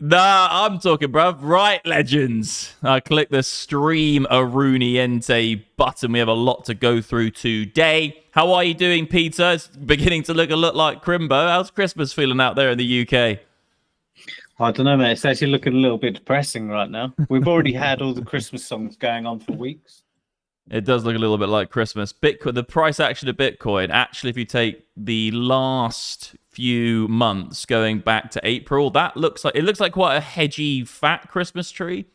Nah, I'm talking, bruv. Right, legends. I click the stream Aruniente button. We have a lot to go through today. How are you doing, Peter? It's beginning to look a lot like Crimbo. How's Christmas feeling out there in the UK? I don't know, mate. It's actually looking a little bit depressing right now. We've already had all the Christmas songs going on for weeks. It does look a little bit like Christmas. Bitcoin, the price action of Bitcoin, actually, if you take the last few months going back to April, it looks like quite a hedgy, fat Christmas tree.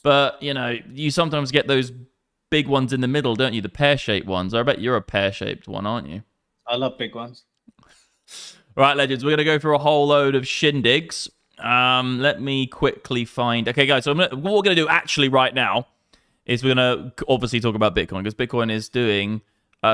But, you know, you sometimes get those big ones in the middle, don't you? The pear-shaped ones. I bet you're a pear-shaped one, aren't you? I love big ones. Right, legends, we're going to go through a whole load of shindigs. Let me quickly find... Okay, guys, so what we're going to do actually right now is we're going to obviously talk about Bitcoin, because Bitcoin is doing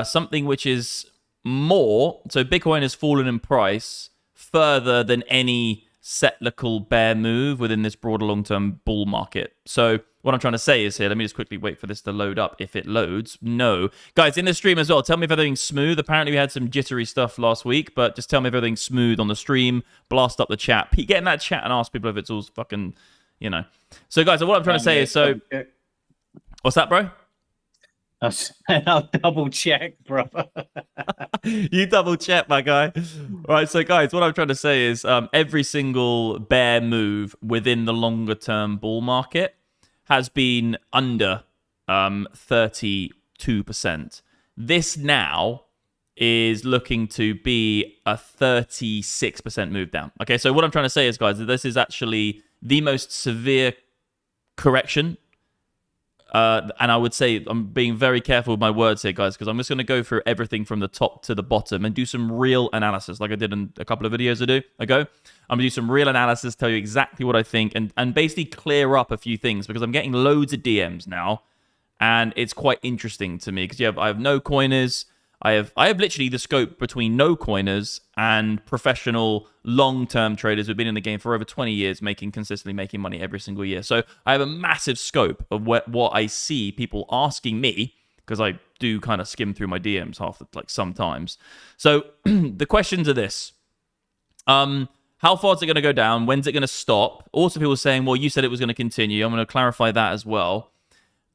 something which is more. So Bitcoin has fallen in price further than any cyclical bear move within this broader long-term bull market. So what I'm trying to say is here, let me just quickly wait for this to load up. If it loads, no. Guys, in the stream as well, tell me if everything's smooth. Apparently we had some jittery stuff last week, but just tell me if everything's smooth on the stream. Blast up the chat. Get in that chat and ask people if it's all fucking, you know. So guys, what I'm trying to say is, so... What's that, bro? I'll double check, bro. You double check, my guy. All right, so guys, what I'm trying to say is every single bear move within the longer term bull market has been under 32%. This now is looking to be a 36% move down. Okay, so what I'm trying to say is, guys, that this is actually the most severe correction. And I would say I'm being very careful with my words here, guys, because I'm just going to go through everything from the top to the bottom and do some real analysis like I did in a couple of videos ago. I'm going to do some real analysis, tell you exactly what I think, and basically clear up a few things, because I'm getting loads of DMs now, and it's quite interesting to me, because I have no coiners. I have literally the scope between no coiners and professional long-term traders who've been in the game for over 20 years, consistently making money every single year. So I have a massive scope of what I see people asking me, because I do kind of skim through my DMs sometimes. So the questions are this. How far is it going to go down? When's it going to stop? Also, people saying, well, you said it was going to continue. I'm going to clarify that as well.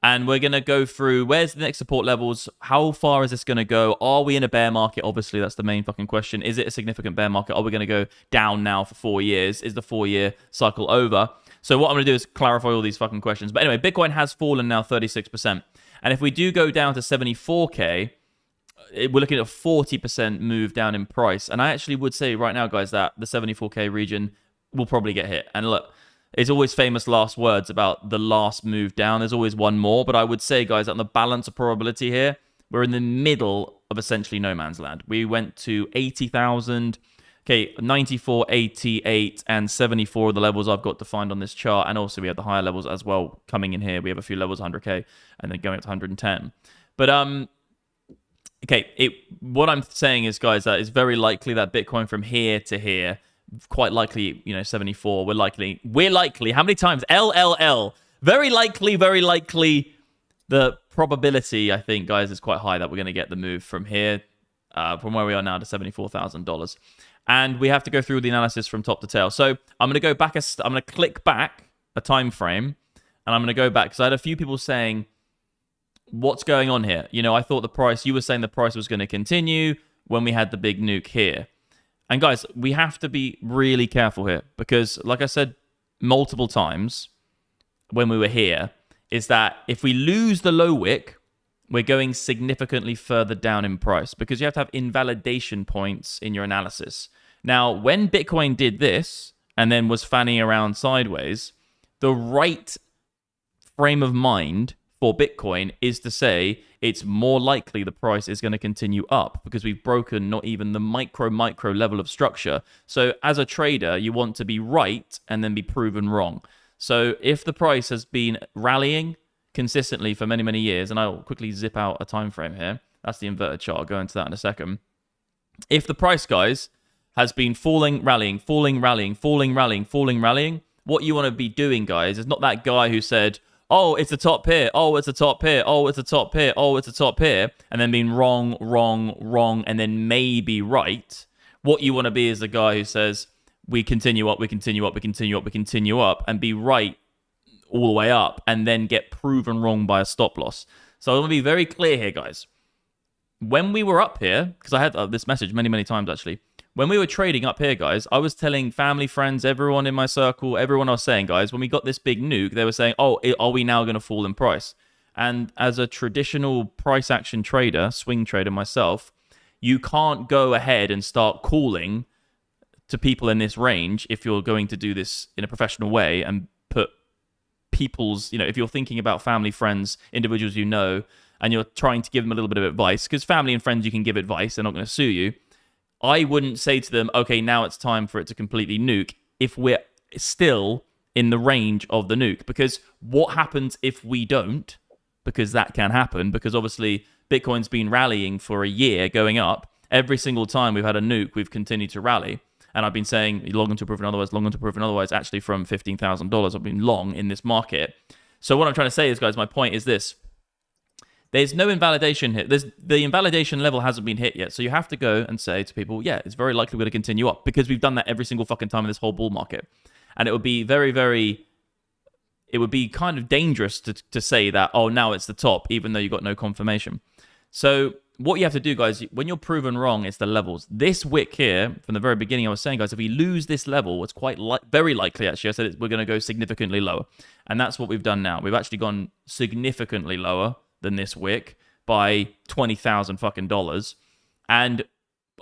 And we're going to go through where's the next support levels, how far is this going to go, are we in a bear market? Obviously, that's the main fucking question. Is it a significant bear market? Are we going to go down now for 4 years? Is the 4-year cycle over? So what I'm going to do is clarify all these fucking questions. But anyway, Bitcoin has fallen now 36%. And if we do go down to 74K, we're looking at a 40% move down in price. And I actually would say right now, guys, that the 74K region will probably get hit. And look, it's always famous last words about the last move down. There's always one more. But I would say, guys, on the balance of probability here, we're in the middle of essentially no man's land. We went to 80,000, okay, 94, 88, and 74 are the levels I've got defined on this chart. And also we have the higher levels as well coming in here. We have a few levels, 100K, and then going up to 110. But, okay, what I'm saying is, guys, that it's very likely that Bitcoin from here to here, quite likely, 74. We're likely. How many times? LLL. Very likely. The probability, I think, guys, is quite high that we're going to get the move from here, from where we are now to $74,000. And we have to go through the analysis from top to tail. So I'm going to go back. I'm going to click back a time frame, and I'm going to go back because I had a few people saying, what's going on here? I thought you were saying the price was going to continue when we had the big nuke here. And guys, we have to be really careful here, because like I said multiple times when we were here, is that if we lose the low wick, we're going significantly further down in price, because you have to have invalidation points in your analysis. Now, when Bitcoin did this and then was fanning around sideways, the right frame of mind for Bitcoin is to say it's more likely the price is going to continue up, because we've broken not even the micro level of structure. So as a trader, you want to be right and then be proven wrong. So if the price has been rallying consistently for many, many years, and I'll quickly zip out a time frame here. That's the inverted chart. I'll go into that in a second. If the price, guys, has been falling, rallying, what you want to be doing, guys, is not that guy who said, oh, it's the top here. Oh, it's the top here. Oh, it's the top here. Oh, it's the top here. And then being wrong, and then maybe right. What you want to be is the guy who says, we continue up, we continue up, we continue up, we continue up, and be right all the way up, and then get proven wrong by a stop loss. So I want to be very clear here, guys. When we were up here, because I had this message many times actually, when we were trading up here, guys, I was telling family, friends, everyone in my circle, everyone I was saying, guys, when we got this big nuke, they were saying, oh, are we now going to fall in price? And as a traditional price action trader, swing trader myself, you can't go ahead and start calling to people in this range if you're going to do this in a professional way and put people's, if you're thinking about family, friends, individuals you know, and you're trying to give them a little bit of advice, because family and friends, you can give advice, they're not going to sue you. I wouldn't say to them, okay, now it's time for it to completely nuke if we're still in the range of the nuke. Because what happens if we don't? Because that can happen, because obviously Bitcoin's been rallying for a year, going up. Every single time we've had a nuke, we've continued to rally. And I've been saying long until proven otherwise, long until proven otherwise. Actually, from $15,000, I've been long in this market. So what I'm trying to say is, guys, my point is this. There's no invalidation hit. The invalidation level hasn't been hit yet. So you have to go and say to people, yeah, it's very likely we're going to continue up, because we've done that every single fucking time in this whole bull market. And it would be it would be kind of dangerous to say that, oh, now it's the top, even though you got no confirmation. So what you have to do, guys, when you're proven wrong, it's the levels. This wick here, from the very beginning, I was saying, guys, if we lose this level, it's very likely, actually, I said we're going to go significantly lower. And that's what we've done now. We've actually gone significantly lower than this wick by $20,000 fucking dollars. And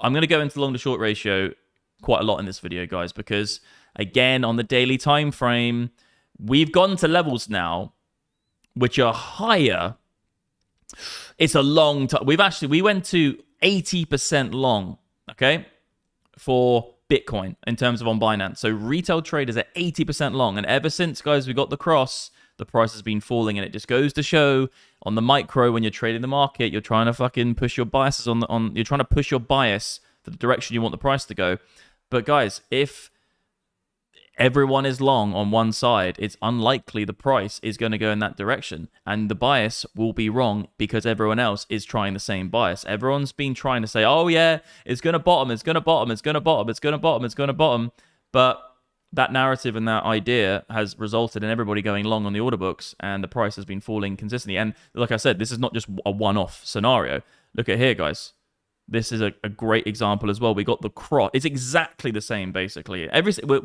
I'm going to go into long to short ratio quite a lot in this video, guys, because again, on the daily time frame, we've gone to levels now which are higher. It's a long time. We went to 80% long, okay, for Bitcoin in terms of on Binance. So retail traders are 80% long. And ever since, guys, we got the cross, the price has been falling. And it just goes to show on the micro, when you're trading the market, you're trying to fucking push your biases you're trying to push your bias for the direction you want the price to go. But guys, if everyone is long on one side, it's unlikely the price is going to go in that direction. And the bias will be wrong because everyone else is trying the same bias. Everyone's been trying to say, oh yeah, it's going to bottom, it's going to bottom, it's going to bottom, it's going to bottom, it's going to bottom. But that narrative and that idea has resulted in everybody going long on the order books, and the price has been falling consistently. And like I said, this is not just a one-off scenario. Look at here, guys. This is a great example as well. We got the cross. It's exactly the same, basically. You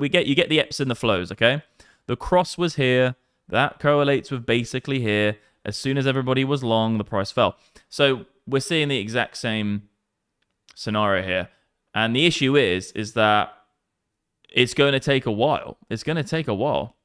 get the eps and the flows, okay? The cross was here. That correlates with basically here. As soon as everybody was long, the price fell. So we're seeing the exact same scenario here. And the issue is that it's going to take a while. It's going to take a while.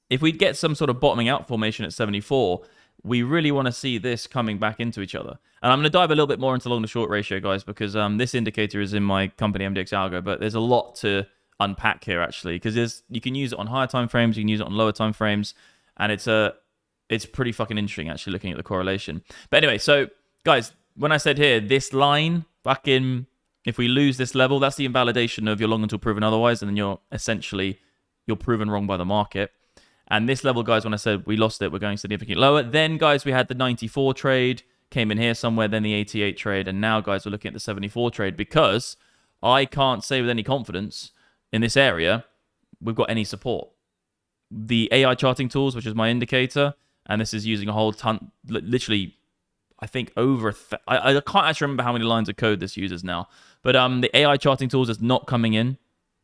If we get some sort of bottoming out formation at 74, we really want to see this coming back into each other. And I'm going to dive a little bit more into long to short ratio, guys, because this indicator is in my company MDX Algo, but there's a lot to unpack here, actually, because you can use it on higher time frames, you can use it on lower time frames, and it's pretty fucking interesting, actually, looking at the correlation. But anyway, so, guys, when I said here, this line, fucking, if we lose this level, that's the invalidation of your long until proven otherwise, and then you're proven wrong by the market. And this level, guys, when I said we lost it, we're going significantly lower. Then, guys, we had the 94 trade, came in here somewhere, then the 88 trade, and now, guys, we're looking at the 74 trade, because I can't say with any confidence in this area we've got any support. The AI charting tools, which is my indicator, and this is using a whole ton, literally, I think over, I can't actually remember how many lines of code this uses now, but the AI charting tools is not coming in.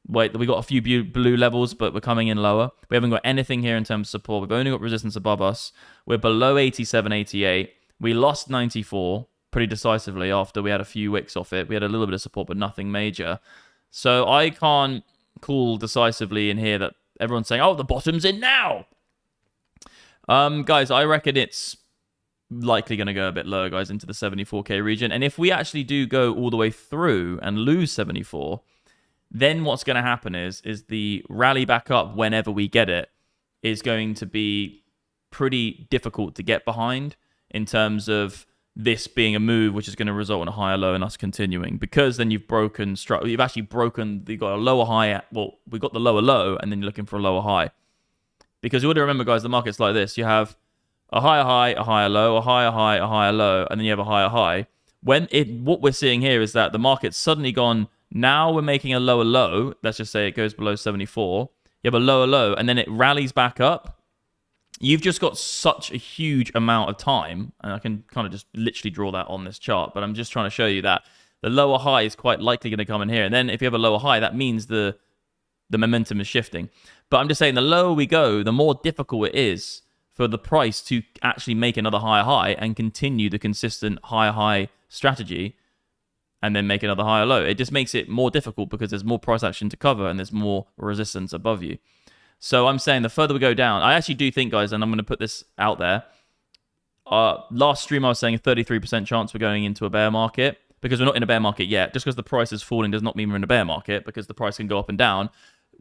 Wait, we got a few blue levels, but we're coming in lower. We haven't got anything here in terms of support. We've only got resistance above us. We're below 87, 88. We lost 94 pretty decisively after we had a few wicks off it. We had a little bit of support, but nothing major. So I can't call decisively in here that everyone's saying, oh, the bottom's in now. Guys, I reckon it's likely going to go a bit lower, guys, into the 74K region. And if we actually do go all the way through and lose 74, then what's going to happen is the rally back up whenever we get it is going to be pretty difficult to get behind in terms of this being a move which is going to result in a higher low and us continuing, because then you've got a lower high. We got the lower low, and then you're looking for a lower high. Because you ought to remember, guys, the market's like this. You have a higher high, a higher low, a higher high, a higher low, and then you have a higher high. What we're seeing here is that the market's suddenly gone Now we're making a lower low. Let's just say it goes below 74. You have a lower low, and then it rallies back up. You've just got such a huge amount of time, and I can kind of just literally draw that on this chart, but I'm just trying to show you that the lower high is quite likely going to come in here. And then if you have a lower high, that means the momentum is shifting. But I'm just saying the lower we go, the more difficult it is for the price to actually make another higher high and continue the consistent higher high strategy and then make another higher low. It just makes it more difficult because there's more price action to cover and there's more resistance above you. So I'm saying the further we go down, I actually do think, guys, and I'm going to put this out there, last stream I was saying a 33% chance we're going into a bear market, because we're not in a bear market yet. Just because the price is falling does not mean we're in a bear market, because the price can go up and down.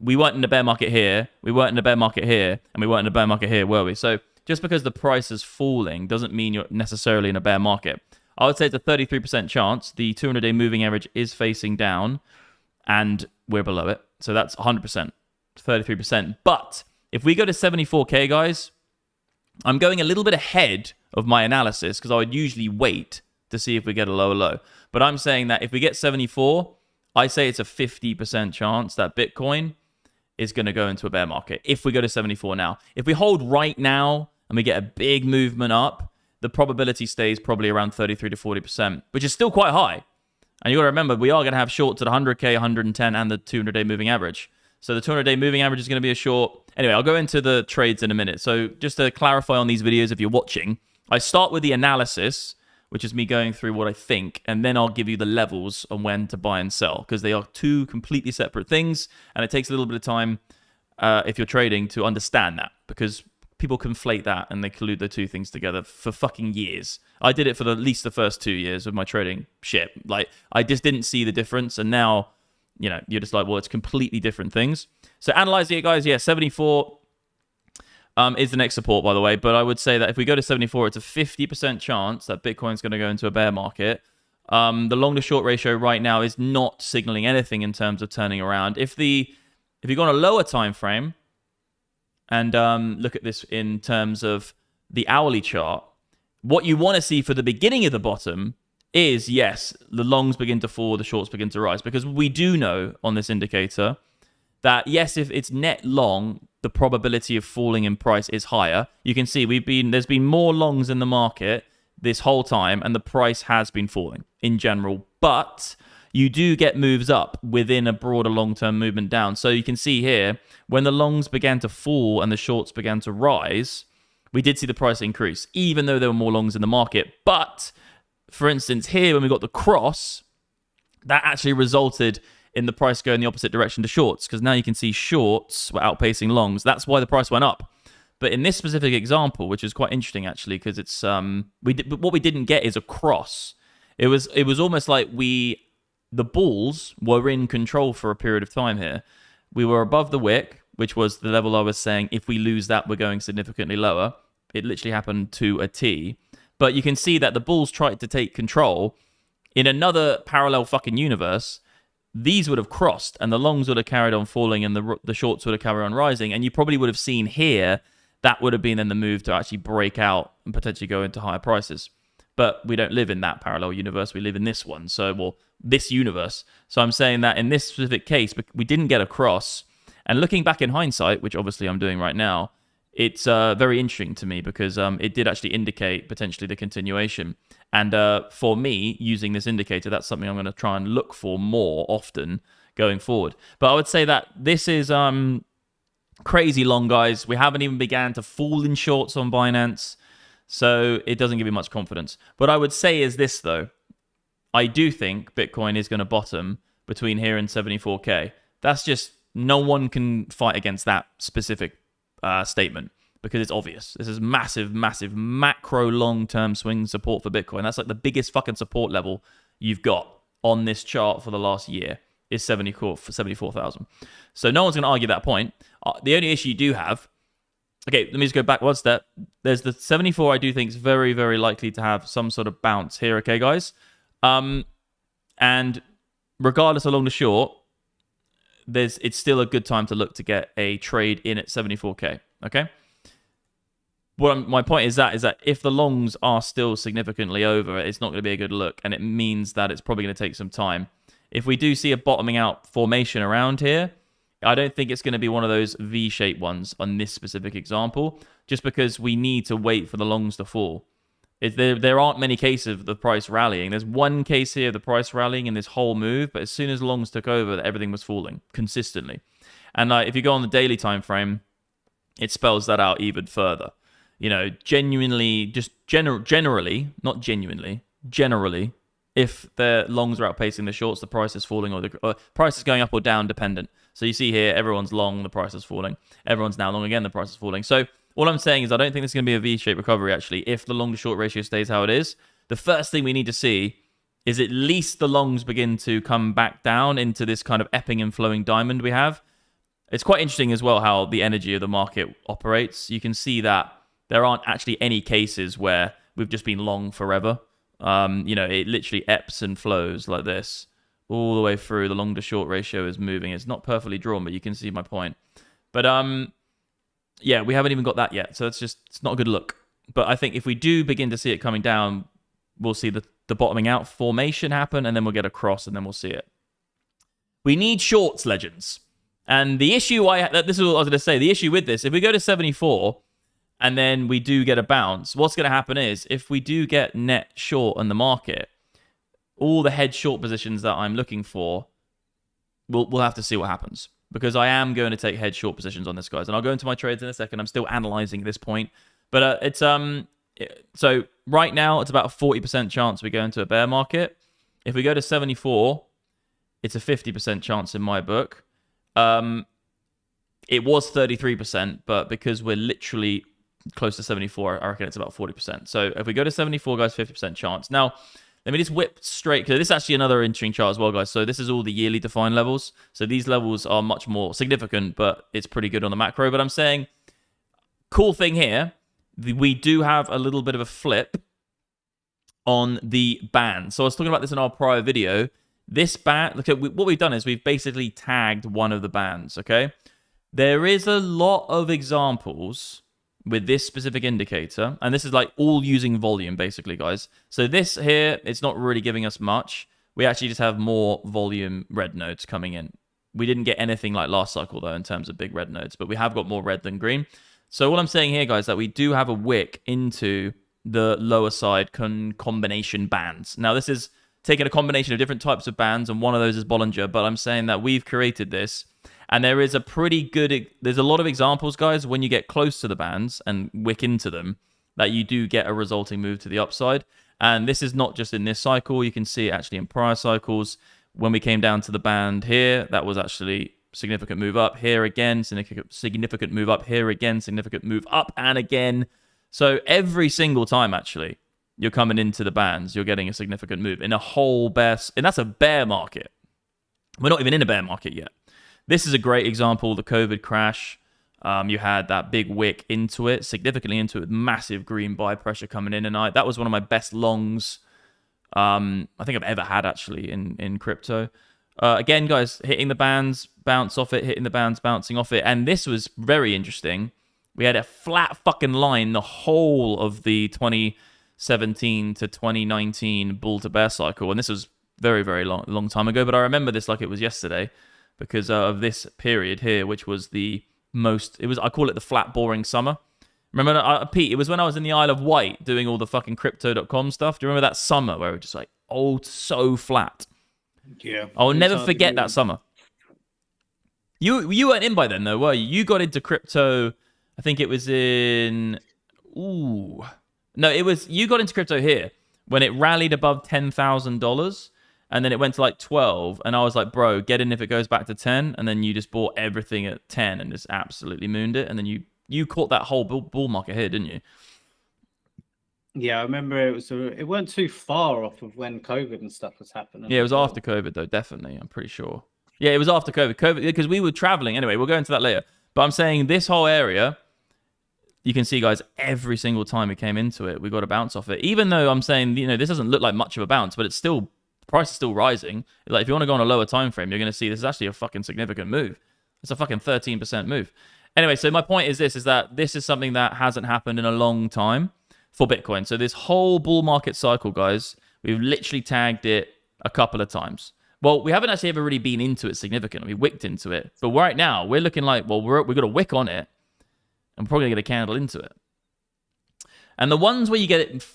We weren't in a bear market here, we weren't in a bear market here, and we weren't in a bear market here, were we? So just because the price is falling doesn't mean you're necessarily in a bear market. I would say it's a 33% chance. The 200-day moving average is facing down, and we're below it. So that's 100%, 33%. But if we go to 74K, guys, I'm going a little bit ahead of my analysis because I would usually wait to see if we get a lower low. But I'm saying that if we get 74, I say it's a 50% chance that Bitcoin is going to go into a bear market if we go to 74 now. If we hold right now and we get a big movement up, the probability stays probably around 33 to 40%, which is still quite high. And you got to remember, we are going to have shorts at 100K, 110, and the 200-day moving average. So the 200-day moving average is going to be a short. Anyway, I'll go into the trades in a minute. So just to clarify on these videos, if you're watching, I start with the analysis, which is me going through what I think, and then I'll give you the levels on when to buy and sell, because they are two completely separate things, and it takes a little bit of time if you're trading to understand that, because people conflate that and they collude the two things together for fucking years. I did it for at least the first 2 years of my trading shit. Like, I just didn't see the difference, and now, you know, you're just like, well, it's completely different things. So analyzing it, guys, yeah, 74 is the next support, by the way. But I would say that if we go to 74, it's a 50% chance that Bitcoin's going to go into a bear market. The long to short ratio right now is not signaling anything in terms of turning around. If you go on a lower time frame and look at this in terms of the hourly chart, what you want to see for the beginning of the bottom is, yes, the longs begin to fall, the shorts begin to rise, because we do know on this indicator that, yes, if it's net long, the probability of falling in price is higher. You can see there's been more longs in the market this whole time, and the price has been falling in general. But you do get moves up within a broader long-term movement down. So you can see here, when the longs began to fall and the shorts began to rise, we did see the price increase, even though there were more longs in the market. But, for instance, here, when we got the cross, that actually resulted in the price going the opposite direction to shorts, because now you can see shorts were outpacing longs. That's why the price went up. But in this specific example, which is quite interesting actually, because it's what we didn't get is a cross. It was almost like the bulls were in control for a period of time here. We were above the wick, which was the level I was saying, if we lose that, we're going significantly lower. It literally happened to a T. But you can see that the bulls tried to take control. In another parallel fucking universe, these would have crossed and the longs would have carried on falling and the shorts would have carried on rising. And you probably would have seen here, that would have been then the move to actually break out and potentially go into higher prices. But we don't live in that parallel universe. We live in this one. So, well, this universe. So I'm saying that in this specific case, we didn't get a cross. And looking back in hindsight, which obviously I'm doing right now, it's very interesting to me because it did actually indicate potentially the continuation. And for me, using this indicator, that's something I'm going to try and look for more often going forward. But I would say that this is crazy long, guys. We haven't even began to fall in shorts on Binance, so it doesn't give you much confidence. What I would say is this, though. I do think Bitcoin is going to bottom between here and 74K. That's just, no one can fight against that specific statement because it's obvious. This is massive, massive macro long-term swing support for Bitcoin. That's like the biggest fucking support level you've got on this chart for the last year is 74,000. So no one's going to argue that point. The only issue you do have, okay, let me just go back one step. There's the 74 I do think is very, very likely to have some sort of bounce here, okay, guys? And regardless of long to short, it's still a good time to look to get a trade in at 74K, okay? My point is that if the longs are still significantly over, it's not going to be a good look, and it means that it's probably going to take some time. if we do see a bottoming out formation around here, I don't think it's going to be one of those V-shaped ones on this specific example, just because we need to wait for the longs to fall. There aren't many cases of the price rallying. There's one case here of the price rallying in this whole move, but as soon as longs took over, everything was falling consistently. And if you go on the daily time frame, it spells that out even further. You know, genuinely, just generally, not genuinely, generally, if the longs are outpacing the shorts, the price is falling, or the price is going up or down dependent. So you see here, everyone's long, the price is falling. Everyone's now long again, the price is falling. So all I'm saying is I don't think there's going to be a V-shaped recovery, actually, if the long-to-short ratio stays how it is. The first thing we need to see is at least the longs begin to come back down into this kind of epping and flowing diamond we have. It's quite interesting as well how the energy of the market operates. You can see that there aren't actually any cases where we've just been long forever. You know, it literally ebbs and flows like this all the way through. The long to short ratio is moving. It's not perfectly drawn, but you can see my point. But yeah, we haven't even got that yet, so it's not a good look. But I think if we do begin to see it coming down, we'll see the bottoming out formation happen, and then we'll get a cross, and then we'll see it. We need shorts, legends. And the issue this is what I was going to say. The issue with this, if we go to 74 and then we do get a bounce, what's going to happen is if we do get net short in the market, all the head short positions that I'm looking for, we'll have to see what happens, because I am going to take head short positions on this, guys. And I'll go into my trades in a second. I'm still analyzing this point, but it's so right now it's about a 40% chance we go into a bear market. If we go to 74, it's a 50% chance in my book. It was 33%, but because we're literally close to 74, I reckon it's about 40%. So if we go to 74, guys, 50% chance. Now, let me just whip straight, because this is actually another interesting chart as well, guys. So this is all the yearly defined levels. So these levels are much more significant, but it's pretty good on the macro. But I'm saying, cool thing here, we do have a little bit of a flip on the band. So I was talking about this in our prior video. This band, look at what we've done is we've basically tagged one of the bands, okay? There is a lot of examples with this specific indicator, and this is like all using volume, basically, guys. So this here, it's not really giving us much. We actually just have more volume red nodes coming in. We didn't get anything like last cycle, though, in terms of big red nodes, but we have got more red than green. So what I'm saying here, guys, that we do have a wick into the lower side combination bands. Now, this is taking a combination of different types of bands, and one of those is Bollinger, but I'm saying that we've created this, and there is a pretty good, there's a lot of examples, guys, when you get close to the bands and wick into them, that you do get a resulting move to the upside. And this is not just in this cycle. You can see it actually in prior cycles. When we came down to the band here, that was actually significant move up. Here again, significant move up. Here again, significant move up and again. So every single time, actually, you're coming into the bands, you're getting a significant move in a whole bear, and that's a bear market. We're not even in a bear market yet. This is a great example, the COVID crash. You had that big wick into it, significantly into it, massive green buy pressure coming in, and that was one of my best longs I think I've ever had, actually, in crypto. Again, guys, hitting the bands, bounce off it, hitting the bands, bouncing off it, and this was very interesting. We had a flat fucking line the whole of the 2017 to 2019 bull to bear cycle, and this was very, very long time ago, but I remember this like it was yesterday because of this period here, which was the most, I call it the flat, boring summer. Remember, Pete, it was when I was in the Isle of Wight doing all the fucking crypto.com stuff. Do you remember that summer where it was just like, oh, so flat? Yeah. I'll never forget that summer. You weren't in by then, though, were you? You got into crypto, I think it was in... Ooh. No, you got into crypto here when it rallied above $10,000, and then it went to like 12, and I was like, bro, get in if it goes back to 10, and then you just bought everything at 10 and just absolutely mooned it, and then you caught that whole bull market here, didn't you? Yeah, I remember it weren't too far off of when COVID and stuff was happening. Yeah, it was after COVID, though, definitely, I'm pretty sure. Yeah, it was after COVID, because we were traveling. Anyway, we'll go into that later. But I'm saying this whole area, you can see, guys, every single time we came into it, we got a bounce off it. Even though I'm saying, this doesn't look like much of a bounce, but it's still, price is still rising. Like, if you want to go on a lower time frame, you're going to see this is actually a fucking significant move. It's a fucking 13% move. Anyway, so my point is that this is something that hasn't happened in a long time for Bitcoin. So this whole bull market cycle, guys, we've literally tagged it a couple of times. Well, we haven't actually ever really been into it significantly. We wicked into it. But right now, we're looking like, well, we've got a wick on it, and we're probably going to get a candle into it. And the ones where you get it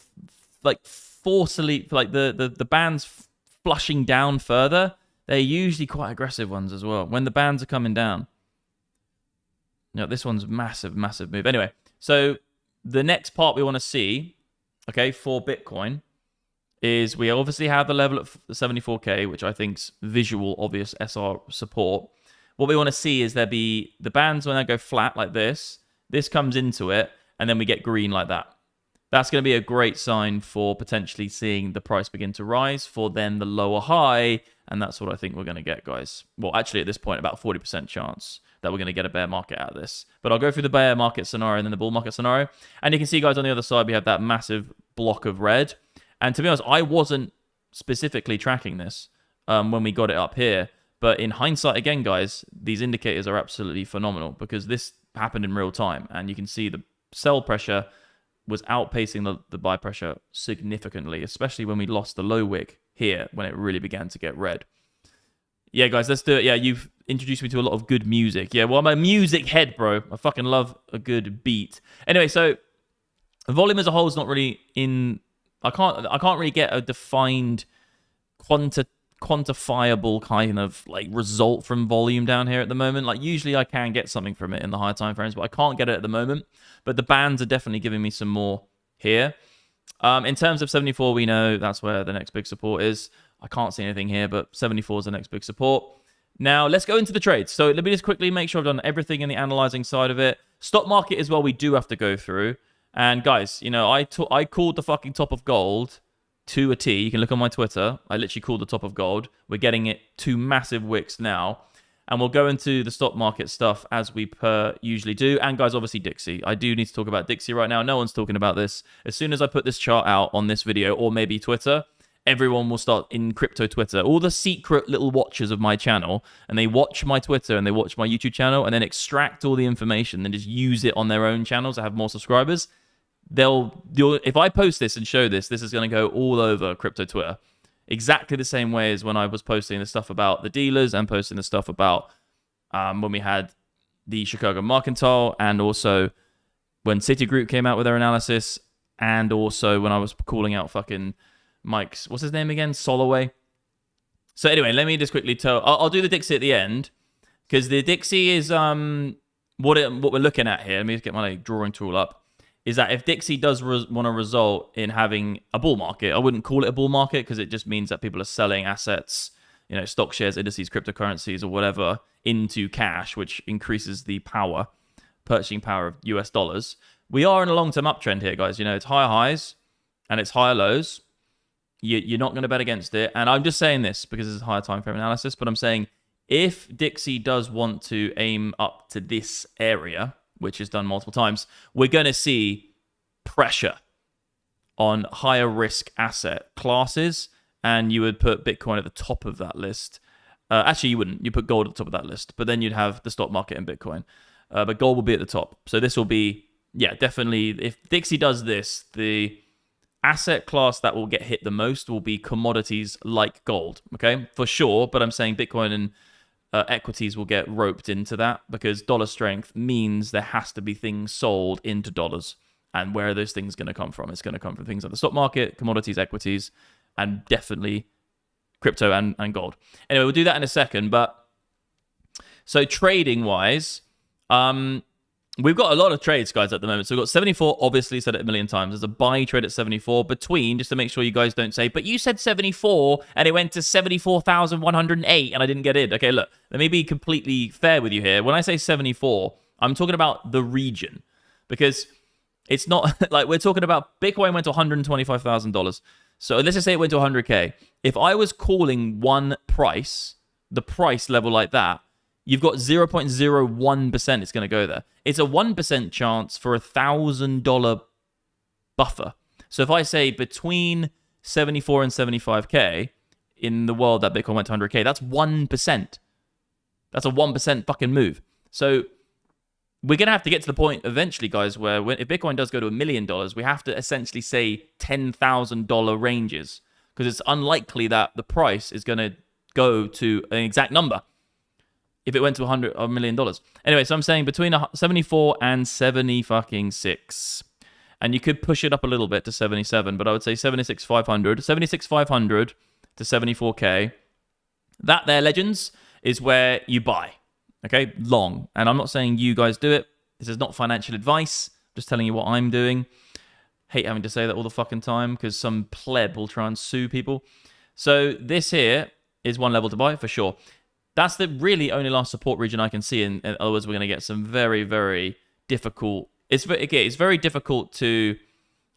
like forcibly, like the bands flushing down further, they're usually quite aggressive ones as well. When the bands are coming down. This one's massive, massive move. Anyway, so the next part we want to see, okay, for Bitcoin is we obviously have the level at 74K, which I think's visual, obvious SR support. What we want to see is there be the bands when they go flat like this comes into it, and then we get green like that. That's going to be a great sign for potentially seeing the price begin to rise for then the lower high, and that's what I think we're going to get, guys. Well, actually, at this point, about 40% chance that we're going to get a bear market out of this. But I'll go through the bear market scenario and then the bull market scenario. And you can see, guys, on the other side, we have that massive block of red. And to be honest, I wasn't specifically tracking this when we got it up here. But in hindsight, again, guys, these indicators are absolutely phenomenal because this happened in real time. And you can see the sell pressure was outpacing the buy pressure significantly, especially when we lost the low wick here when it really began to get red. Yeah, guys, let's do it. Yeah, you've introduced me to a lot of good music. Yeah, well, I'm a music head, bro. I fucking love a good beat. Anyway, so volume as a whole is not really in... I can't really get a defined quantifiable kind of like result from volume down here at the moment. Like usually I can get something from it in the higher time frames, but I can't get it at the moment. But the bands are definitely giving me some more here. In terms of 74, we know that's where the next big support is. I can't see anything here, but 74 is the next big support. Now, let's go into the trades. So let me just quickly make sure I've done everything in the analyzing side of it. Stock market as well, we do have to go through. And guys, you know, I called the fucking top of gold to a T. You can look on my Twitter. I literally called the top of gold. We're getting it to massive wicks now. And we'll go into the stock market stuff as we per usually do. And guys, obviously Dixie. I do need to talk about Dixie right now. No one's talking about this. As soon as I put this chart out on this video or maybe Twitter, everyone will start in crypto Twitter. All the secret little watchers of my channel, and they watch my Twitter and they watch my YouTube channel and then extract all the information and just use it on their own channels to have more subscribers. If I post this and show this, this is going to go all over crypto Twitter. Exactly the same way as when I was posting the stuff about the dealers and posting the stuff about when we had the Chicago Mercantile, and also when Citigroup came out with their analysis, and also when I was calling out fucking Mike's, what's his name again? Soloway. So anyway, let me just quickly tell. I'll do the Dixie at the end, because the Dixie is what we're looking at here. Let me just get my drawing tool up. Is that if Dixie does want to result in having a bull market, I wouldn't call it a bull market because it just means that people are selling assets, you know, stock shares, indices, cryptocurrencies, or whatever into cash, which increases the power, purchasing power of US dollars. We are in a long-term uptrend here, guys. You know, it's higher highs and it's higher lows. You're not going to bet against it. And I'm just saying this because this is higher time frame analysis, but I'm saying if Dixie does want to aim up to this area, which is done multiple times, we're going to see pressure on higher risk asset classes, and you would put Bitcoin at the top of that list. Actually, you wouldn't. You put gold at the top of that list, but then you'd have the stock market and Bitcoin. But gold will be at the top. So this will be, yeah, definitely, if Dixie does this, the asset class that will get hit the most will be commodities like gold, okay? For sure, but I'm saying Bitcoin and equities will get roped into that because dollar strength means there has to be things sold into dollars. And where are those things going to come from? It's going to come from things like the stock market, commodities, equities, and definitely crypto and gold. Anyway, we'll do that in a second. But so trading wise, we've got a lot of trades, guys, at the moment. So we've got 74, obviously said it a million times. There's a buy trade at 74 between, just to make sure you guys don't say, but you said 74 and it went to 74,108 and I didn't get in. Okay, look, let me be completely fair with you here. When I say 74, I'm talking about the region, because it's not like we're talking about Bitcoin went to $125,000. So let's just say it went to 100K. If I was calling one price, the price level like that, you've got 0.01% it's going to go there. It's a 1% chance for $1,000 buffer. So if I say between 74 and 75K in the world that Bitcoin went to 100K, that's 1%. That's a 1% fucking move. So we're going to have to get to the point eventually, guys, where if Bitcoin does go to $1 million, we have to essentially say $10,000 ranges, because it's unlikely that the price is going to go to an exact number if it went to $100 million. Anyway, so I'm saying between 74 and 76. And you could push it up a little bit to 77, but I would say 76,500. 76,500 to 74K. That there, legends, is where you buy. Okay, long. And I'm not saying you guys do it. This is not financial advice. I'm just telling you what I'm doing. Hate having to say that all the fucking time because some pleb will try and sue people. So this here is one level to buy for sure. That's the really only last support region I can see. In other words, we're going to get some very, very difficult. It's very difficult to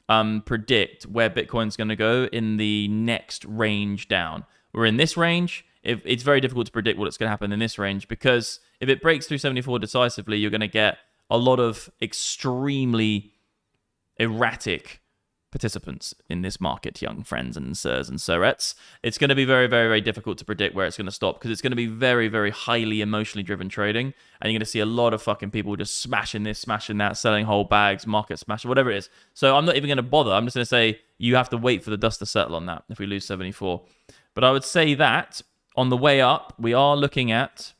predict where Bitcoin's going to go in the next range down. We're in this range. It's very difficult to predict what's going to happen in this range because if it breaks through 74 decisively, you're going to get a lot of extremely erratic participants in this market, young friends and sirs and sirettes. It's going to be very, very, very difficult to predict where it's going to stop because it's going to be very, very highly emotionally driven trading. And you're going to see a lot of fucking people just smashing this, smashing that, selling whole bags, market smash, whatever it is. So I'm not even going to bother. I'm just going to say you have to wait for the dust to settle on that if we lose 74. But I would say that on the way up, we are looking at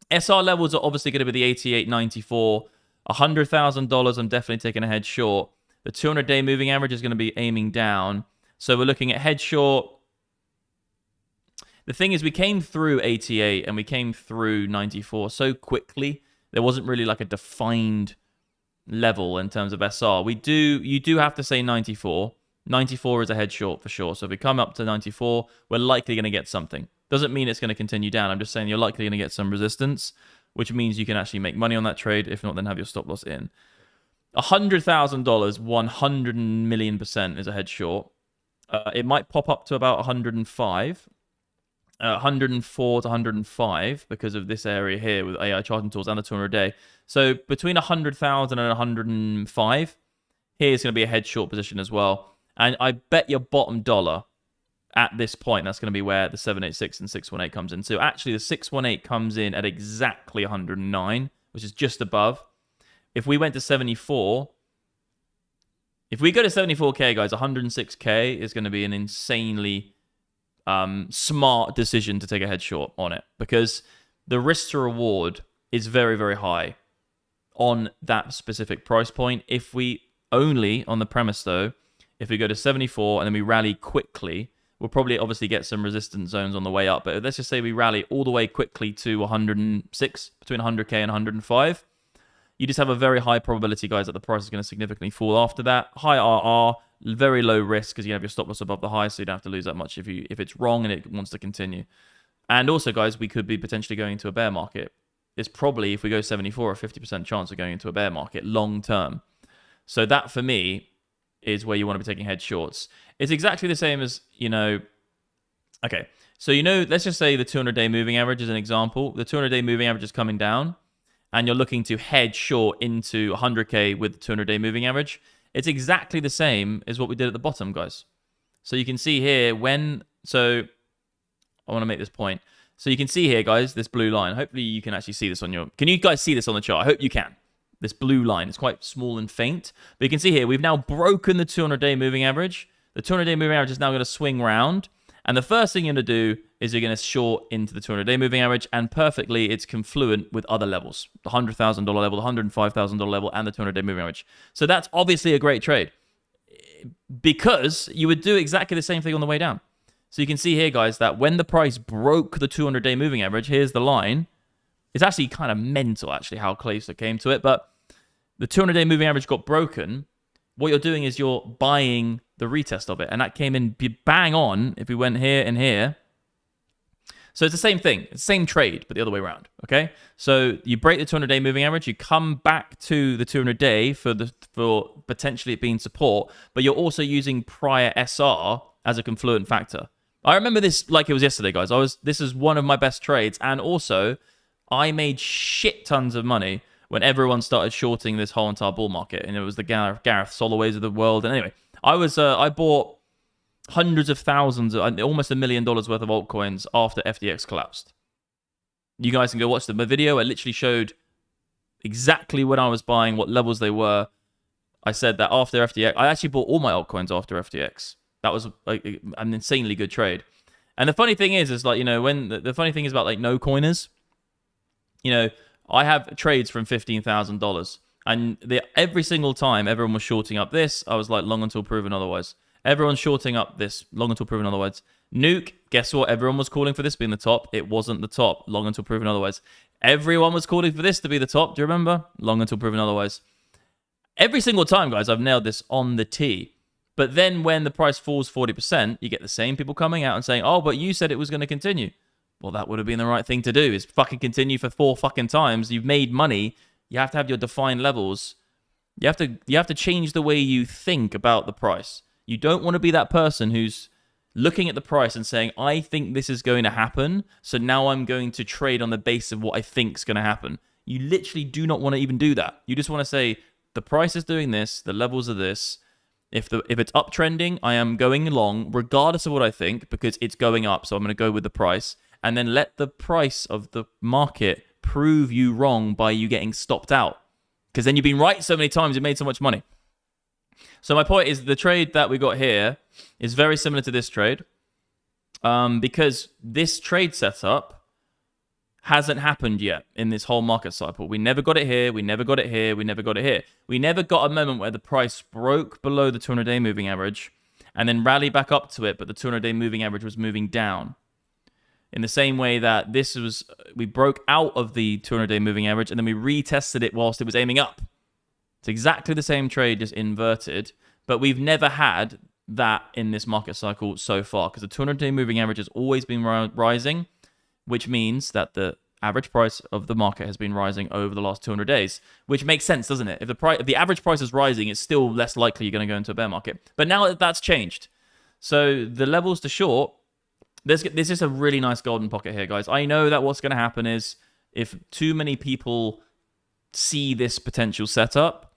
SR levels are obviously going to be the 88.94. $100,000, I'm definitely taking a head short. The 200-day moving average is going to be aiming down. So we're looking at head short. The thing is, we came through 88 and we came through 94 so quickly. There wasn't really like a defined level in terms of SR. You do have to say 94. 94 is a head short for sure. So if we come up to 94, we're likely going to get something. Doesn't mean it's going to continue down. I'm just saying you're likely going to get some resistance, which means you can actually make money on that trade. If not, then have your stop loss in. $100,000, 100 million% is a head short. It might pop up to about 105, 104 to 105 because of this area here with AI charting tools and the 200-day. So between 100,000 and 105, here's going to be a head short position as well. And I bet your bottom dollar at this point, that's going to be where the 786 and 618 comes in. So actually the 618 comes in at exactly 109, which is just above. If we went to 74, if we go to 74K, guys, 106K is going to be an insanely smart decision to take a head short on it because the risk to reward is very, very high on that specific price point. If we only, on the premise though, if we go to 74 and then we rally quickly, we'll probably obviously get some resistance zones on the way up. But let's just say we rally all the way quickly to 106, between 100K and 105. You just have a very high probability, guys, that the price is going to significantly fall after that. High RR, very low risk because you have your stop loss above the high, so you don't have to lose that much if it's wrong and it wants to continue. And also, guys, we could be potentially going into a bear market. It's probably, if we go 74, a 50% chance of going into a bear market long term. So that, for me, is where you want to be taking head shorts. It's exactly the same as, okay, so, let's just say the 200-day moving average is an example. The 200-day moving average is coming down, and you're looking to head short into 100K with the 200-day moving average. It's exactly the same as what we did at the bottom, guys. So you can see here so I want to make this point. So you can see here, guys, this blue line. Hopefully you can actually see this can you guys see this on the chart? I hope you can. This blue line is quite small and faint, but you can see here, we've now broken the 200-day moving average. The 200-day moving average is now going to swing round. And the first thing you're going to do is you're going to short into the 200-day moving average, and perfectly it's confluent with other levels, the $100,000 level, the $105,000 level, and the 200-day moving average. So that's obviously a great trade because you would do exactly the same thing on the way down. So you can see here, guys, that when the price broke the 200-day moving average, here's the line. It's actually kind of mental, actually, how close it came to it, but the 200-day moving average got broken. What you're doing is you're buying the retest of it, and that came in bang on if we went here and here. So it's the same thing. It's the same trade, but the other way around, okay? So you break the 200-day moving average, you come back to the 200-day for potentially it being support, but you're also using prior SR as a confluent factor. I remember this like it was yesterday, guys. This is one of my best trades, and also I made shit tons of money when everyone started shorting this whole entire bull market, and it was the Gareth Soloways of the world. And anyway, I bought hundreds of thousands, almost $1 million worth of altcoins after FTX collapsed. You guys can go watch the video. I literally showed exactly when I was buying, what levels they were. I said that after FTX, I actually bought all my altcoins after FTX. That was like an insanely good trade. And the funny thing is like, you know, when the funny thing is about like no coiners, you know, I have trades from $15,000, and every single time everyone was shorting up this, I was like long until proven otherwise. Everyone's shorting up this, long until proven otherwise. Nuke, guess what? Everyone was calling for this being the top. It wasn't the top, long until proven otherwise. Everyone was calling for this to be the top. Do you remember? Long until proven otherwise. Every single time, guys, I've nailed this on the T. But then when the price falls 40%, you get the same people coming out and saying, oh, but you said it was going to continue. Well, that would have been the right thing to do, is fucking continue for 4 fucking times. You've made money. You have to have your defined levels. You have to change the way you think about the price. You don't want to be that person who's looking at the price and saying, I think this is going to happen, so now I'm going to trade on the basis of what I think is going to happen. You literally do not want to even do that. You just want to say, the price is doing this, the levels are this. If it's uptrending, I am going long, regardless of what I think, because it's going up, so I'm going to go with the price. And then let the price of the market prove you wrong by you getting stopped out. Because then you've been right so many times, you made so much money. So my point is, the trade that we got here is very similar to this trade, because this trade setup hasn't happened yet in this whole market cycle. We never got it here, we never got it here, we never got it here. We never got a moment where the price broke below the 200-day moving average and then rallied back up to it, but the 200-day moving average was moving down. In the same way that we broke out of the 200-day moving average and then we retested it whilst it was aiming up. It's exactly the same trade, just inverted, but we've never had that in this market cycle so far, because the 200-day moving average has always been rising, which means that the average price of the market has been rising over the last 200 days, which makes sense, doesn't it? If the average price is rising, it's still less likely you're going to go into a bear market. But now that's changed. So the levels to short, there's just a really nice golden pocket here, guys. I know that what's going to happen is if too many people see this potential setup,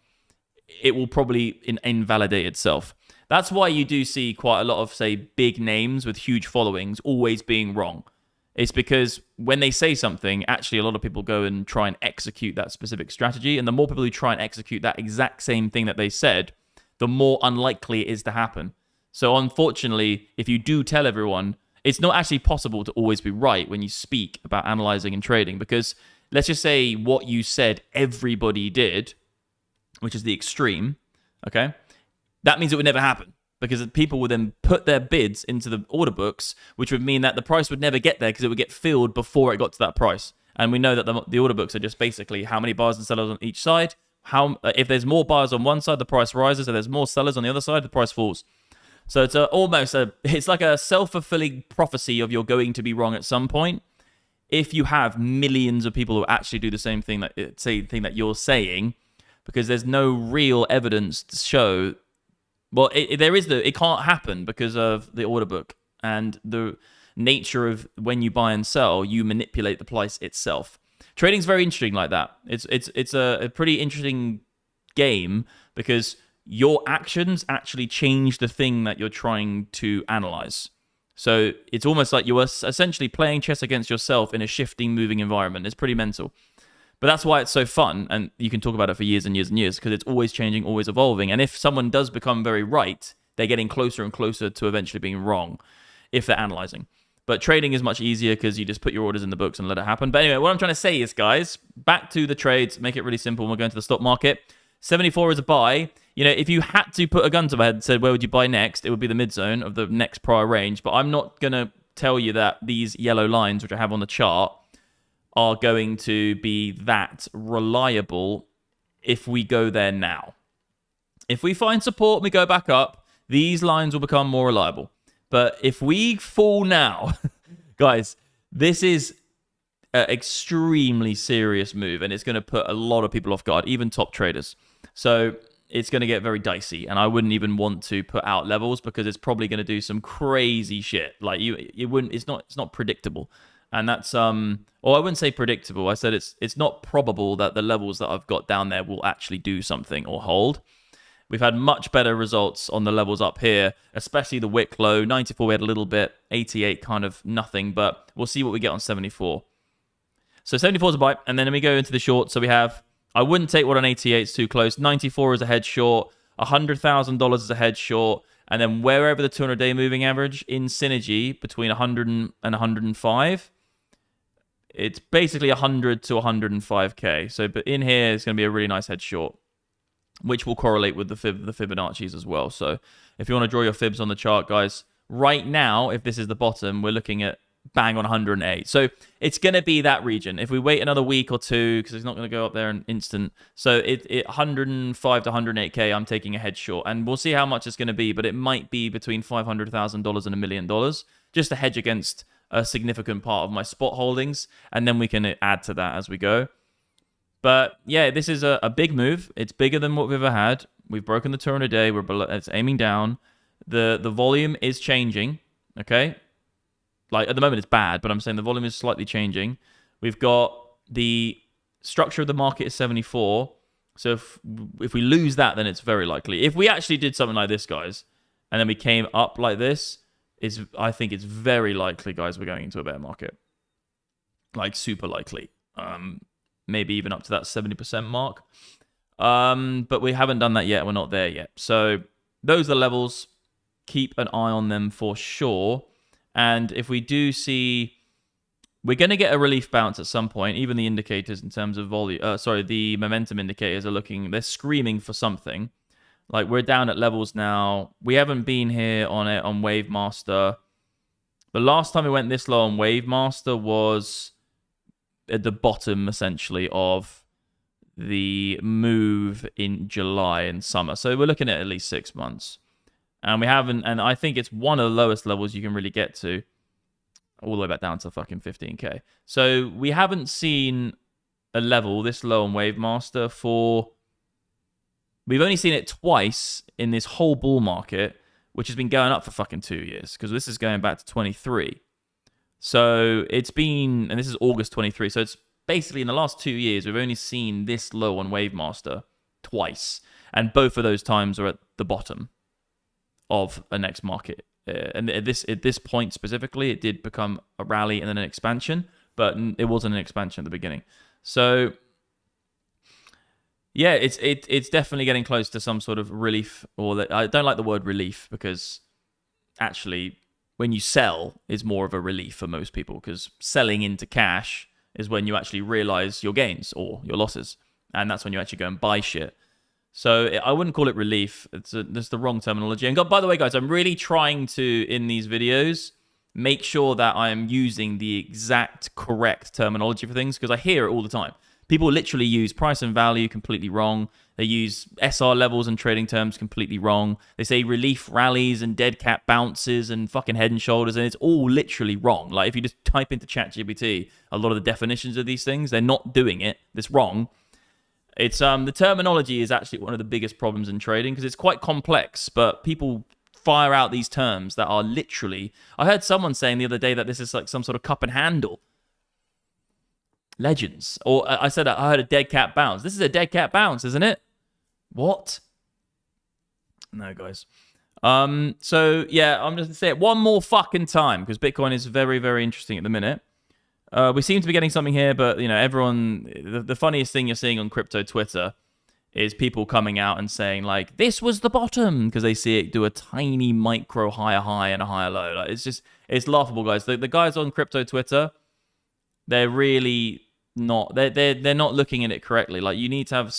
it will probably invalidate itself. That's why you do see quite a lot of, say, big names with huge followings always being wrong. It's because when they say something, actually a lot of people go and try and execute that specific strategy. And the more people who try and execute that exact same thing that they said, the more unlikely it is to happen. So unfortunately, if you do tell everyone, it's not actually possible to always be right when you speak about analyzing and trading, because let's just say what you said everybody did, which is the extreme, okay? That means it would never happen, because people would then put their bids into the order books, which would mean that the price would never get there because it would get filled before it got to that price. And we know that the order books are just basically how many buyers and sellers on each side. If there's more buyers on one side, the price rises. If there's more sellers on the other side, the price falls. So it's like a self-fulfilling prophecy of you're going to be wrong at some point. If you have millions of people who actually do the same thing that you're saying, because there's no real evidence to show. Well, it can't happen because of the order book and the nature of when you buy and sell, you manipulate the price itself. Trading's very interesting like that. It's a pretty interesting game because your actions actually change the thing that you're trying to analyze. So it's almost like you are essentially playing chess against yourself in a shifting, moving environment. It's pretty mental. But that's why it's so fun, and you can talk about it for years and years and years, because it's always changing, always evolving. And if someone does become very right, they're getting closer and closer to eventually being wrong if they're analyzing. But trading is much easier because you just put your orders in the books and let it happen. But anyway, what I'm trying to say is, guys, back to the trades, make it really simple. We're going to the stock market. 74 is a buy. You know, if you had to put a gun to my head and said, where would you buy next? It would be the mid zone of the next prior range. But I'm not going to tell you that these yellow lines, which I have on the chart, are going to be that reliable if we go there now. If we find support and we go back up, these lines will become more reliable. But if we fall now, guys, this is an extremely serious move, and it's going to put a lot of people off guard, even top traders. So it's going to get very dicey, and I wouldn't even want to put out levels because it's probably going to do some crazy shit. Like it's not predictable. And that's I wouldn't say predictable. I said it's not probable that the levels that I've got down there will actually do something or hold. We've had much better results on the levels up here, especially the wick low. 94 we had a little bit, 88 kind of nothing, but we'll see what we get on 74. So 74 is a buy, and then we go into the short. So we have, I wouldn't take what on 88 is too close. 94 is a head short, $100,000 is a head short, And then wherever the 200-day moving average in Synergy between 100 and 105, it's basically 100 to 105k. So, but in here, it's going to be a really nice head short, which will correlate with the Fibonacci's as well. So if you want to draw your fibs on the chart, guys, right now, if this is the bottom, we're looking at bang on 108. So it's going to be that region. If we wait another week or two, because it's not going to go up there in instant. So it 105 to 108k, I'm taking a head short. And we'll see how much it's going to be, but it might be between $500,000 and $1 million, just to hedge against a significant part of my spot holdings. And then we can add to that as we go. But yeah, this is a big move. It's bigger than what we've ever had. We've broken the 200-day. It's aiming down. The volume is changing, okay? Like, at the moment, it's bad, but I'm saying the volume is slightly changing. We've got the structure of the market is 74. So if we lose that, then it's very likely. If we actually did something like this, guys, and then we came up like this, I think it's very likely, guys, we're going into a bear market. Like, super likely. Maybe even up to that 70% mark. But we haven't done that yet. We're not there yet. So those are the levels. Keep an eye on them for sure. And if we do see, we're going to get a relief bounce at some point. Even the indicators in terms of volume, the momentum indicators they're screaming for something. Like, we're down at levels now. We haven't been here on Wave Master. The last time we went this low on Wave Master was at the bottom, essentially, of the move in July and summer. So we're looking at least 6 months. And we haven't, and I think it's one of the lowest levels you can really get to, all the way back down to fucking 15k. So we haven't seen a level this low on Wave Master we've only seen it twice in this whole bull market, which has been going up for fucking 2 years, because this is going back to 23. So it's been, and this is August 23, so it's basically in the last 2 years, we've only seen this low on Wave Master twice. And both of those times are at the bottom of a next market. And at this point specifically, it did become a rally and then an expansion, but it wasn't an expansion at the beginning. So yeah, it's definitely getting close to some sort of relief. I don't like the word relief, because actually when you sell is more of a relief for most people, because selling into cash is when you actually realize your gains or your losses, and that's when you actually go and buy shit. So I wouldn't call it relief. That's the wrong terminology. And by the way, guys, I'm really trying to, in these videos, make sure that I'm using the exact correct terminology for things, because I hear it all the time. People literally use price and value completely wrong. They use SR levels and trading terms completely wrong. They say relief rallies and dead cat bounces and fucking head and shoulders, and it's all literally wrong. Like, if you just type into ChatGPT a lot of the definitions of these things, they're not doing it. It's wrong. It's the terminology is actually one of the biggest problems in trading, because it's quite complex, but people fire out these terms that are literally, I heard someone saying the other day that this is like some sort of cup and handle. Legends. Or I heard a dead cat bounce. This is a dead cat bounce, isn't it? What? No, guys. So yeah, I'm just gonna say it one more fucking time, because Bitcoin is very, very interesting at the minute. We seem to be getting something here, but everyone, the funniest thing you're seeing on crypto Twitter is people coming out and saying, like, this was the bottom, because they see it do a tiny micro higher high and a higher low. Like, it's laughable, guys. The guys on crypto Twitter, they're really not, they're not looking at it correctly. Like, you need to have,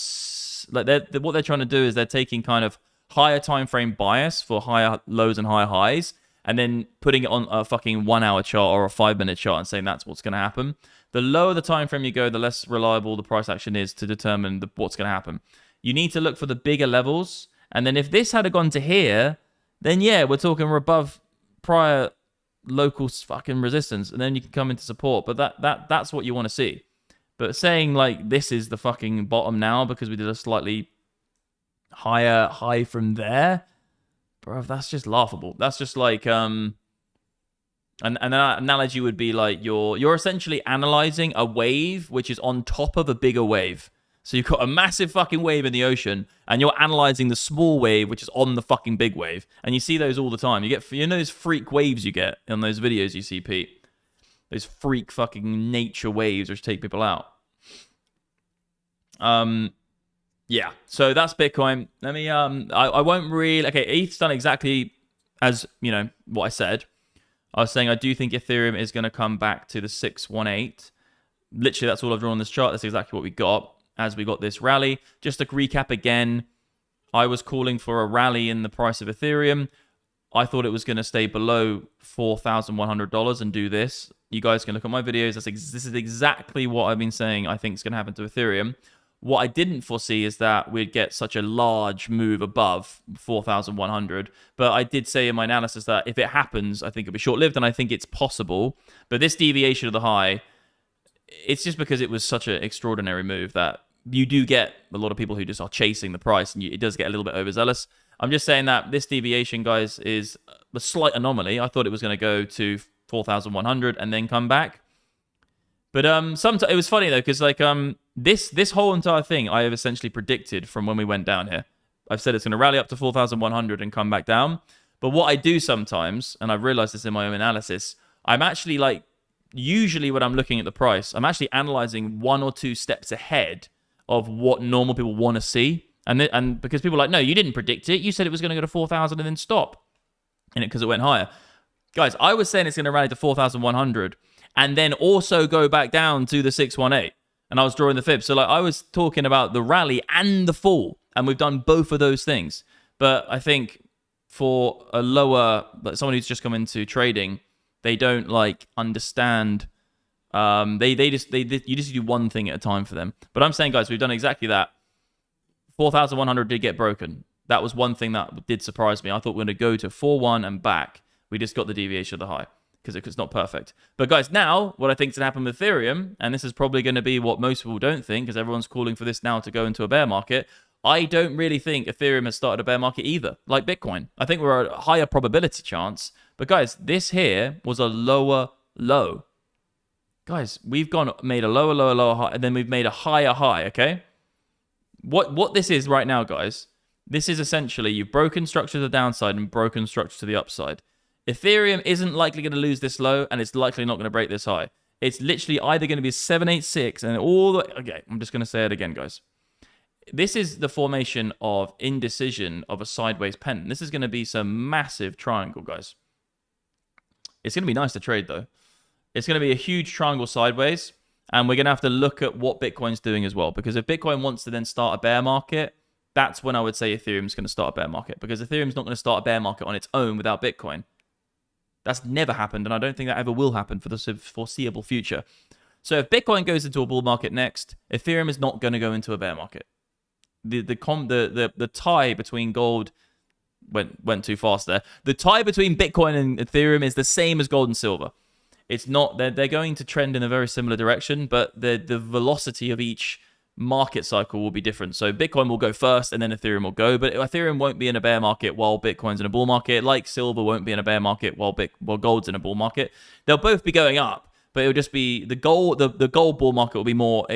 like, what they're trying to do is they're taking kind of higher time frame bias for higher lows and higher highs, and then putting it on a fucking 1 hour chart or a 5 minute chart and saying that's what's going to happen. The lower the time frame you go, the less reliable the price action is to determine what's going to happen. You need to look for the bigger levels, and then if this had gone to here, then yeah, we're talking we're above prior local fucking resistance, and then you can come into support. But that's what you want to see. But saying like this is the fucking bottom now because we did a slightly higher high from there, bro, that's just laughable. That's just like an analogy would be like you're essentially analyzing a wave which is on top of a bigger wave. So you've got a massive fucking wave in the ocean, and you're analyzing the small wave which is on the fucking big wave. And you see those all the time. You get those freak waves you get in those videos you see, Pete. Those freak fucking nature waves which take people out. Yeah, so that's Bitcoin. Let me I won't really, okay, ETH's done exactly as you know, what I said, I was saying I do think Ethereum is going to come back to the 618. Literally, that's all I've drawn on this chart. That's exactly what we got as we got this rally. Just to recap again, I was calling for a rally in the price of Ethereum. I thought it was going to stay below $4,100 and do this. You guys can look at my videos. This is exactly what I've been saying I think is going to happen to Ethereum. What I didn't foresee is that we'd get such a large move above 4,100. But I did say in my analysis that if it happens, I think it'll be short-lived, and I think it's possible. But this deviation of the high, it's just because it was such an extraordinary move that you do get a lot of people who just are chasing the price, and it does get a little bit overzealous. I'm just saying that this deviation, guys, is a slight anomaly. I thought it was going to go to 4,100 and then come back. But it was funny though, because like this whole entire thing I have essentially predicted from when we went down here. I've said it's going to rally up to 4,100 and come back down. But what I do sometimes, and I've realized this in my own analysis, I'm actually like, usually when I'm looking at the price, I'm actually analyzing 1 or 2 steps ahead of what normal people want to see. And because people are like, no, you didn't predict it. You said it was going to go to 4,000 and then stop. And because it went higher. Guys, I was saying it's going to rally to 4,100 and then also go back down to the 618. And I was drawing the fib. So like I was talking about the rally and the fall. And we've done both of those things. But I think for a lower, like someone who's just come into trading, they don't like understand. You just do one thing at a time for them. But I'm saying, guys, we've done exactly that. 4,100 did get broken. That was one thing that did surprise me. I thought we were going to go to 4.1 and back. We just got the deviation of the high because it's not perfect. But guys, now what I think is going to happen with Ethereum, and this is probably going to be what most people don't think because everyone's calling for this now to go into a bear market. I don't really think Ethereum has started a bear market either, like Bitcoin. I think we're at a higher probability chance. But guys, this here was a lower low. Guys, we've made a lower high, and then we've made a higher high, okay? What this is right now, guys, this is essentially you've broken structure to the downside and broken structure to the upside. Ethereum isn't likely going to lose this low, and it's likely not going to break this high. It's literally either going to be 786 and all the... Okay, I'm just going to say it again, guys. This is the formation of indecision of a sideways pennant. This is going to be some massive triangle, guys. It's going to be nice to trade, though. It's going to be a huge triangle sideways. And we're going to have to look at what Bitcoin's doing as well. Because if Bitcoin wants to then start a bear market, that's when I would say Ethereum's going to start a bear market. Because Ethereum's not going to start a bear market on its own without Bitcoin. That's never happened, and I don't think that ever will happen for the foreseeable future. So if Bitcoin goes into a bull market next, Ethereum is not going to go into a bear market. The tie between gold went too fast there. The tie between Bitcoin and Ethereum is the same as gold and silver. It's not, they're going to trend in a very similar direction, but the velocity of each market cycle will be different. So Bitcoin will go first and then Ethereum will go, but Ethereum won't be in a bear market while Bitcoin's in a bull market, like silver won't be in a bear market while gold's in a bull market. They'll both be going up, but it'll just be the gold bull market will be more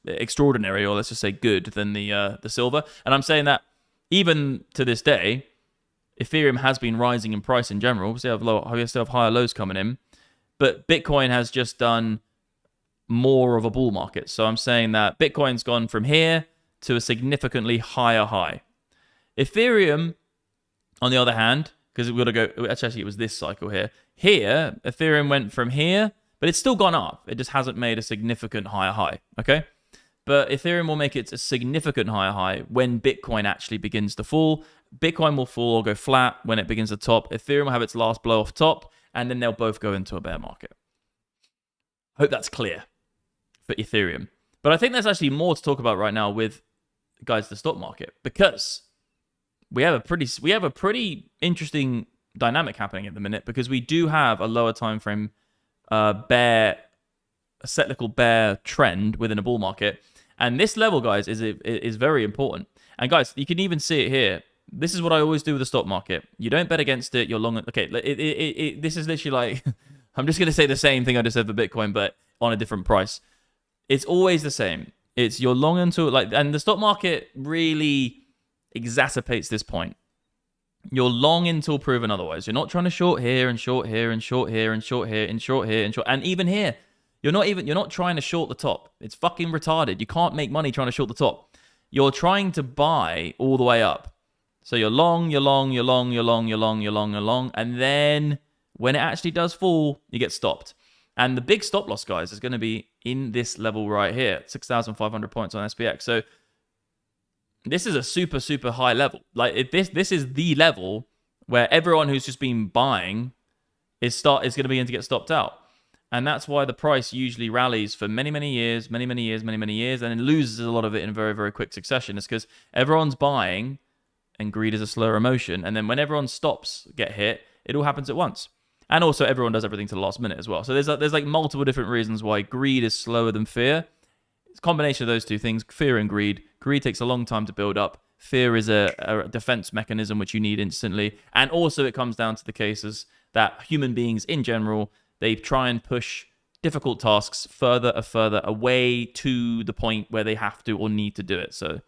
extraordinary, or let's just say good, than the silver. And I'm saying that even to this day, Ethereum has been rising in price in general. We still have higher lows coming in. But Bitcoin has just done more of a bull market. So I'm saying that Bitcoin's gone from here to a significantly higher high. Ethereum, on the other hand, because we've got to go... Actually, it was this cycle here. Here, Ethereum went from here, but it's still gone up. It just hasn't made a significant higher high, okay? But Ethereum will make it a significant higher high when Bitcoin actually begins to fall. Bitcoin will fall or go flat when it begins to top. Ethereum will have its last blow off top, and then they'll both go into a bear market. Hope that's clear for Ethereum. But I think there's actually more to talk about right now with, guys, the stock market, because we have a pretty interesting dynamic happening at the minute, because we do have a lower time frame a cyclical bear trend within a bull market. And this level, guys, is very important. And guys, you can even see it here. This is what I always do with the stock market. You don't bet against it. You're long. Okay, this is literally like, I'm just going to say the same thing I just said for Bitcoin, but on a different price. It's always the same. It's you're long into it, and the stock market really exacerbates this point. You're long until proven otherwise. You're not trying to short here and short here and short here and short here and short here and short, and even here. You're not trying to short the top. It's fucking retarded. You can't make money trying to short the top. You're trying to buy all the way up. So you're long, you're long, you're long, you're long, you're long, you're long, you're long. And then when it actually does fall, you get stopped. And the big stop loss, guys, is going to be in this level right here, 6,500 points on SPX. So this is a super, super high level. Like this is the level where everyone who's just been buying is going to begin to get stopped out. And that's why the price usually rallies for many, many years, many, many years, many, many years, and then loses a lot of it in very, very quick succession. It's because everyone's buying, and greed is a slower emotion. And then when everyone stops, get hit, it all happens at once. And also everyone does everything to the last minute as well. So there's like multiple different reasons why greed is slower than fear. It's a combination of those two things, fear and greed. Greed takes a long time to build up. Fear is a defense mechanism which you need instantly. And also it comes down to the cases that human beings in general, they try and push difficult tasks further and further away to the point where they have to or need to do it. So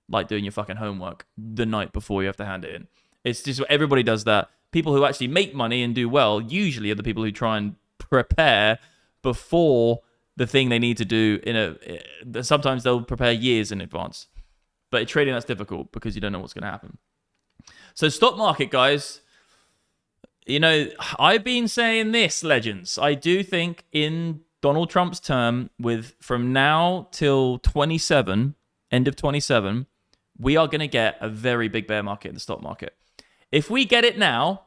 like doing your fucking homework the night before you have to hand it in. It's just everybody does that. People who actually make money and do well usually are the people who try and prepare before the thing they need to do sometimes they'll prepare years in advance. But in trading, that's difficult because you don't know what's going to happen. So stock market, guys, you know, I've been saying this, legends. I do think in Donald Trump's term, from now till 27, end of 27, we are going to get a very big bear market in the stock market. If we get it now,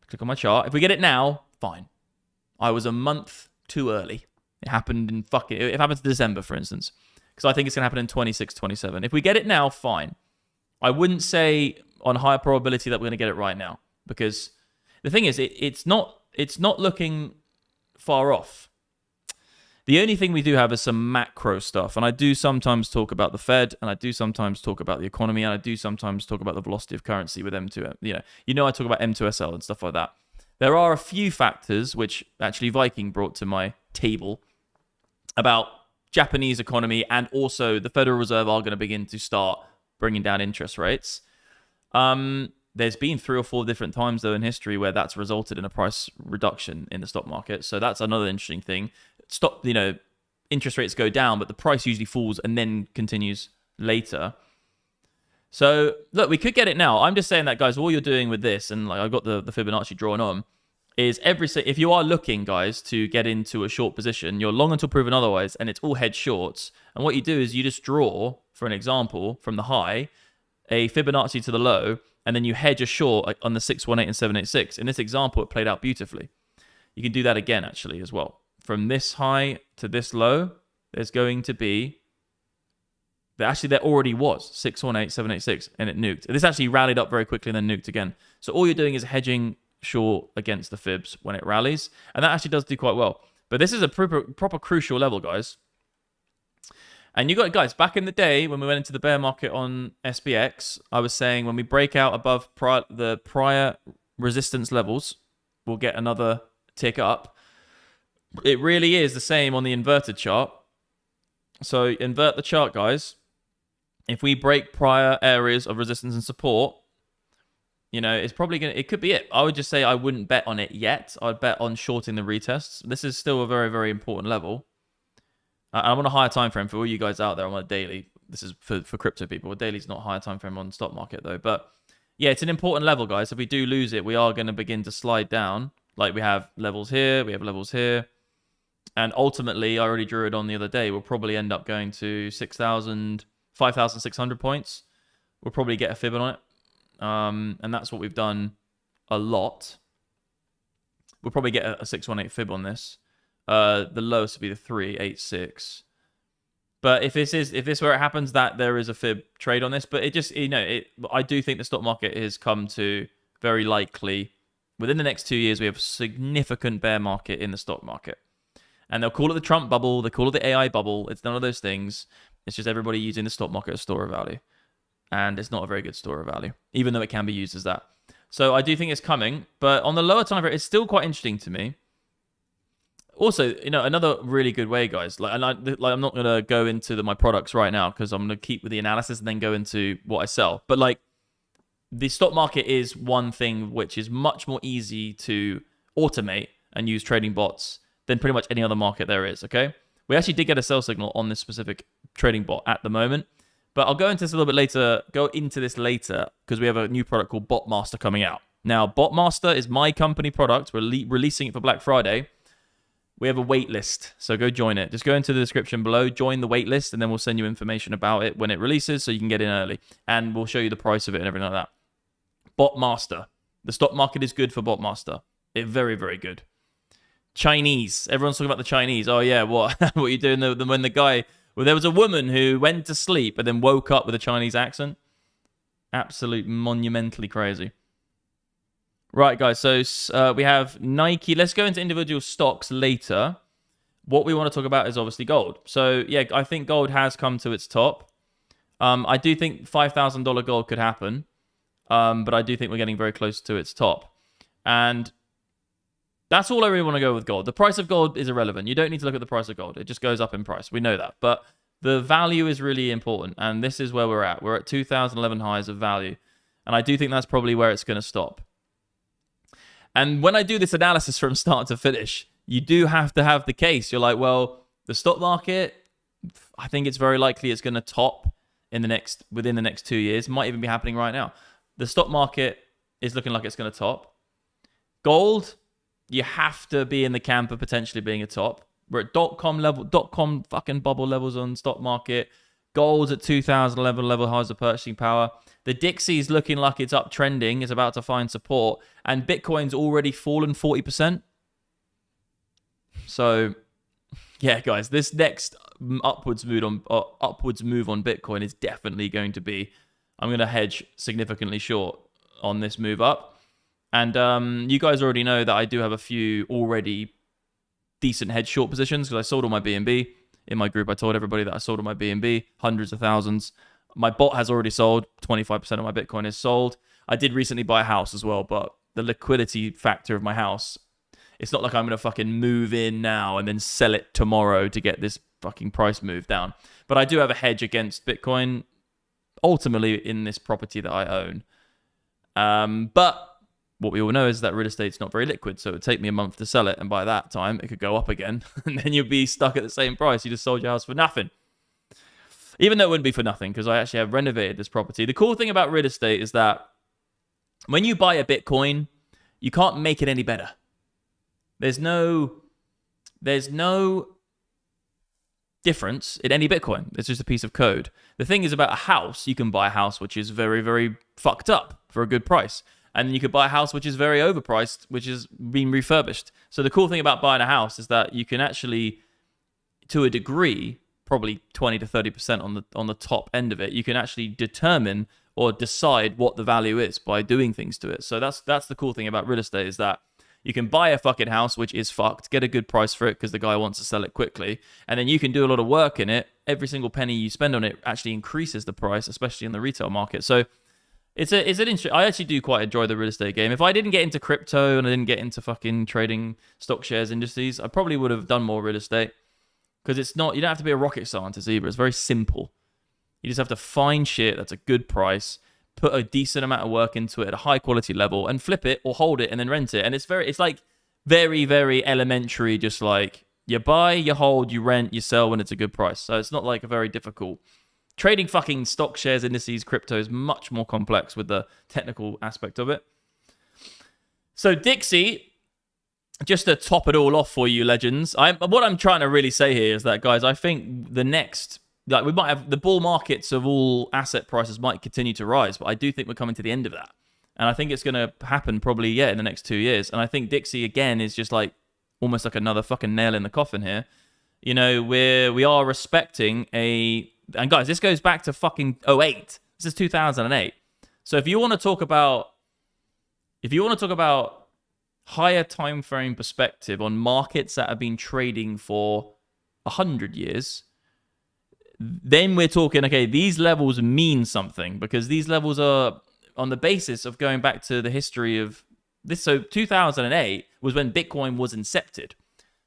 click on my chart. If we get it now, fine. I was a month too early. It happened in it happens in December, for instance, because I think it's going to happen in 26, 27. If we get it now, fine. I wouldn't say on higher probability that we're going to get it right now, because the thing is, it's not looking far off. The only thing we do have is some macro stuff, and I do sometimes talk about the Fed, and I do sometimes talk about the economy, and I do sometimes talk about the velocity of currency with M2. I talk about M2SL and stuff like that. There are a few factors which actually Viking brought to my table about Japanese economy, and also the Federal Reserve are going to begin to start bringing down interest rates. There's been 3 or 4 different times, though, in history where that's resulted in a price reduction in the stock market. So that's another interesting thing. Interest rates go down, but the price usually falls and then continues later. So, look, we could get it now. I'm just saying that, guys, all you're doing with this, and like I've got the Fibonacci drawn on, is if you are looking, guys, to get into a short position, you're long until proven otherwise, and it's all hedge shorts. And what you do is you just draw, for an example, from the high, a Fibonacci to the low, and then you hedge a short on the 618 and 786. In this example, it played out beautifully. You can do that again, actually, as well. From this high to this low, there's going to be... Actually, there already was 618, 786, and it nuked. This actually rallied up very quickly and then nuked again. So all you're doing is hedging short against the fibs when it rallies, and that actually does do quite well. But this is a proper crucial level, guys. And you got, guys, back in the day when we went into the bear market on SPX, I was saying when we break out above the prior resistance levels, we'll get another tick up. It really is the same on the inverted chart. So invert the chart, guys. If we break prior areas of resistance and support, it's probably it could be it. I would just say I wouldn't bet on it yet. I'd bet on shorting the retests. This is still a very, very important level. I'm on a higher time frame for all you guys out there. I'm on a daily. This is for crypto people. A daily's not a higher time frame on the stock market, though. But yeah, it's an important level, guys. If we do lose it, we are going to begin to slide down. Like we have levels here, we have levels here. And ultimately, I already drew it on the other day, we'll probably end up going to 5,600 points. We'll probably get a fib on it. And that's what we've done a lot. We'll probably get a 618 fib on this. The lowest would be the 386. But if this where it happens, that there is a fib trade on this. But it just, I do think the stock market has come to very likely, within the next 2 years, we have a significant bear market in the stock market. And they'll call it the Trump bubble. They call it the AI bubble. It's none of those things. It's just everybody using the stock market as store of value. And it's not a very good store of value, even though it can be used as that. So I do think it's coming. But on the lower time frame, it's still quite interesting to me. Also, another really good way, guys. I'm not going to go into my products right now because I'm going to keep with the analysis and then go into what I sell. But the stock market is one thing which is much more easy to automate and use trading bots than pretty much any other market there is, okay? We actually did get a sell signal on this specific trading bot at the moment, But I'll go into this a little bit later. Go into this later because we have a new product called Botmaster coming out. Now, Botmaster is my company product. We're releasing it for Black Friday. We have a wait list, so go join it. Just go into the description below, join the wait list, and then we'll send you information about it when it releases so you can get in early. And we'll show you the price of it and everything like that. Botmaster. The stock market is good for Botmaster. It's very, very good. Chinese. Everyone's talking about the Chinese. Oh, yeah, what? What are you doing when the guy... Well, there was a woman who went to sleep and then woke up with a Chinese accent. Absolute monumentally crazy. Right, guys, so we have Nike. Let's go into individual stocks later. What we want to talk about is obviously gold. So, yeah, I think gold has come to its top. I do think $5,000 gold could happen, but I do think we're getting very close to its top. And that's all I really want to go with gold. The price of gold is irrelevant. You don't need to look at the price of gold. It just goes up in price. We know that. But the value is really important, and this is where we're at. We're at 2011 highs of value, and I do think that's probably where it's going to stop. And when I do this analysis from start to finish, you do have to have the case. You're like, well, the stock market, I think it's very likely it's going to top within the next 2 years. Might even be happening right now. The stock market is looking like it's going to top. Gold, you have to be in the camp of potentially being a top. We're at .com fucking bubble levels on stock market. Gold's at 2011 level highs of purchasing power. The Dixie's looking like it's uptrending, is about to find support, and Bitcoin's already fallen 40%. So, yeah, guys, this next upwards move on Bitcoin is definitely going to be. I'm going to hedge significantly short on this move up, and you guys already know that I do have a few already decent hedge short positions because I sold all my BNB. In my group, I told everybody that I sold all my BNB, hundreds of thousands. My bot has already sold. 25% of my Bitcoin is sold. I did recently buy a house as well, but the liquidity factor of my house, it's not like I'm going to fucking move in now and then sell it tomorrow to get this fucking price move down. But I do have a hedge against Bitcoin, ultimately in this property that I own. But what we all know is that real estate's not very liquid, so it would take me a month to sell it, and by that time, it could go up again, and then you'd be stuck at the same price. You just sold your house for nothing. Even though it wouldn't be for nothing, because I actually have renovated this property. The cool thing about real estate is that when you buy a Bitcoin, you can't make it any better. There's no difference in any Bitcoin. It's just a piece of code. The thing is about a house, you can buy a house which is very, very fucked up for a good price. And then you could buy a house which is very overpriced, which is being refurbished. So the cool thing about buying a house is that you can actually, to a degree, probably 20 to 30% on the top end of it, you can actually determine or decide what the value is by doing things to it. So that's the cool thing about real estate, is that you can buy a fucking house which is fucked, get a good price for it because the guy wants to sell it quickly, and then you can do a lot of work in it. Every single penny you spend on it actually increases the price, especially in the retail market. So it's an interesting. I actually do quite enjoy the real estate game. If I didn't get into crypto and I didn't get into fucking trading stock shares industries, I probably would have done more real estate, because it's not. You don't have to be a rocket scientist either. It's very simple. You just have to find shit that's a good price, put a decent amount of work into it at a high quality level, and flip it or hold it and then rent it. And it's like very, very elementary. Just like you buy, you hold, you rent, you sell when it's a good price. So it's not like a very difficult. Trading fucking stock shares, indices, crypto is much more complex with the technical aspect of it. So Dixie, just to top it all off for you legends, what I'm trying to really say here is that, guys, I think the next, like, we might have the bull markets of all asset prices might continue to rise, but I do think we're coming to the end of that. And I think it's going to happen probably, in the next 2 years. And I think Dixie, again, is just like almost like another fucking nail in the coffin here. You know, we are respecting and guys, this goes back to fucking 2008. This is 2008. So if you want to talk about higher time frame perspective on markets that have been trading for 100 years, then we're talking, okay, these levels mean something, because these levels are on the basis of going back to the history of this. So 2008 was when Bitcoin was incepted.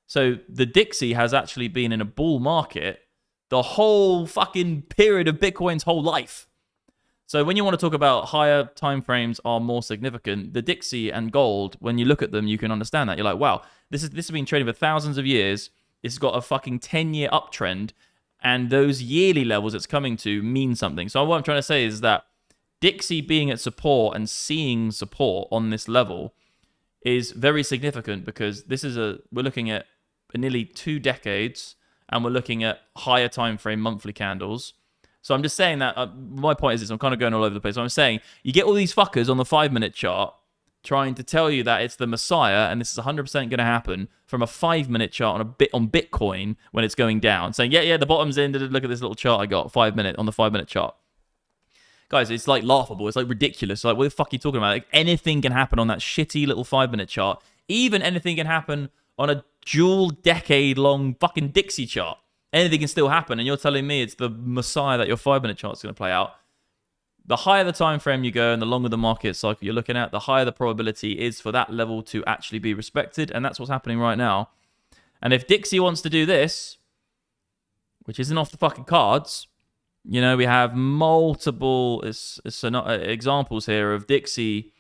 So the Dixie has actually been in a bull market the whole fucking period of Bitcoin's whole life. So when you want to talk about higher time frames are more significant, the Dixie and gold, when you look at them, you can understand that. You're like, wow, this has been trading for thousands of years. It's got a fucking 10-year uptrend, And those yearly levels it's coming to mean something. So what I'm trying to say is that Dixie being at support and seeing support on this level is very significant, because we're looking at nearly 2 decades, and we're looking at higher time frame monthly candles. So I'm just saying that my point is this, I'm kind of going all over the place. So I'm saying you get all these fuckers on the 5-minute chart trying to tell you that it's the Messiah and this is 100% going to happen from a 5-minute chart on Bitcoin when it's going down, saying yeah, the bottom's in. Look at this little chart I got, 5-minute on the 5-minute chart. Guys, it's like laughable. It's like ridiculous. Like, what the fuck are you talking about? Like, anything can happen on that shitty little 5-minute chart. Even anything can happen on a dual decade-long fucking Dixie chart. Anything can still happen, and you're telling me it's the Messiah that your 5-minute chart's going to play out. The higher the time frame you go and the longer the market cycle you're looking at, the higher the probability is for that level to actually be respected, and that's what's happening right now. And if Dixie wants to do this, which isn't off the fucking cards, you know, we have multiple examples here of Dixie,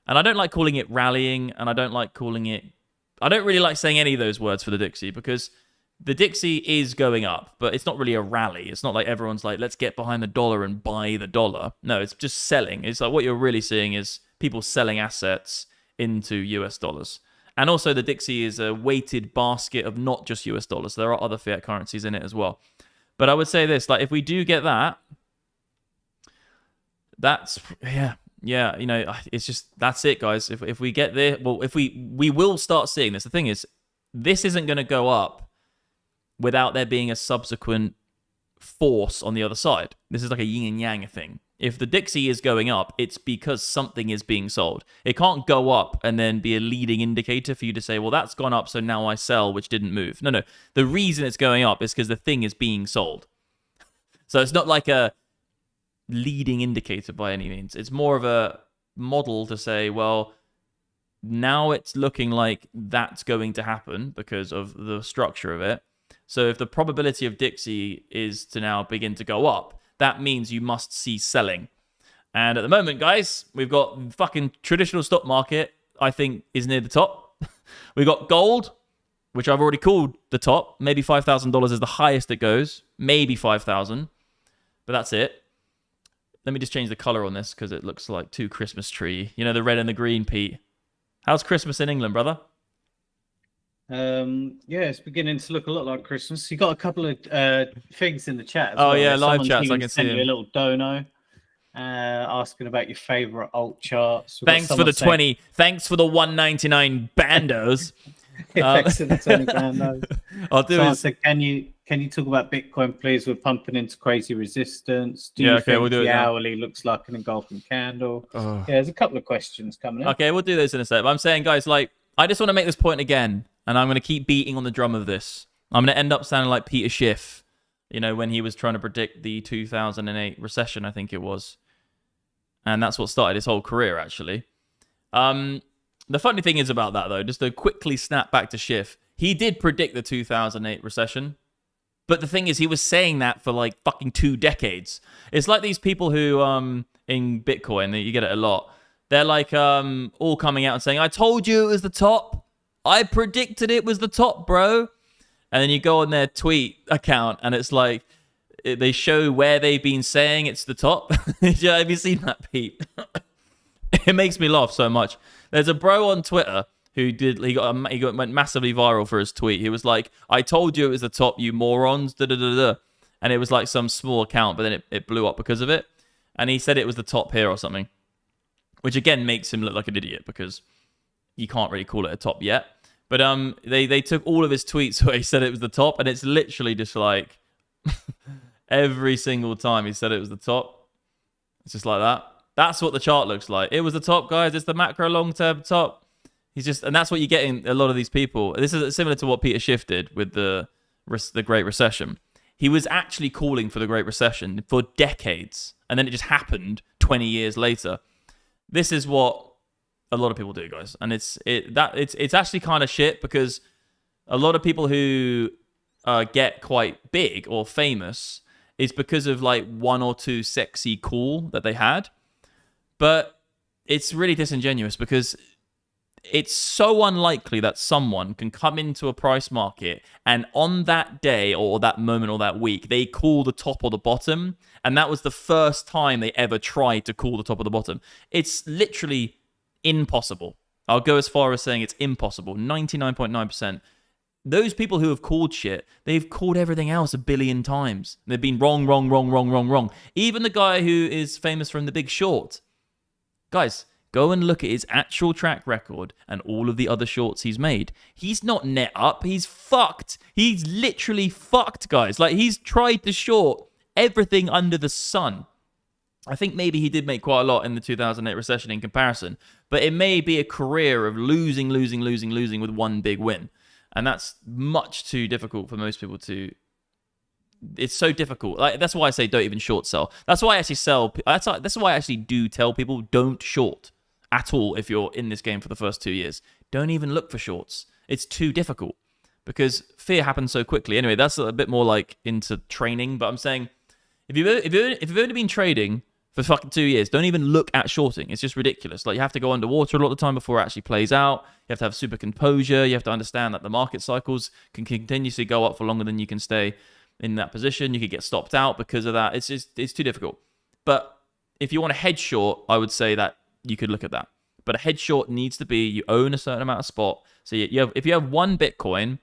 and I don't like calling it rallying, and I don't really like saying any of those words for the Dixie, because the Dixie is going up, but it's not really a rally. It's not like everyone's like, let's get behind the dollar and buy the dollar. No, it's just selling. It's like what you're really seeing is people selling assets into US dollars. And also the Dixie is a weighted basket of not just US dollars. There are other fiat currencies in it as well. But I would say this, like, if we do get that, that's, yeah, you know, it's just, that's it, guys. If we get there, well, if we will start seeing this. The thing is, this isn't going to go up without there being a subsequent force on the other side. This is like a yin and yang thing. If the Dixie is going up, it's because something is being sold. It can't go up and then be a leading indicator for you to say, well, that's gone up, so now I sell, which didn't move. No. The reason it's going up is because the thing is being sold. So it's not like a leading indicator by any means. It's more of a model to say, well, now it's looking like that's going to happen because of the structure of it. So if the probability of Dixie is to now begin to go up, that means you must see selling. And at the moment, guys, we've got fucking traditional stock market, I think, is near the top. We've got gold, which I've already called the top. Maybe $5,000 is the highest it goes. Maybe 5,000. But that's it. Let me just change the color on this because it looks like too Christmas tree. You know, the red and the green, Pete. How's Christmas in England, brother? Yeah, it's beginning to look a lot like Christmas. You got a couple of things in the chat as well. well. Yeah, live chats. I can see you a little dono asking about your favorite alt charts. Thanks for the 20. Thanks for the 199 bandos. Thanks for the 20 bandos. I'll do it. So can you talk about Bitcoin, please? We're pumping into crazy resistance. Do you think we'll do the it now. hourly looks like an engulfing candle? Yeah, there's a couple of questions coming in. Okay, we'll do this in a sec. But I'm saying, guys, like, I just want to make this point again. And I'm going to keep beating on the drum of this. I'm going to end up sounding like Peter Schiff, you know, when he was trying to predict the 2008 recession, I think it was. And that's what started his whole career, actually. The funny thing is about that, though, just to quickly snap back to Schiff, he did predict the 2008 recession. But the thing is, he was saying that for like fucking 2 decades. It's like these people who, in Bitcoin, you get it a lot. They're like all coming out and saying, I told you it was the top. I predicted it was the top, bro. And then you go on their tweet account and it's like, they show where they've been saying it's the top. Have you seen that, Pete? It makes me laugh so much. There's a bro on Twitter who went massively viral for his tweet. He was like, I told you it was the top, you morons. Da-da-da-da. And it was like some small account, but then it blew up because of it. And he said it was the top here or something. Which again makes him look like an idiot because you can't really call it a top yet. But they took all of his tweets where he said it was the top, and it's literally just like every single time he said it was the top, it's just like that. That's what the chart looks like. It was the top, guys. It's the macro long-term top. And that's what you get in a lot of these people. This is similar to what Peter Schiff did with the Great Recession. He was actually calling for the Great Recession for decades, and then it just happened 20 years later. This is what a lot of people do, guys, and it's actually kind of shit because a lot of people who get quite big or famous is because of like 1 or 2 sexy call that they had, but it's really disingenuous because it's so unlikely that someone can come into a price market and on that day or that moment or that week, they call the top or the bottom. And that was the first time they ever tried to call the top or the bottom. It's literally impossible. I'll go as far as saying it's impossible. 99.9%. Those people who have called shit, they've called everything else a billion times. They've been wrong, wrong, wrong, wrong, wrong, wrong. Even the guy who is famous from The Big Short. Guys, go and look at his actual track record and all of the other shorts he's made. He's not net up. He's fucked. He's literally fucked, guys. Like, he's tried to short everything under the sun. I think maybe he did make quite a lot in the 2008 recession in comparison, but it may be a career of losing with one big win. And that's much too difficult for most people to... It's so difficult. Like, that's why I say don't even short sell. That's why I actually sell... That's why I actually do tell people don't short at all if you're in this game for the first 2 years. Don't even look for shorts. It's too difficult because fear happens so quickly. Anyway, that's a bit more like into training, but I'm saying if you've only been trading for fucking 2 years, don't even look at shorting. It's just ridiculous. Like, you have to go underwater a lot of the time before it actually plays out. You have to have super composure. You have to understand that the market cycles can continuously go up for longer than you can stay in that position. You could get stopped out because of that. It's too difficult. But if you want a hedge short, I would say that you could look at that. But a hedge short needs to be you own a certain amount of spot. So if you have one Bitcoin,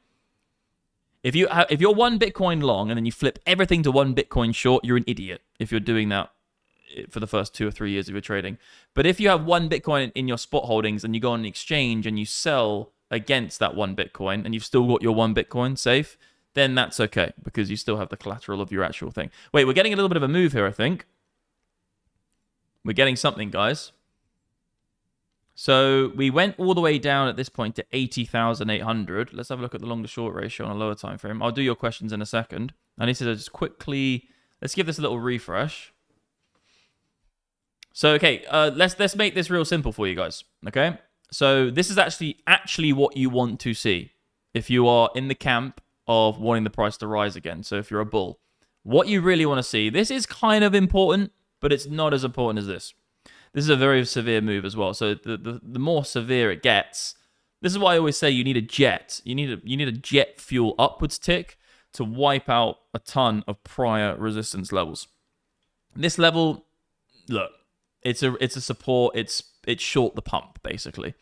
if you're one Bitcoin long and then you flip everything to one Bitcoin short, you're an idiot if you're doing that for the first 2 or 3 years of your trading. But if you have one Bitcoin in your spot holdings and you go on an exchange and you sell against that one Bitcoin and you've still got your one Bitcoin safe, then that's okay because you still have the collateral of your actual thing. Wait, we're getting a little bit of a move here, I think. We're getting something, guys. So we went all the way down at this point to 80,800. Let's have a look at the long to short ratio on a lower time frame. I'll do your questions in a second. I need to just quickly... Let's give this a little refresh. So, okay, let's make this real simple for you guys, okay? So this is actually what you want to see if you are in the camp of wanting the price to rise again. So if you're a bull, what you really want to see, this is kind of important, but it's not as important as this. This is a very severe move as well. So the more severe it gets, this is why I always say you need a jet. You need a jet fuel upwards tick to wipe out a ton of prior resistance levels. This level, look, it's a support. It's short the pump basically.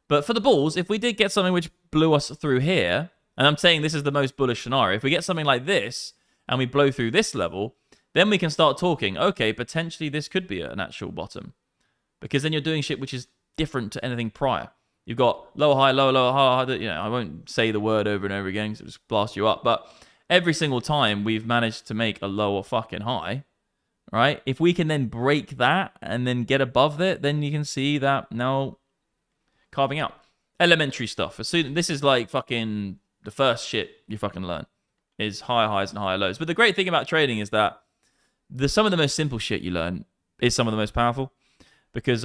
But for the bulls, if we did get something which blew us through here, and I'm saying this is the most bullish scenario, if we get something like this and we blow through this level, then we can start talking. Okay, potentially this could be an actual bottom, because then you're doing shit which is different to anything prior. You've got lower high, lower lower high. You know, I won't say the word over and over again because it just blast you up. But every single time we've managed to make a lower fucking high. Right? If we can then break that and then get above it, then you can see that now carving out. Elementary stuff. This is like fucking the first shit you fucking learn is higher highs and higher lows. But the great thing about trading is that some of the most simple shit you learn is some of the most powerful. Because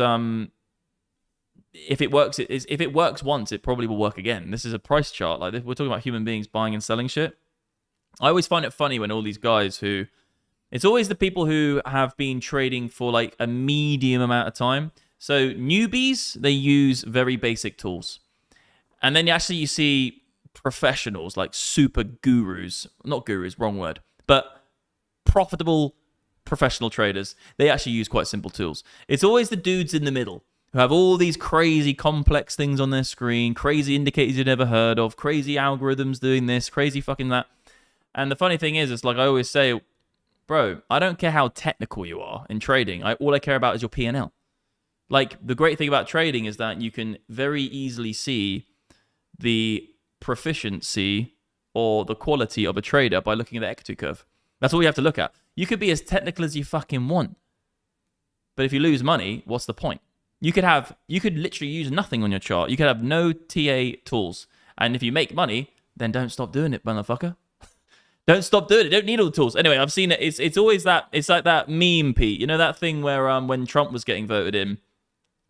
if it works once, it probably will work again. This is a price chart. Like we're talking about human beings buying and selling shit. I always find it funny when all these guys who... It's always the people who have been trading for like a medium amount of time. So newbies, they use very basic tools. And then actually you see professionals like super gurus. Not gurus, wrong word. But profitable professional traders. They actually use quite simple tools. It's always the dudes in the middle who have all these crazy complex things on their screen. Crazy indicators you've never heard of. Crazy algorithms doing this. Crazy fucking that. And the funny thing is, it's like I always say... Bro, I don't care how technical you are in trading. All I care about is your P&L. Like, the great thing about trading is that you can very easily see the proficiency or the quality of a trader by looking at the equity curve. That's all you have to look at. You could be as technical as you fucking want. But if you lose money, what's the point? You could literally use nothing on your chart. You could have no TA tools. And if you make money, then don't stop doing it, motherfucker. Don't stop doing it. Don't need all the tools. Anyway, I've seen it. It's always that. It's like that meme, Pete. You know that thing where when Trump was getting voted in,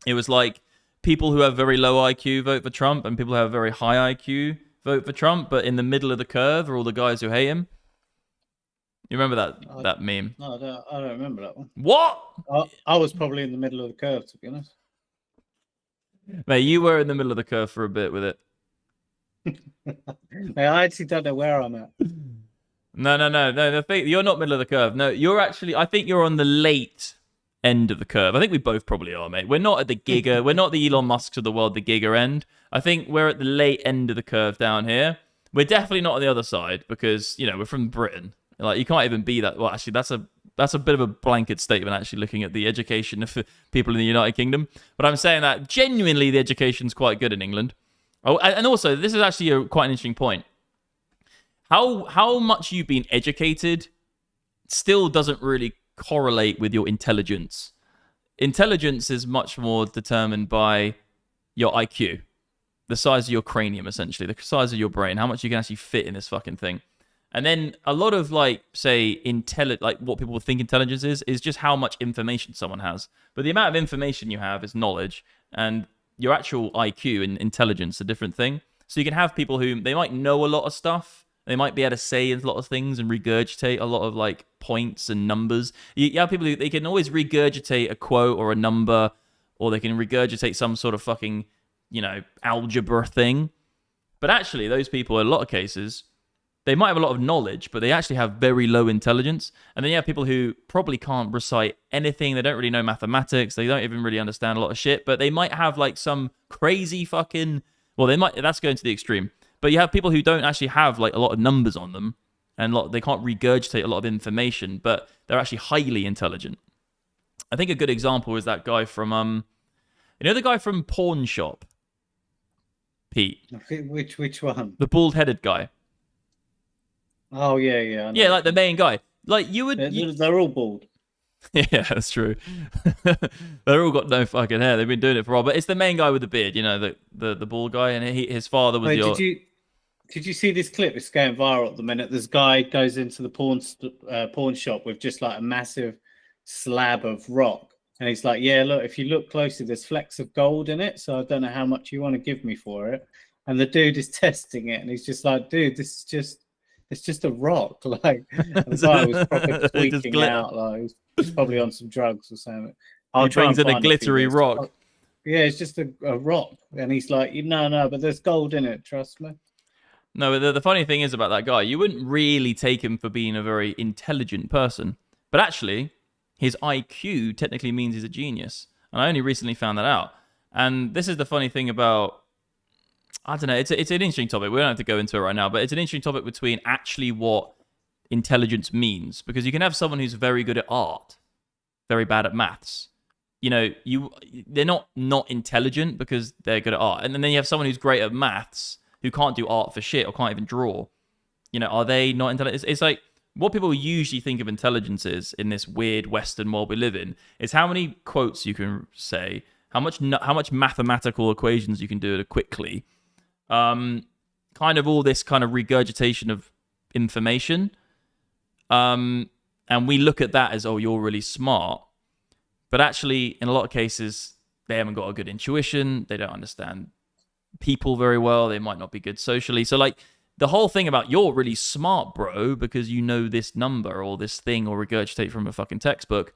it was like people who have very low IQ vote for Trump and people who have very high IQ vote for Trump, but in the middle of the curve are all the guys who hate him. You remember that meme? No, I don't remember that one. What? I was probably in the middle of the curve, to be honest. Mate, you were in the middle of the curve for a bit with it. I actually don't know where I'm at. No. The thing, you're not middle of the curve. No, you're actually. I think you're on the late end of the curve. I think we both probably are, mate. We're not at the giga. We're not the Elon Musks of the world, the giga end. I think we're at the late end of the curve down here. We're definitely not on the other side because we're from Britain. Like you can't even be that. Well, actually, that's a bit of a blanket statement. Actually, looking at the education of people in the United Kingdom, but I'm saying that genuinely the education's quite good in England. Oh, and also this is actually quite an interesting point. How much you've been educated still doesn't really correlate with your intelligence. Intelligence is much more determined by your IQ, the size of your cranium, essentially, the size of your brain, how much you can actually fit in this fucking thing. And then a lot of say like what people think intelligence is just how much information someone has. But the amount of information you have is knowledge, and your actual IQ and intelligence are a different thing. So you can have people who they might know a lot of stuff. They might be able to say a lot of things and regurgitate a lot of points and numbers. You have people who they can always regurgitate a quote or a number, or they can regurgitate some sort of fucking, algebra thing. But actually, those people, in a lot of cases, they might have a lot of knowledge, but they actually have very low intelligence. And then you have people who probably can't recite anything. They don't really know mathematics. They don't even really understand a lot of shit, but they might have some crazy fucking, that's going to the extreme. But you have people who don't actually have a lot of numbers on them, and they can't regurgitate a lot of information, but they're actually highly intelligent. I think a good example is that guy from the guy from Pawn Shop, Pete. Which one? The bald-headed guy. Oh yeah. Yeah, the main guy. You would. They're all bald. Yeah, that's true. They're all got no fucking hair. They've been doing it for a while, but it's the main guy with the beard. The bald guy, and his father was Did you see this clip? It's going viral at the minute. This guy goes into the pawn shop with just a massive slab of rock, and he's like, "Yeah, look, if you look closely, there's flecks of gold in it. So I don't know how much you want to give me for it." And the dude is testing it, and he's just like, "Dude, it's just a rock." And the guy was probably tweaking out. He's probably on some drugs or something. He brings in a glittery rock. Yeah, it's just a rock, and he's like, "No, but there's gold in it. Trust me." No, but the funny thing is about that guy, you wouldn't really take him for being a very intelligent person. But actually, his IQ technically means he's a genius. And I only recently found that out. And this is the funny thing about, I don't know, it's an interesting topic. We don't have to go into it right now, but it's an interesting topic between actually what intelligence means. Because you can have someone who's very good at art, very bad at maths. They're not intelligent because they're good at art. And then you have someone who's great at maths who can't do art for shit or can't even draw. Are they not intelligent? It's like what people usually think of intelligence is in this weird Western world we live in is how many quotes you can say, how much mathematical equations you can do quickly, kind of all this kind of regurgitation of information, and we look at that as, oh, you're really smart, but actually in a lot of cases they haven't got a good intuition, they don't understand people very well, they might not be good socially. So the whole thing about you're really smart, bro, because you know this number or this thing or regurgitate from a fucking textbook,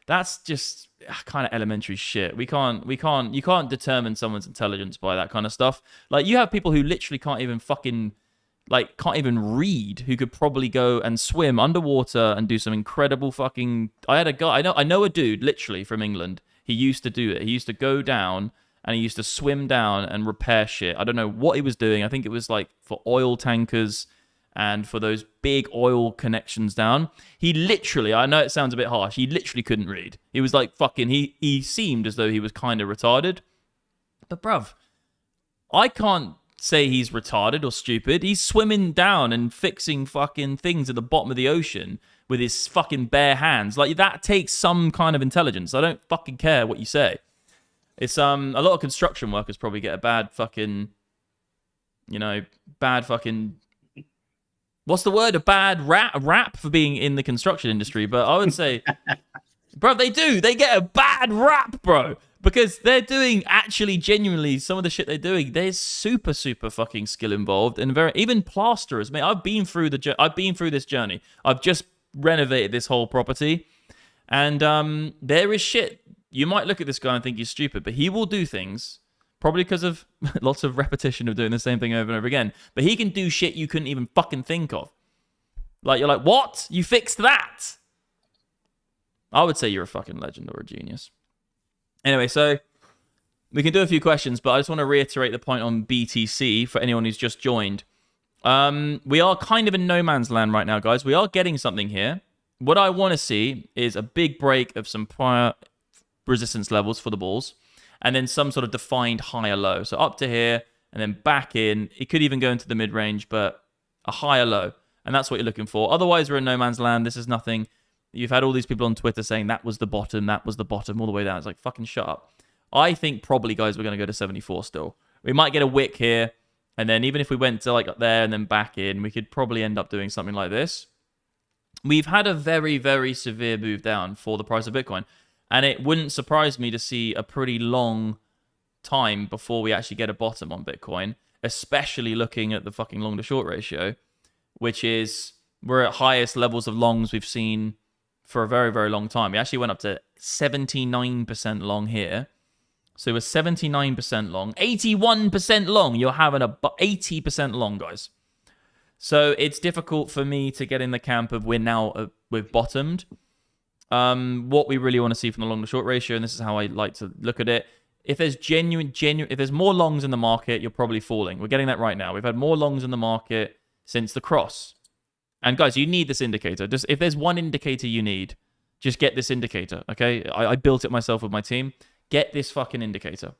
that's just kind of elementary shit. You can't determine someone's intelligence by that kind of stuff. You have people who literally can't even read, who could probably go and swim underwater and do some incredible fucking. I had a guy, I know a dude literally from England. He used to do it. He used to go down and he used to swim down and repair shit. I don't know what he was doing. I think it was for oil tankers and for those big oil connections down. He literally, I know it sounds a bit harsh, he literally couldn't read. He was he seemed as though he was kind of retarded. But bruv, I can't say he's retarded or stupid. He's swimming down and fixing fucking things at the bottom of the ocean with his fucking bare hands. That takes some kind of intelligence. I don't fucking care what you say. It's a lot of construction workers probably get a bad fucking, what's the word? A bad rap for being in the construction industry. But I would say, bro, they do. They get a bad rap, bro, because they're doing actually genuinely some of the shit they're doing. There's super, super fucking skill involved, and even plasterers. Mate, I've been through this journey. I've just renovated this whole property, and there is shit. You might look at this guy and think he's stupid, but he will do things Probably because of lots of repetition of doing the same thing over and over again. But he can do shit you couldn't even fucking think of. Like, you're like, what? You fixed that? I would say you're a fucking legend or a genius. Anyway, so we can do a few questions, but I just want to reiterate the point on BTC for anyone who's just joined. We are kind of in no man's land right now, guys. We are getting something here. What I want to see is a big break of some prior resistance levels for the bulls, and then some sort of defined higher low. So up to here, and then back in. It could even go into the mid-range, but a higher low. And that's what you're looking for. Otherwise, we're in no man's land. This is nothing. You've had all these people on Twitter saying that was the bottom, all the way down. It's like, fucking shut up. I think probably, guys, we're going to go to 74 still. We might get a wick here, and then even if we went to like up there and then back in, we could probably end up doing something like this. We've had a very, very severe move down for the price of Bitcoin, and it wouldn't surprise me to see a pretty long time before we actually get a bottom on Bitcoin, especially looking at the fucking long to short ratio, which is, we're at highest levels of longs we've seen for a very, very long time. We actually went up to 79% long here. So we're 79% long, 81% long. You're having a 80% long, guys. So it's difficult for me to get in the camp of we've bottomed. What we really want to see from the long to short ratio, and this is how I like to look at it. If there's if there's more longs in the market, you're probably falling. We're getting that right now. We've had more longs in the market since the cross. And guys, you need this indicator. Just if there's one indicator you need, just get this indicator, okay? I built it myself with my team. Get this fucking indicator.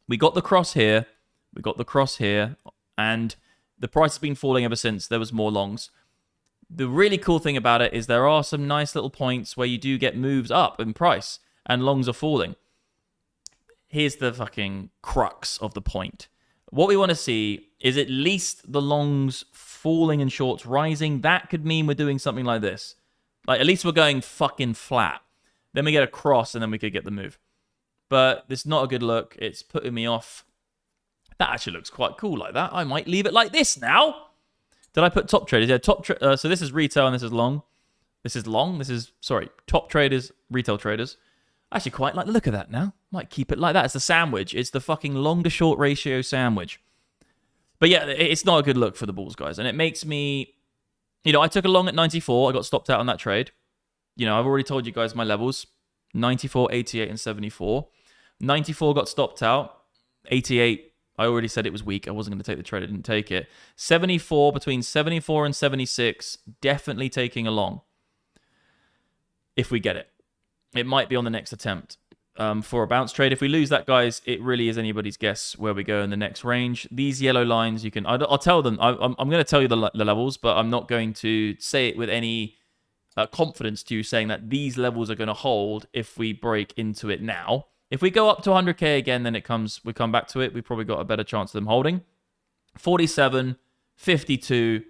We got the cross here. We got the cross here. And the price has been falling ever since there was more longs. The really cool thing about it is there are some nice little points where you do get moves up in price and longs are falling. Here's the fucking crux of the point. What we want to see is at least the longs falling and shorts rising. That could mean we're doing something like this. Like, at least we're going fucking flat. Then we get a cross, and then we could get the move. But it's not a good look. It's putting me off. That actually looks quite cool like that. I might leave it like this now. Did I put top traders? Yeah, so this is retail and this is long. This is long. This is, sorry, top traders, retail traders. I actually quite like the look of that now. Might keep it like that. It's the sandwich. It's the fucking long to short ratio sandwich. But yeah, it's not a good look for the bulls, guys. And it makes me, I took a long at 94. I got stopped out on that trade. I've already told you guys my levels. 94, 88, and 74. 94 got stopped out. 88, I already said it was weak. I wasn't going to take the trade. I didn't take it. 74, between 74 and 76, definitely taking a long. If we get it. It might be on the next attempt for a bounce trade. If we lose that, guys, it really is anybody's guess where we go in the next range. These yellow lines, I'll tell them. I'm going to tell you the levels, but I'm not going to say it with any confidence to you, saying that these levels are going to hold if we break into it now. If we go up to 100k again, then we come back to it. We probably got a better chance of them holding. 47, 52,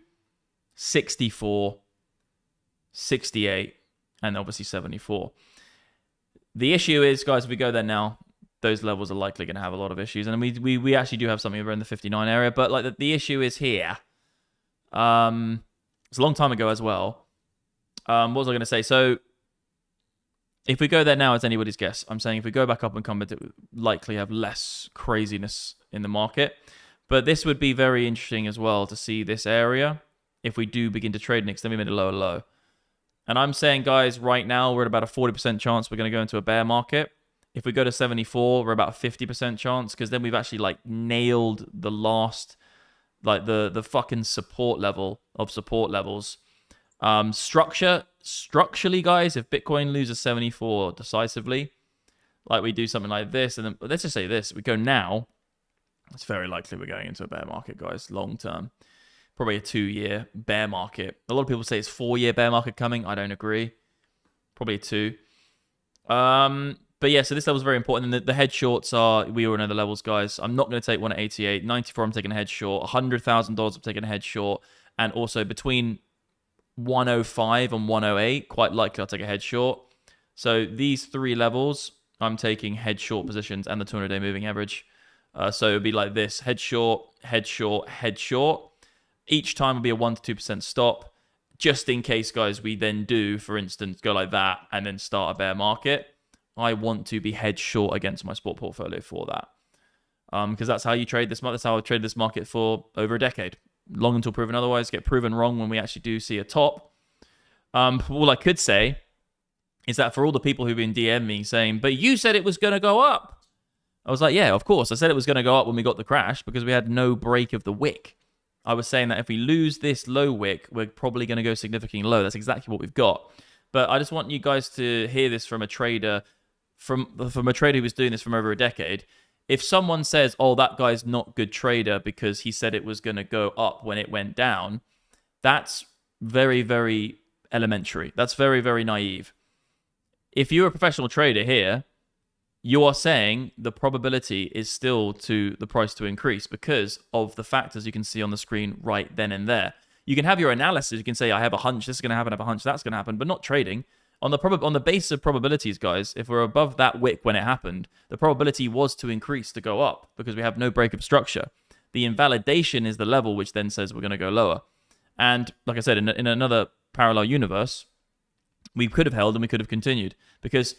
64, 68, and obviously 74. The issue is, guys, if we go there now, those levels are likely going to have a lot of issues. And we actually do have something over in the 59 area. But like the issue is here. It's a long time ago as well. What was I going to say? So if we go there now, it's anybody's guess. I'm saying if we go back up and come, it would likely have less craziness in the market. But this would be very interesting as well to see this area if we do begin to trade next. Then we made a lower low. And I'm saying, guys, right now, we're at about a 40% chance we're going to go into a bear market. If we go to 74, we're about a 50% chance, because then we've actually, nailed the last, the fucking support level of support levels. Structurally, guys, if Bitcoin loses 74 decisively, we do something like this, and then, let's just say this, we go now, it's very likely we're going into a bear market, guys, long term. Probably a 2-year bear market. A lot of people say it's 4-year bear market coming. I don't agree. Probably a 2. But yeah, so this level is very important. And the head shorts are, we all know the levels, guys. I'm not going to take one at 88. 94, I'm taking a head short. $100,000, I'm taking a head short. And also between 105 and 108, quite likely I'll take a head short. So these 3 levels, I'm taking head short positions and the 200-day moving average. So it would be like this: head short, head short, head short. Each time will be a 1 to 2% stop, just in case, guys, we then do, for instance, go like that and then start a bear market. I want to be head short against my sport portfolio for that. because that's how you trade this market. That's how I traded this market for over a decade. Long until proven otherwise. Get proven wrong when we actually do see a top. All I could say is that for all the people who've been DMing me saying, but you said it was going to go up. I was like, yeah, of course. I said it was going to go up when we got the crash because we had no break of the wick. I was saying that if we lose this low wick, we're probably going to go significantly low. That's exactly what we've got. But I just want you guys to hear this from a trader, from a trader who was doing this from over a decade. If someone says, oh, that guy's not a good trader because he said it was going to go up when it went down, that's very, very elementary. That's very, very naive. If you're a professional trader here, you are saying the probability is still to the price to increase because of the factors you can see on the screen right then and there. You can have your analysis. You can say, I have a hunch, this is going to happen, I have a hunch, that's going to happen, but not trading. On the basis of probabilities, guys, if we're above that wick when it happened, the probability was to increase, to go up, because we have no break of structure. The invalidation is the level which then says we're going to go lower. And like I said, in another parallel universe, we could have held and we could have continued. Because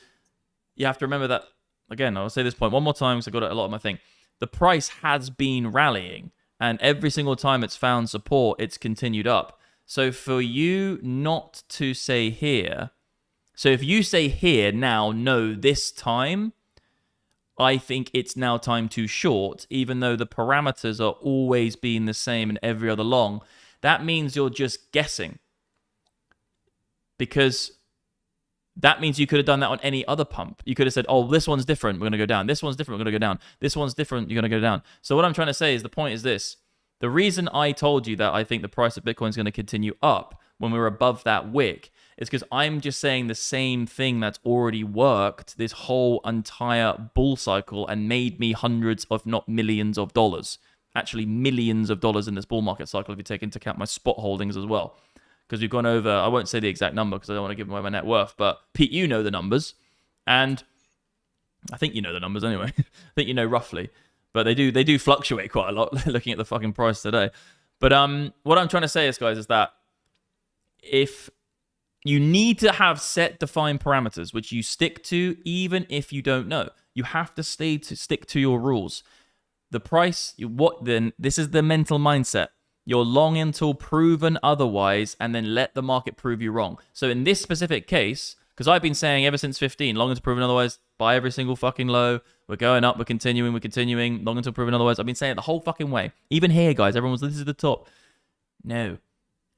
you have to remember that, again, I'll say this point one more time because I got it a lot of my thing. The price has been rallying, and every single time it's found support, it's continued up. So for you not to say here, so if you say here now, no, this time, I think it's now time to short, even though the parameters are always being the same in every other long. That means you're just guessing. Because that means you could have done that on any other pump. You could have said, oh, this one's different, we're going to go down. This one's different, we're going to go down. This one's different, you're going to go down. So what I'm trying to say is the point is this. The reason I told you that I think the price of Bitcoin is going to continue up when we're above that wick is because I'm just saying the same thing that's already worked this whole entire bull cycle and made me hundreds, if not millions of dollars. Actually, millions of dollars in this bull market cycle if you take into account my spot holdings as well. Because we've gone over, I won't say the exact number because I don't want to give away my net worth, but Pete, you know the numbers. And I think you know the numbers anyway. I think you know roughly. But they do fluctuate quite a lot looking at the fucking price today. But what I'm trying to say is, guys, is that if you need to have set defined parameters, which you stick to even if you don't know. You have to stick to your rules. The price, this is the mental mindset. You're long until proven otherwise, and then let the market prove you wrong. So in this specific case, because I've been saying ever since 15, long until proven otherwise, buy every single fucking low. We're going up, we're continuing, long until proven otherwise. I've been saying it the whole fucking way. Even here, guys, everyone was, this is the top. No.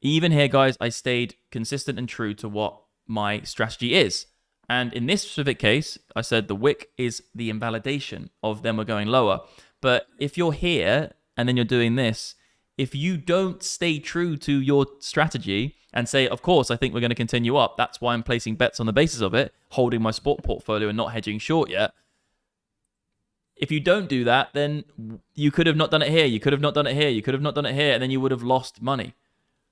Even here, guys, I stayed consistent and true to what my strategy is. And in this specific case, I said the wick is the invalidation of them we're going lower. But if you're here and then you're doing this, if you don't stay true to your strategy and say, of course, I think we're going to continue up, that's why I'm placing bets on the basis of it, holding my sport portfolio and not hedging short yet. If you don't do that, then you could have not done it here, you could have not done it here, you could have not done it here, and then you would have lost money.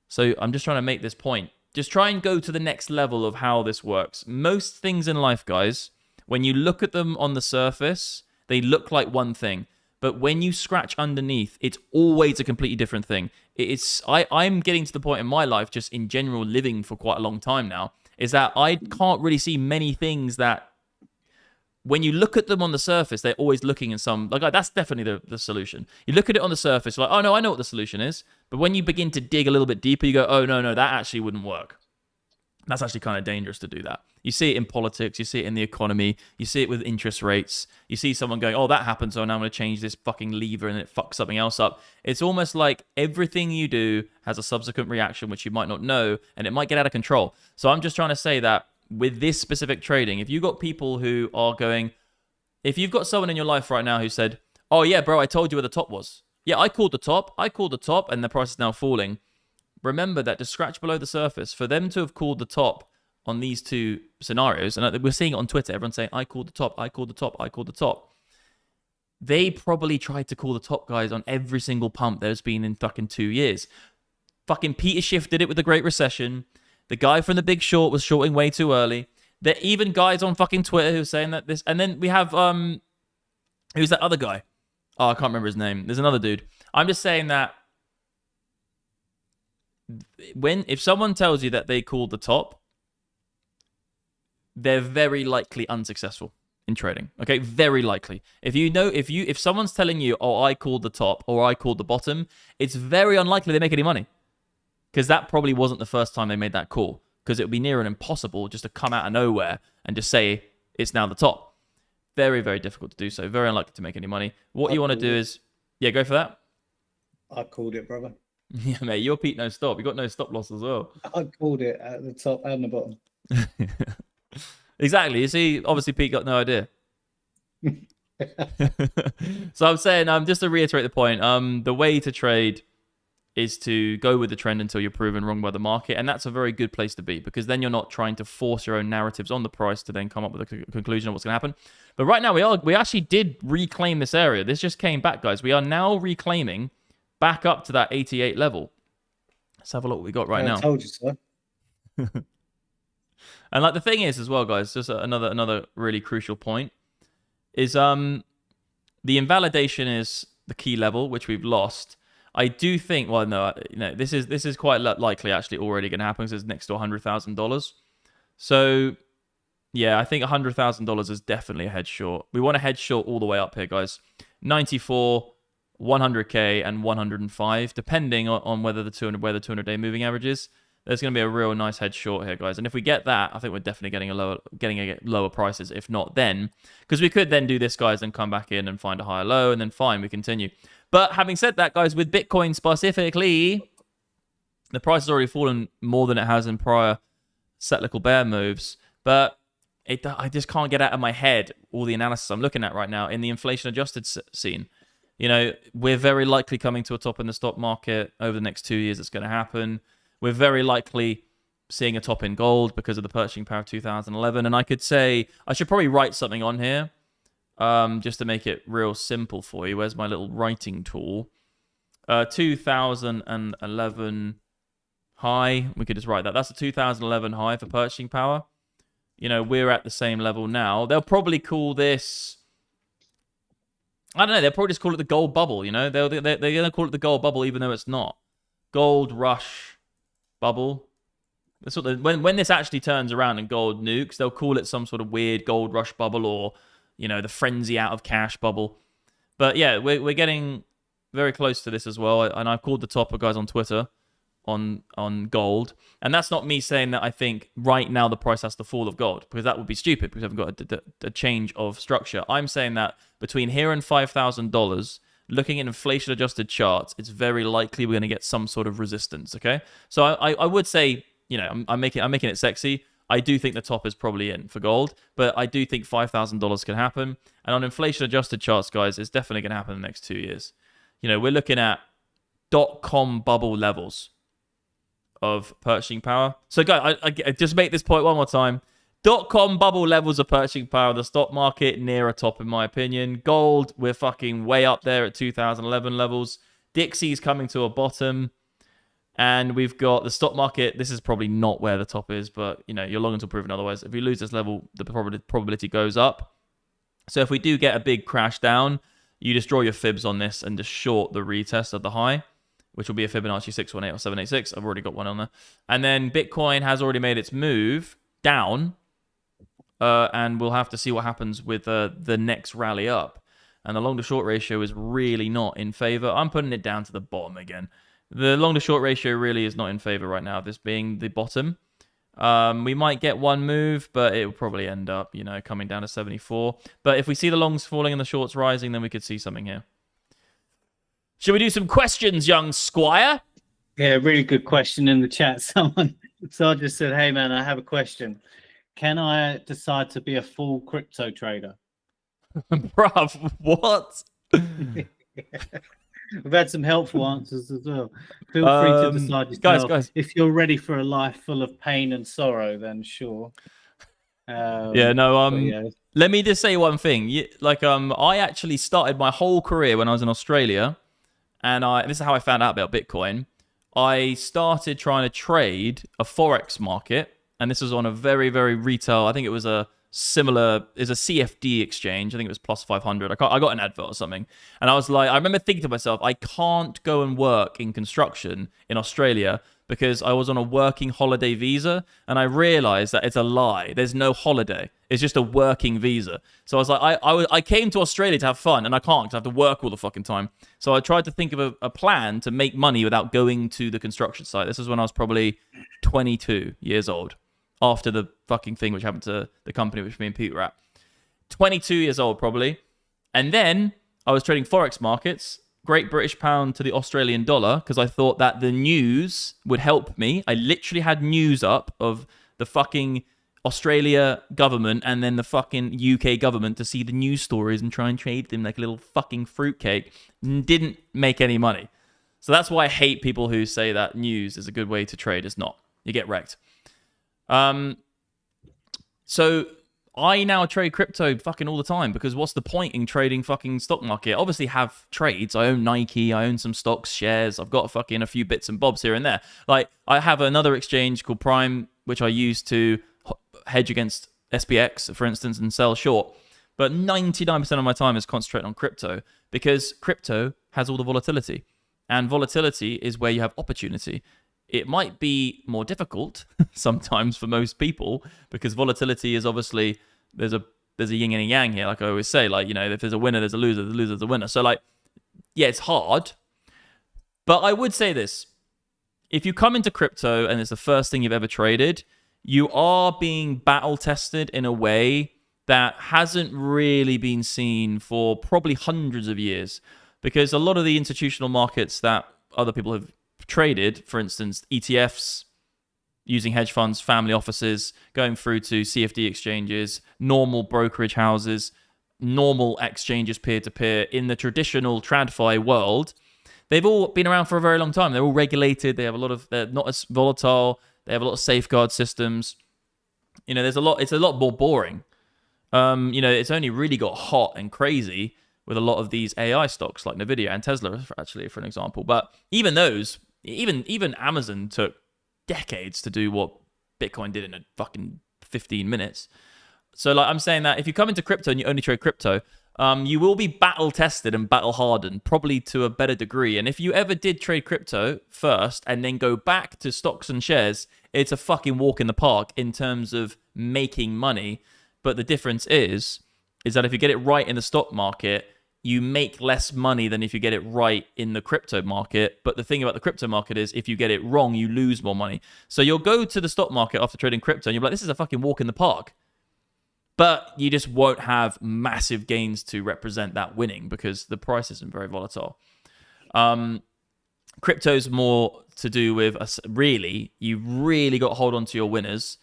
So I'm just trying to make this point. Just try and go to the next level of how this works. Most things in life, guys, when you look at them on the surface, they look like one thing. But when you scratch underneath, it's always a completely different thing. I'm getting to the point in my life, just in general living for quite a long time now, is that I can't really see many things that, when you look at them on the surface, they're always looking in some, like that's definitely the solution. You look at it on the surface, like, oh no, I know what the solution is. But when you begin to dig a little bit deeper, you go, oh no, that actually wouldn't work. That's actually kind of dangerous to do that. You see it in politics, you see it in the economy, you see it with interest rates. You see someone going, oh, that happened, so now I'm going to change this fucking lever and it fucks something else up. It's almost like everything you do has a subsequent reaction which you might not know, and it might get out of control. So I'm just trying to say that with this specific trading, if you've got people who are going, if you've got someone in your life right now who said, oh yeah, bro, I told you where the top was. Yeah, I called the top, and the price is now falling. Remember that to scratch below the surface, for them to have called the top on these two scenarios, and we're seeing it on Twitter, everyone's saying, I called the top, I called the top, I called the top. They probably tried to call the top, guys, on every single pump there's been in fucking 2 years. Fucking Peter Schiff did it with the Great Recession. The guy from The Big Short was shorting way too early. There are even guys on fucking Twitter who are saying that this, and then we have, who's that other guy? Oh, I can't remember his name. There's another dude. I'm just saying that if someone tells you that they called the top, they're very likely unsuccessful. in trading. Okay, very likely. If someone's telling you, oh, I called the top or I called the bottom, it's very unlikely they make any money, because that probably wasn't the first time they made that call, because it would be near and impossible just to come out of nowhere and just say it's now the top. Very, very difficult to do so. Very unlikely to make any money. What you want to do is, yeah, go for that. I called it, brother. Yeah, mate, you're Pete no stop. You got no stop loss as well. I called it at the top and the bottom. Exactly. You see, obviously Pete got no idea. So I'm saying, just to reiterate the point, the way to trade is to go with the trend until you're proven wrong by the market, and that's a very good place to be, because then you're not trying to force your own narratives on the price to then come up with a conclusion of what's going to happen. But right now we actually did reclaim this area. This just came back, guys. We are now reclaiming back up to that 88 level. Let's have a look what we got right now. I told you so. And like the thing is as well, guys, just another really crucial point is the invalidation is the key level, which we've lost. I do think, well, no, this is quite likely actually already going to happen, because it's next to $100,000. So yeah, I think $100,000 is definitely a head short. We want to head short all the way up here, guys. 94, 100K, and 105, depending on where the 200-day moving average is. There's going to be a real nice head short here, guys. And if we get that, I think we're definitely getting lower prices. If not, then, because we could then do this, guys, and come back in and find a higher low, and then fine, we continue. But having said that, guys, with Bitcoin specifically, the price has already fallen more than it has in prior cyclical bear moves. But I just can't get out of my head all the analysis I'm looking at right now in the inflation-adjusted scene. We're very likely coming to a top in the stock market over the next 2 years. It's going to happen. We're very likely seeing a top in gold because of the purchasing power of 2011. And I could say, I should probably write something on here just to make it real simple for you. Where's my little writing tool? 2011 high. We could just write that. That's a 2011 high for purchasing power. We're at the same level now. They'll probably call this, I don't know, they'll probably just call it the gold bubble, They're going to call it the gold bubble even though it's not. Gold rush bubble. That's what when this actually turns around and gold nukes, they'll call it some sort of weird gold rush bubble, or the frenzy out of cash bubble. But yeah, we're getting very close to this as well. And I've called the top of guys on Twitter on gold, and that's not me saying that I think right now the price has to fall of gold, because that would be stupid, because we haven't got a change of structure. I'm saying that between here and $5,000, looking at inflation-adjusted charts, it's very likely we're going to get some sort of resistance, okay? So I would say, I'm making it sexy. I do think the top is probably in for gold, but I do think $5,000 can happen. And on inflation-adjusted charts, guys, it's definitely going to happen in the next 2 years. We're looking at .com bubble levels of purchasing power. So, guys, I just make this point one more time. .com bubble levels of purchasing power of the stock market, near a top in my opinion. Gold, we're fucking way up there at 2011 levels. Dixie's coming to a bottom. And we've got the stock market. This is probably not where the top is, but you're long until proven otherwise. If we lose this level, the probability goes up. So if we do get a big crash down, you just draw your fibs on this and just short the retest of the high, which will be a Fibonacci 618 or 786. I've already got one on there. And then Bitcoin has already made its move down. And we'll have to see what happens with the next rally up. And the long to short ratio is really not in favor. I'm putting it down to the bottom again. The long to short ratio really is not in favor right now, this being the bottom. We might get one move, but it will probably end up, coming down to 74. But if we see the longs falling and the shorts rising, then we could see something here. Should we do some questions, young squire? Yeah, really good question in the chat. So I just said, hey, man, I have a question. Can I decide to be a full crypto trader? Bruv, what? We've had some helpful answers as well. Feel free to decide yourself. Guys. If you're ready for a life full of pain and sorrow, then sure. Let me just say one thing. I actually started my whole career when I was in Australia, and this is how I found out about Bitcoin. I started trying to trade a Forex market, and this was on a very, very retail, I think it was a CFD exchange. I think it was plus 500. I got an advert or something. And I was like, I remember thinking to myself, I can't go and work in construction in Australia because I was on a working holiday visa. And I realized that it's a lie. There's no holiday. It's just a working visa. So I was like, I came to Australia to have fun, and I can't because I have to work all the fucking time. So I tried to think of a plan to make money without going to the construction site. This is when I was probably 22 years old, after the fucking thing which happened to the company which me and Pete were at. 22 years old probably. And then I was trading Forex markets, Great British Pound to the Australian dollar, because I thought that the news would help me. I literally had news up of the fucking Australia government and then the fucking UK government to see the news stories and try and trade them like a little fucking fruitcake. Didn't make any money. So that's why I hate people who say that news is a good way to trade. It's not. You get wrecked. So I now trade crypto fucking all the time, because what's the point in trading fucking stock market? I obviously have trades. I own Nike. I own some stocks, shares. I've got fucking a few bits and bobs here and there. Like, I have another exchange called Prime, which I use to hedge against SPX, for instance, and sell short. But 99% of my time is concentrated on crypto, because crypto has all the volatility. And volatility is where you have opportunity. It might be more difficult sometimes for most people, because volatility is obviously, there's a yin and a yang here, like I always say. Like, you know, if there's a winner, there's a loser. The loser's a winner. So, like, yeah, it's hard. But I would say this. If you come into crypto and it's the first thing you've ever traded, you are being battle tested in a way that hasn't really been seen for probably hundreds of years, because a lot of the institutional markets that other people have traded, for instance, ETFs, using hedge funds, family offices, going through to CFD exchanges, normal brokerage houses, normal exchanges peer-to-peer, in the traditional TradFi world, they've all been around for a very long time. They're all regulated. They have a lot of, they're not as volatile. They have a lot of safeguard systems. You know, it's a lot more boring. You know, it's only really got hot and crazy with a lot of these AI stocks like Nvidia and Tesla, actually, for an example. But even those, even Amazon took decades to do what Bitcoin did in a fucking 15 minutes. So, like, I'm saying that if you come into crypto and you only trade crypto, you will be battle tested and battle hardened, probably to a better degree. And if you ever did trade crypto first and then go back to stocks and shares, it's a fucking walk in the park in terms of making money. But the difference is that if you get it right in the stock market, you make less money than if you get it right in the crypto market. But the thing about the crypto market is, if you get it wrong, you lose more money. So you'll go to the stock market after trading crypto and you'll be like, this is a fucking walk in the park. But you just won't have massive gains to represent that winning, because the price isn't very volatile. Crypto's more to do with, you really got to hold on to your winners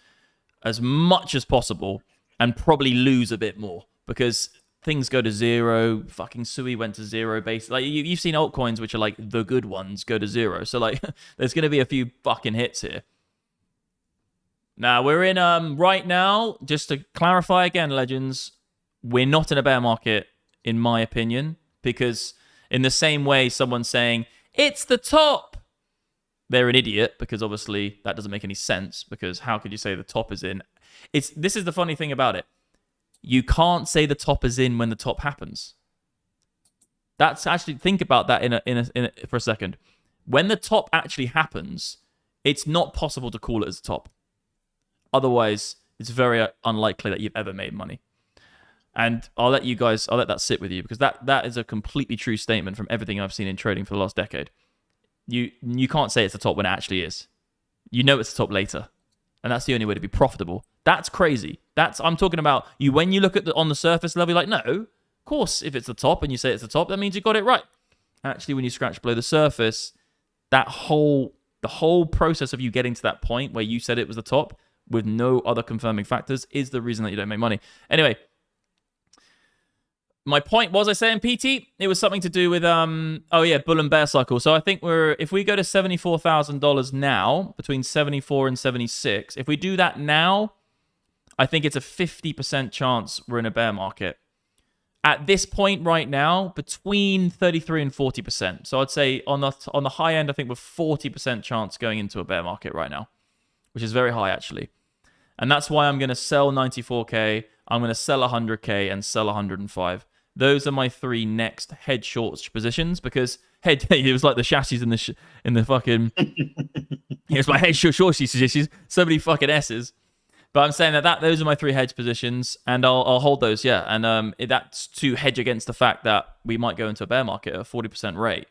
as much as possible and probably lose a bit more, because things go to zero. Fucking Sui went to zero base. Like, you've seen altcoins which are like the good ones go to zero. So, like, there's going to be a few fucking hits here. Now, we're in, right now, just to clarify again, legends, we're not in a bear market, in my opinion, because in the same way someone's saying, it's the top, they're an idiot, because obviously that doesn't make any sense, because how could you say the top is in? This is the funny thing about it. You can't say the top is in when the top happens. That's actually, think about that for a second. When the top actually happens, it's not possible to call it as top. Otherwise, it's very unlikely that you've ever made money. And I'll let that sit with you, because that is a completely true statement from everything I've seen in trading for the last decade. You can't say it's the top when it actually is. You know it's the top later. And that's the only way to be profitable. That's crazy. I'm talking about you when you look at on the surface level, you're like, no, of course, if it's the top and you say it's the top, that means you got it right. Actually, when you scratch below the surface, the whole process of you getting to that point where you said it was the top with no other confirming factors is the reason that you don't make money. Anyway, my point was, I saying, PT, it was something to do with bull and bear cycle. So I think if we go to $74,000 now, between 74 and 76, if we do that now, I think it's a 50% chance we're in a bear market. At this point right now, between 33 and 40%. So I'd say on the high end, I think we're 40% chance going into a bear market right now, which is very high actually. And that's why I'm going to sell 94K, I'm going to sell 100K, and sell 105. Those are my three next head short positions, because it was like the chassis in the fucking. It was my head short positions. So many fucking S's. But I'm saying that those are my 3 hedge positions, and I'll hold those, yeah. And that's to hedge against the fact that we might go into a bear market at a 40% rate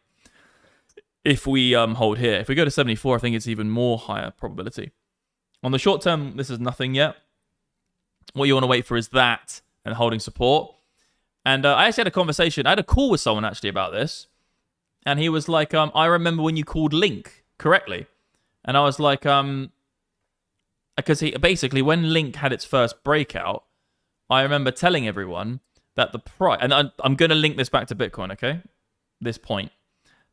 if we hold here. If we go to 74, I think it's even more higher probability. On the short term, this is nothing yet. What you want to wait for is that and holding support. And I actually had a conversation. I had a call with someone actually about this, and he was like, "I remember when you called Link correctly," and I was like, because he basically, when Link had its first breakout, I remember telling everyone that the price, and I'm going to link this back to Bitcoin, okay? This point,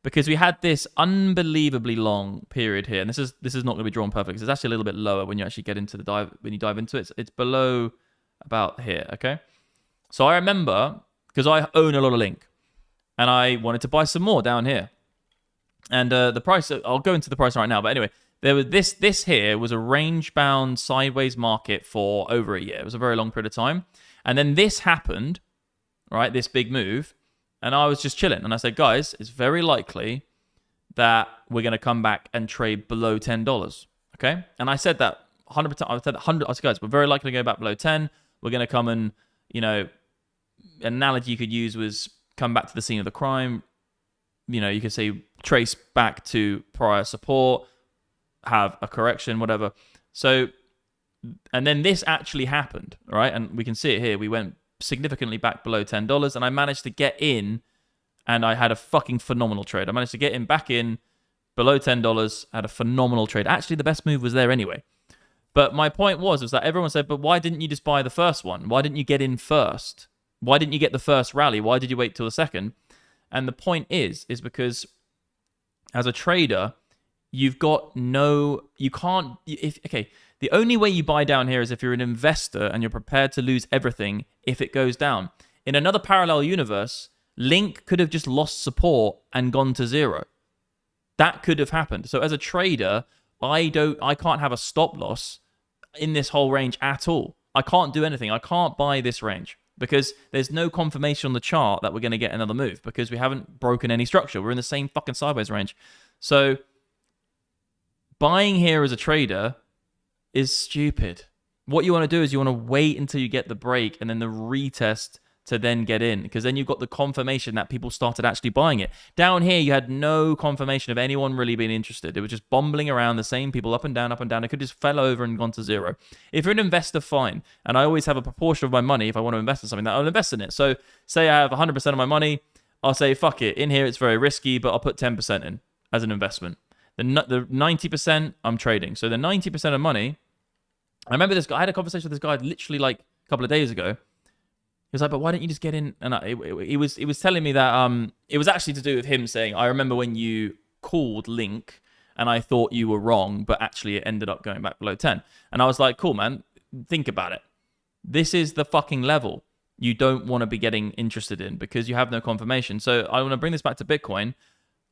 because we had this unbelievably long period here, and this is not going to be drawn perfect because it's actually a little bit lower when you actually get into the dive. When you dive into it, it's below about here, okay? So I remember because I own a lot of Link, and I wanted to buy some more down here, and the price. I'll go into the price right now, but anyway. There was this here was a range-bound sideways market for over a year. It was a very long period of time. And then this happened, right, this big move, and I was just chilling. And I said, guys, it's very likely that we're going to come back and trade below $10, okay? And I said that 100%. I said 100. I said, guys, we're very likely to go back below 10. We're going to come and, an analogy you could use was come back to the scene of the crime. You could say trace back to prior support, have a correction, whatever. So, and then this actually happened, right? And we can see it here. We went significantly back below $10, and I managed to get in, and I had a fucking phenomenal trade. I managed to get in back in below $10, had a phenomenal trade. Actually, the best move was there anyway. But my point was that everyone said, but why didn't you just buy the first one? Why didn't you get in first? Why didn't you get the first rally? Why did you wait till the second? And the point is because as a trader, you can't, the only way you buy down here is if you're an investor and you're prepared to lose everything if it goes down. In another parallel universe, Link could have just lost support and gone to zero. That could have happened. So as a trader, I can't have a stop loss in this whole range at all. I can't do anything. I can't buy this range because there's no confirmation on the chart that we're going to get another move because we haven't broken any structure. We're in the same fucking sideways range. So buying here as a trader is stupid. What you want to do is you want to wait until you get the break and then the retest to then get in, because then you've got the confirmation that people started actually buying it. Down here, you had no confirmation of anyone really being interested. It was just bumbling around, the same people up and down, up and down. It could just fell over and gone to zero. If you're an investor, fine. And I always have a proportion of my money, if I want to invest in something, that I'll invest in it. So say I have 100% of my money, I'll say, fuck it. In here, it's very risky, but I'll put 10% in as an investment. The 90% I'm trading. So the 90% of money, I remember this guy, I had a conversation with this guy literally like a couple of days ago. He was like, but why don't you just get in? And he was telling me that it was actually to do with him saying, I remember when you called Link and I thought you were wrong, but actually it ended up going back below 10. And I was like, cool, man, think about it. This is the fucking level you don't want to be getting interested in because you have no confirmation. So I want to bring this back to Bitcoin.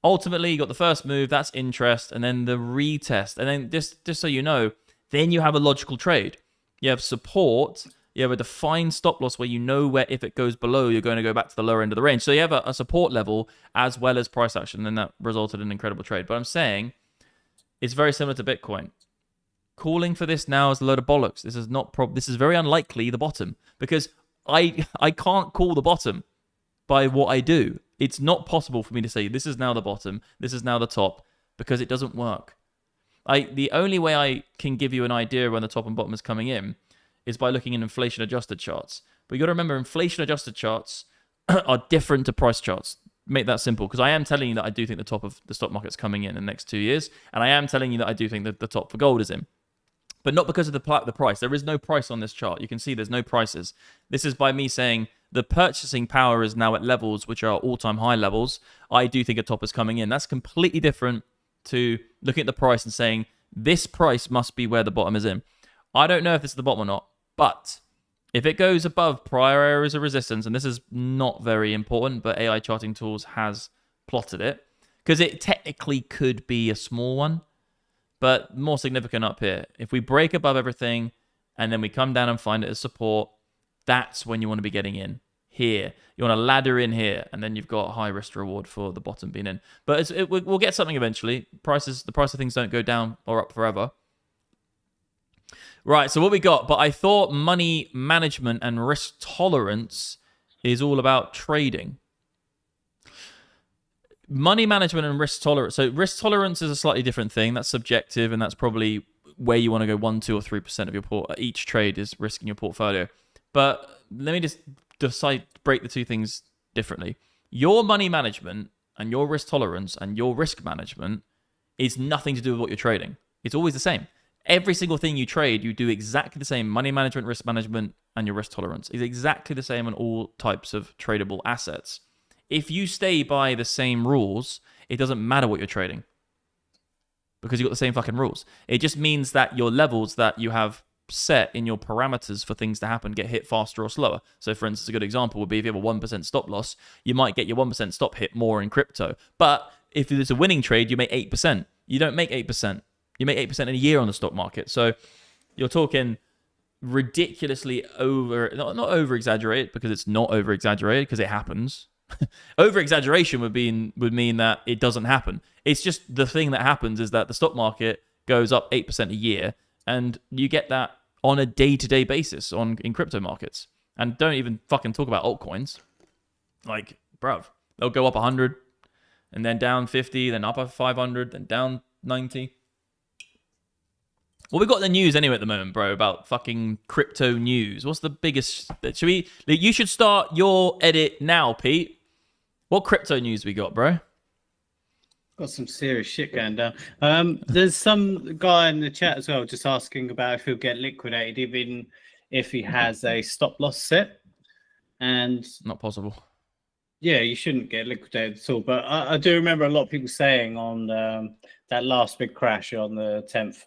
Ultimately, you got the first move, that's interest, and then the retest. And then just so you know, then you have a logical trade. You have support. You have a defined stop loss where you know where if it goes below, you're going to go back to the lower end of the range. So you have a support level as well as price action, and that resulted in an incredible trade. But I'm saying it's very similar to Bitcoin. Calling for this now is a load of bollocks. This is not this is very unlikely the bottom because I can't call the bottom by what I do. It's not possible for me to say this is now the bottom, this is now the top, because it doesn't work. The only way I can give you an idea when the top and bottom is coming in is by looking at inflation-adjusted charts. But you got to remember, inflation-adjusted charts are different to price charts. Make that simple, because I am telling you that I do think the top of the stock market's coming in the next 2 years, and I am telling you that I do think that the top for gold is in. But not because of the price. There is no price on this chart. You can see there's no prices. This is by me saying the purchasing power is now at levels which are all-time high levels. I do think a top is coming in. That's completely different to looking at the price and saying this price must be where the bottom is in. I don't know if this is the bottom or not. But if it goes above prior areas of resistance, and this is not very important, but AI charting tools has plotted it, because it technically could be a small one, but more significant up here. If we break above everything and then we come down and find it as support, that's when you want to be getting in here. You want to ladder in here, and then you've got a high risk reward for the bottom being in. But we'll get something eventually. The price of things don't go down or up forever. Right, so what we got? But I thought money management and risk tolerance is all about trading. Money management and risk tolerance. So risk tolerance is a slightly different thing. That's subjective, and that's probably where you want to go 1, 2, or 3% of your each trade is risking your portfolio. But let me just break the two things differently. Your money management and your risk tolerance and your risk management is nothing to do with what you're trading. It's always the same. Every single thing you trade, you do exactly the same. Money management, risk management, and your risk tolerance is exactly the same on all types of tradable assets. If you stay by the same rules, it doesn't matter what you're trading because you've got the same fucking rules. It just means that your levels that you have set in your parameters for things to happen get hit faster or slower. So for instance, a good example would be if you have a 1% stop loss, you might get your 1% stop hit more in crypto. But if it's a winning trade, you make 8%. You don't make 8%. You make 8% in a year on the stock market. So you're talking ridiculously not over exaggerated, because it's not over exaggerated because it happens. Over exaggeration would mean that it doesn't happen. It's just the thing that happens is that the stock market goes up 8% a year, and you get that on a day-to-day basis in crypto markets. And don't even fucking talk about altcoins. Like, bruv, they'll go up 100 and then down 50, then up 500, then down 90. What we got in the news anyway at the moment, bro, about fucking crypto news? What's the biggest? You should start your edit now, Pete. What crypto news we got, bro? Got some serious shit going down. There's some guy in the chat as well just asking about if he'll get liquidated even if he has a stop loss set. And not possible. Yeah, you shouldn't get liquidated at all. But I do remember a lot of people saying on that last big crash on the 10th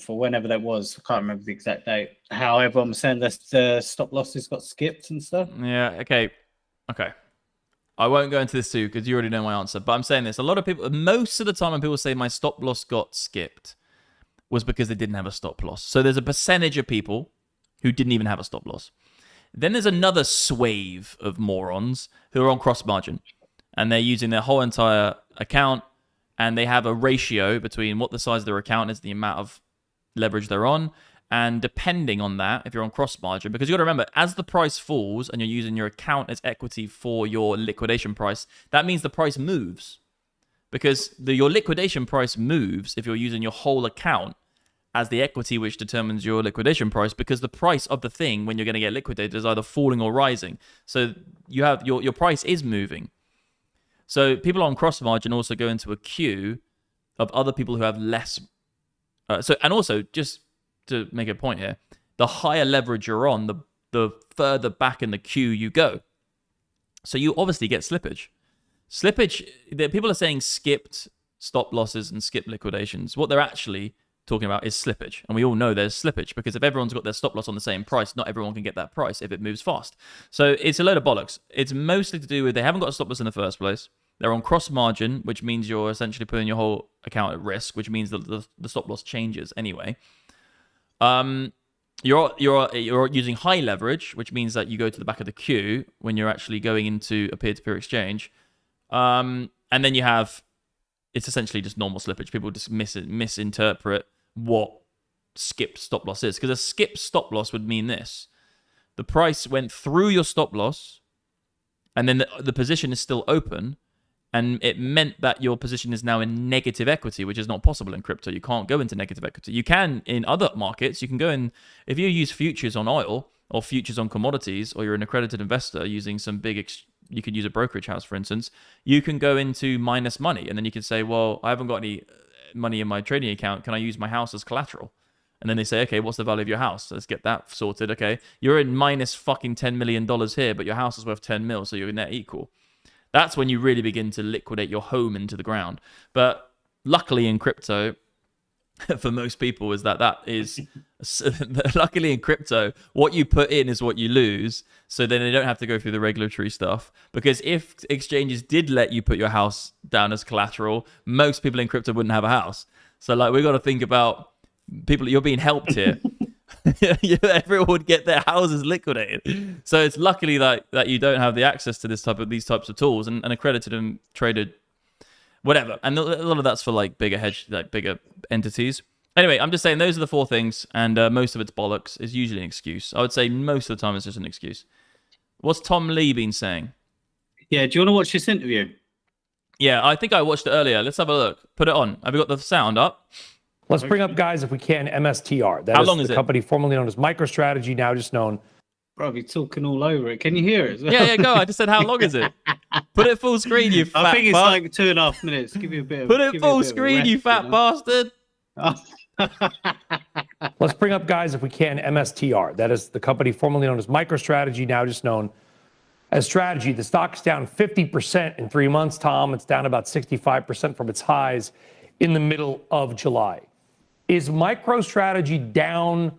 or whenever that was, I can't remember the exact date, how everyone was saying that the stop losses got skipped and stuff. Yeah, okay. I won't go into this too because you already know my answer, but I'm saying this. A lot of people, most of the time when people say my stop loss got skipped was because they didn't have a stop loss. So there's a percentage of people who didn't even have a stop loss. Then there's another swathe of morons who are on cross margin, and they're using their whole entire account, and they have a ratio between what the size of their account is, the amount of leverage they're on, and depending on that, if you're on cross margin, because you got to remember, as the price falls and you're using your account as equity for your liquidation price, that means the price moves, because your liquidation price moves if you're using your whole account as the equity which determines your liquidation price, because the price of the thing when you're going to get liquidated is either falling or rising. So you have your price is moving. So people on cross margin also go into a queue of other people who have less. And also, just to make a point here, the higher leverage you're on, the further back in the queue you go. So you obviously get slippage. People are saying skipped stop losses and skipped liquidations. What they're actually talking about is slippage. And we all know there's slippage, because if everyone's got their stop loss on the same price, not everyone can get that price if it moves fast. So it's a load of bollocks. It's mostly to do with they haven't got a stop loss in the first place. They're on cross margin, which means you're essentially putting your whole account at risk, which means that the stop loss changes anyway. You're using high leverage, which means that you go to the back of the queue when you're actually going into a peer-to-peer exchange. And then you have, it's essentially just normal slippage. People just misinterpret what skipped stop loss is, because a skipped stop loss would mean this: the price went through your stop loss, and then the position is still open, and it meant that your position is now in negative equity, which is not possible in crypto. You can't go into negative equity. You can in other markets. You can go in, if you use futures on oil or futures on commodities, or you're an accredited investor using some big, you could use a brokerage house, for instance, you can go into minus money, and then you can say, well, I haven't got any money in my trading account. Can I use my house as collateral? And then they say, okay, what's the value of your house? Let's get that sorted. Okay, you're in minus fucking $10 million here, but your house is worth 10 mil, so you're net equal. That's when you really begin to liquidate your home into the ground. But luckily in crypto, for most people, is that is luckily in crypto, what you put in is what you lose. So then they don't have to go through the regulatory stuff. Because if exchanges did let you put your house down as collateral, most people in crypto wouldn't have a house. So like, we got to think about people. You're being helped here. Everyone would get their houses liquidated. So it's luckily that you don't have the access to these types of tools and accredited and traded, whatever. And a lot of that's for like bigger bigger entities. Anyway, I'm just saying those are the 4 things, and most of it's bollocks. Is usually an excuse. I would say most of the time it's just an excuse. What's Tom Lee been saying? Yeah, do you want to watch this interview? Yeah, I think I watched it earlier. Let's have a look. Put it on. Have you got the sound up? Let's bring up, guys, if we can, MSTR. That How is long is the it? company formerly known as MicroStrategy, now just known. Bro, you're talking all over it. Can you hear it? Yeah, go. I just said, how long is it? Put it full screen, you fat I think it's fuck. like 2.5 minutes. Give you a bit of. Put it give you a full bit of screen, rest, you fat bastard. Let's bring up, guys, if we can, MSTR. That is the company formerly known as MicroStrategy, now just known as Strategy. The stock's down 50% in 3 months, Tom. It's down about 65% from its highs in the middle of July. Is MicroStrategy down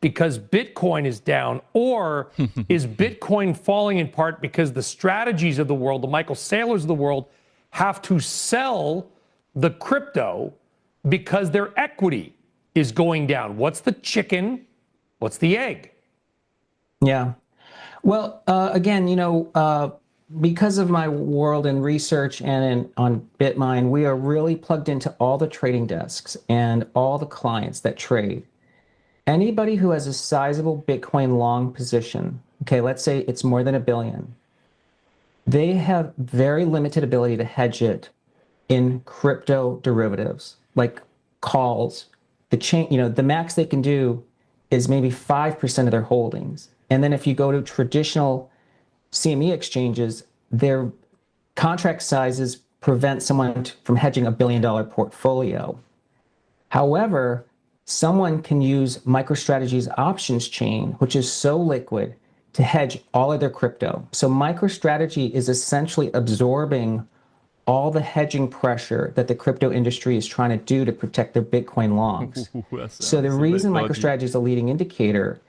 because Bitcoin is down, or is Bitcoin falling in part because the strategies of the world, the Michael Saylors of the world, have to sell the crypto because their equity is going down? What's the chicken? What's the egg? Yeah. Well, again, because of my world in research and on BitMine, we are really plugged into all the trading desks and all the clients that trade. Anybody who has a sizable Bitcoin long position, okay, let's say it's more than $1 billion, they have very limited ability to hedge it in crypto derivatives, like calls. The max they can do is maybe 5% of their holdings. And then if you go to traditional CME exchanges, their contract sizes prevent someone from hedging $1 billion portfolio. However, someone can use MicroStrategy's options chain, which is so liquid, to hedge all of their crypto. So MicroStrategy is essentially absorbing all the hedging pressure that the crypto industry is trying to do to protect their Bitcoin longs. So the reason MicroStrategy is a leading indicator,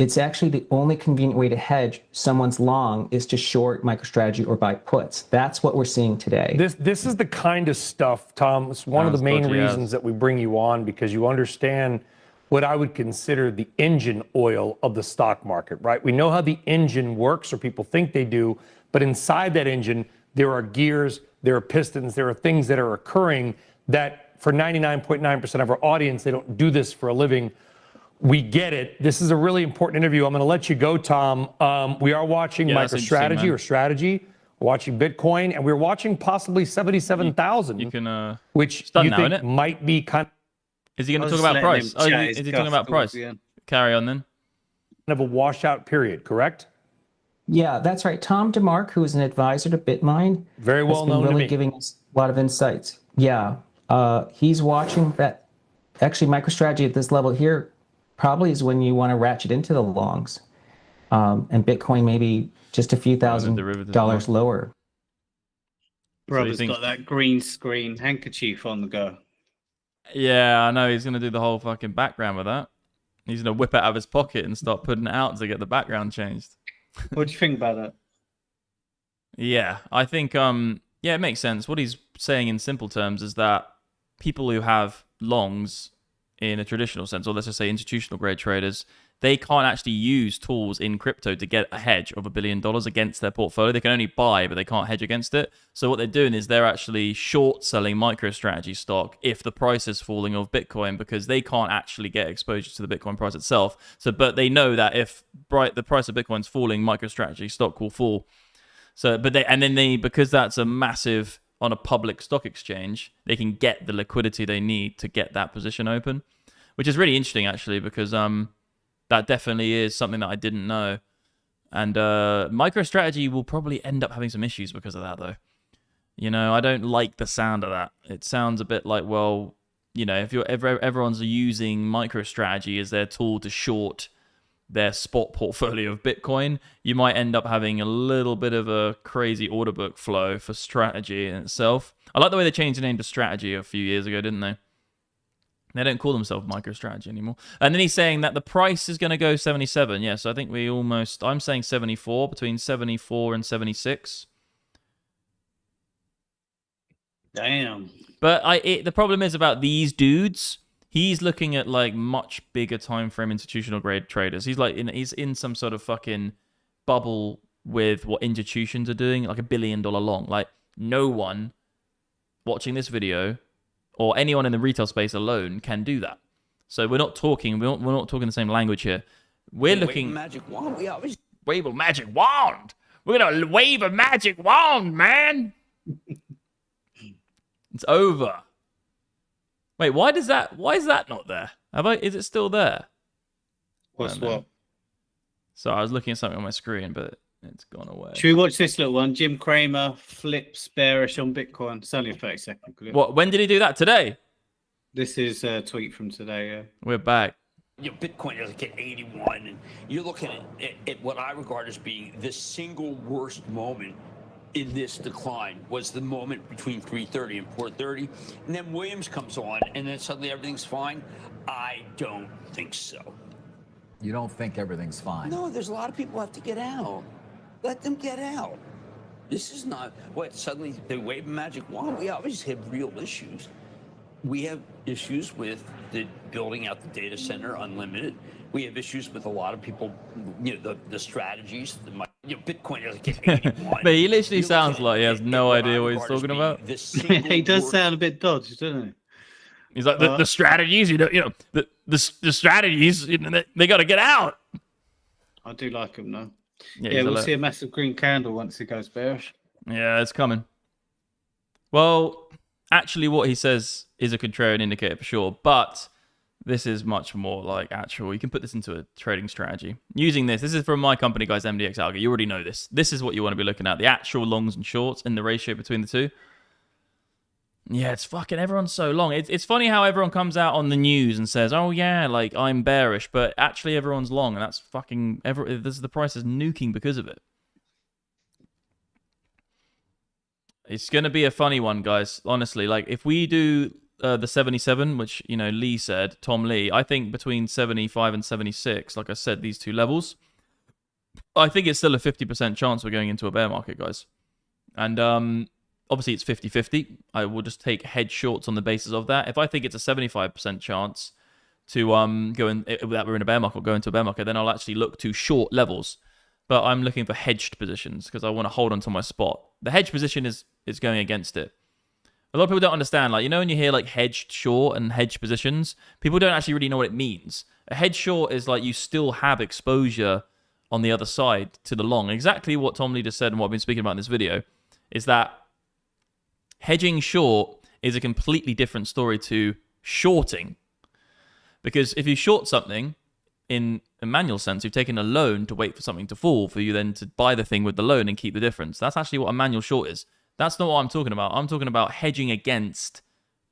it's actually the only convenient way to hedge someone's long is to short MicroStrategy or buy puts. That's what we're seeing today. This is the kind of stuff, Tom. It's one of the main reasons that we bring you on, because you understand what I would consider the engine oil of the stock market, right? We know how the engine works, or people think they do, but inside that engine, there are gears, there are pistons, there are things that are occurring that for 99.9% of our audience, they don't do this for a living. We get it. This is a really important interview. I'm going to let you go, Tom. We are watching MicroStrategy or Strategy. We're watching Bitcoin, and we're watching possibly 77,000. You can, which you think might be kind of. Is he going to talk about price? Oh, is he talking about price? Carry on then. Kind of a washout period, correct? Yeah, that's right. Tom DeMark, who is an advisor to BitMine, very well known really to me, giving us a lot of insights. Yeah, he's watching that. Actually, MicroStrategy at this level here probably is when you want to ratchet into the longs, and Bitcoin maybe just a few $1,000s lower. Brother's got that green screen handkerchief on the go. Yeah, I know. He's going to do the whole fucking background with that. He's going to whip it out of his pocket and start putting it out to get the background changed. What do you think about that? Yeah, I think, yeah, it makes sense. What he's saying in simple terms is that people who have longs in a traditional sense, or let's just say institutional grade traders, they can't actually use tools in crypto to get a hedge of $1 billion against their portfolio. They can only buy, but they can't hedge against it. So what they're doing is they're actually short selling MicroStrategy stock if the price is falling of Bitcoin, because they can't actually get exposure to the Bitcoin price itself. So, but they know that if the price of Bitcoin's falling, MicroStrategy stock will fall. So, because that's a massive on a public stock exchange, they can get the liquidity they need to get that position open, which is really interesting actually, because that definitely is something that I didn't know. And MicroStrategy will probably end up having some issues because of that, though. You know, I don't like the sound of that. It sounds a bit like, well, you know, if everyone's using MicroStrategy as their tool to short their spot portfolio of Bitcoin, you might end up having a little bit of a crazy order book flow for Strategy in itself. I like the way they changed the name to Strategy a few years ago, didn't they? They don't call themselves MicroStrategy anymore. And then he's saying that the price is going to go 77. Yeah, so I think I'm saying 74, between 74 and 76. Damn. But the problem is about these dudes, he's looking at like much bigger time frame institutional grade traders. He's in some sort of fucking bubble with what institutions are doing, like $1 billion long. Like no one watching this video or anyone in the retail space alone can do that. So we're not talking the same language here. We're looking Wave a magic wand. We always wave a magic wand. We're gonna wave a magic wand, man. It's over. Wait, why is that not there? Is it still there? What's what? So I was looking at something on my screen, but it's gone away. Should we watch this little one? Jim Cramer flips bearish on Bitcoin. It's only a 30-second clip. What? When did he do that? Today? This is a tweet from today, yeah. We're back. Bitcoin is like at 81, and you're looking at what I regard as being the single worst moment in this decline was the moment between 3:30 and 4:30, and then Williams comes on, and then suddenly everything's fine. I don't think so. You don't think everything's fine? No, there's a lot of people who have to get out. Let them get out. This is not what suddenly they wave a magic wand. We always have real issues. We have issues with the building out the data center unlimited. We have issues with a lot of people, the strategies. Bitcoin is like 81. But he literally sounds like he has no idea what he's talking about. He does sound a bit dodged, doesn't he? He's like the strategies, the strategies, they got to get out. I do like him though. Yeah, we'll see a massive green candle once it goes bearish. Yeah, it's coming. Well, actually, what he says is a contrarian indicator for sure, but this is much more like actual. You can put this into a trading strategy. Using this is from my company, guys, MDX Algo. You already know this. This is what you want to be looking at, the actual longs and shorts and the ratio between the two. Yeah, it's fucking, everyone's so long. It's funny how everyone comes out on the news and says, oh yeah, like I'm bearish, but actually everyone's long, and that's fucking, the price is nuking because of it. It's going to be a funny one, guys, honestly. Like, if we do the 77, which, Lee said, Tom Lee, I think between 75 and 76, like I said, these two levels, I think it's still a 50% chance we're going into a bear market, guys. And obviously, it's 50-50. I will just take hedge shorts on the basis of that. If I think it's a 75% chance to go in, that we're in a bear market, go into a bear market, then I'll actually look to short levels. But I'm looking for hedged positions because I want to hold on to my spot. The hedge position is going against it. A lot of people don't understand, like, when you hear like hedged short and hedge positions, people don't actually really know what it means. A hedge short is like you still have exposure on the other side to the long. Exactly what Tom Lee just said and what I've been speaking about in this video is that hedging short is a completely different story to shorting. Because if you short something, in a manual sense, you've taken a loan to wait for something to fall for you then to buy the thing with the loan and keep the difference. That's actually what a manual short is. That's not what I'm talking about. I'm talking about hedging against.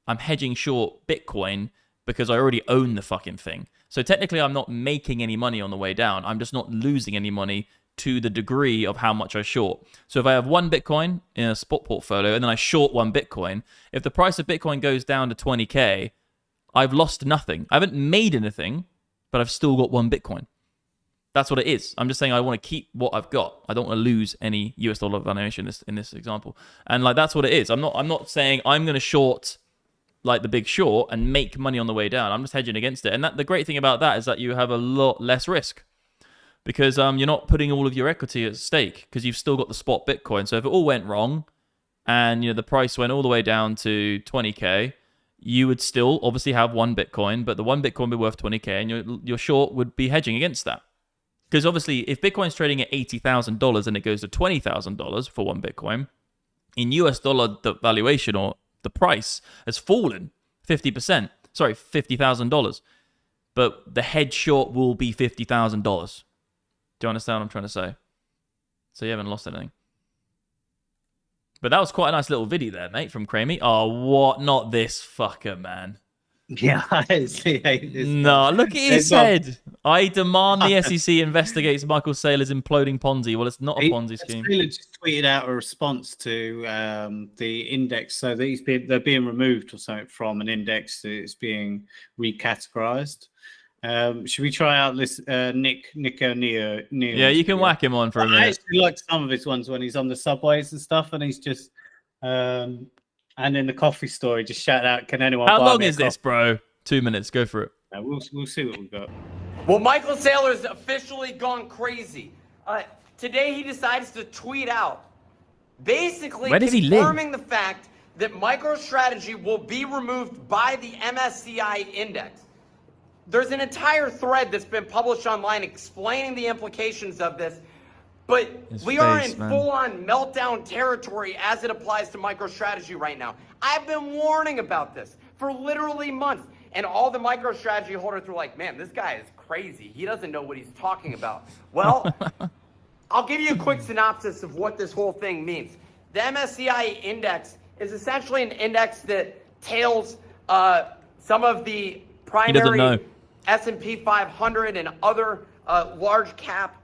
I'm hedging short Bitcoin because I already own the fucking thing. So technically, I'm not making any money on the way down. I'm just not losing any money to the degree of how much I short. So if I have one Bitcoin in a spot portfolio and then I short one Bitcoin, if the price of Bitcoin goes down to 20K, I've lost nothing. I haven't made anything, but I've still got one Bitcoin. That's what it is. I'm just saying I want to keep what I've got. I don't want to lose any US dollar valuation in this example. And like that's what it is. I'm not saying I'm going to short like the big short and make money on the way down. I'm just hedging against it. And the great thing about that is that you have a lot less risk because you're not putting all of your equity at stake because you've still got the spot Bitcoin. So if it all went wrong and the price went all the way down to 20K, you would still obviously have one Bitcoin, but the one Bitcoin would be worth 20K and your short would be hedging against that. Because obviously, if Bitcoin's trading at $80,000 and it goes to $20,000 for one Bitcoin, in US dollar, the valuation or the price has fallen 50%. Sorry, $50,000. But the hedge short will be $50,000. Do you understand what I'm trying to say? So you haven't lost anything. But that was quite a nice little video there, mate, from Cramey. Oh, what? Not this fucker, man. Yeah, I actually hate this. No, look at his head. I demand the SEC investigates Michael Saylor's imploding Ponzi. Well, it's not a Ponzi scheme. Saylor just tweeted out a response to the index, so that they're being removed or something from an index. It's being recategorized. Should we try out this Nick O'Neill? Yeah, you can whack him on for a minute. I actually like some of his ones when he's on the subways and stuff, and he's just and in the coffee store, he just shout out, "Can anyone?" How long is this, bro? 2 minutes. Go for it. We'll see what we've got. Well, Michael Saylor's officially gone crazy. Today he decides to tweet out, basically confirming the fact that MicroStrategy will be removed by the MSCI index. there's an entire thread that's been published online explaining the implications of this. But we are in full-on meltdown territory as it applies to MicroStrategy right now. I've been warning about this for literally months. And all the MicroStrategy holders were like, man, this guy is crazy. He doesn't know what he's talking about. Well, I'll give you a quick synopsis of what this whole thing means. The MSCI index is essentially an index that tails some of the primary S&P 500 and other large cap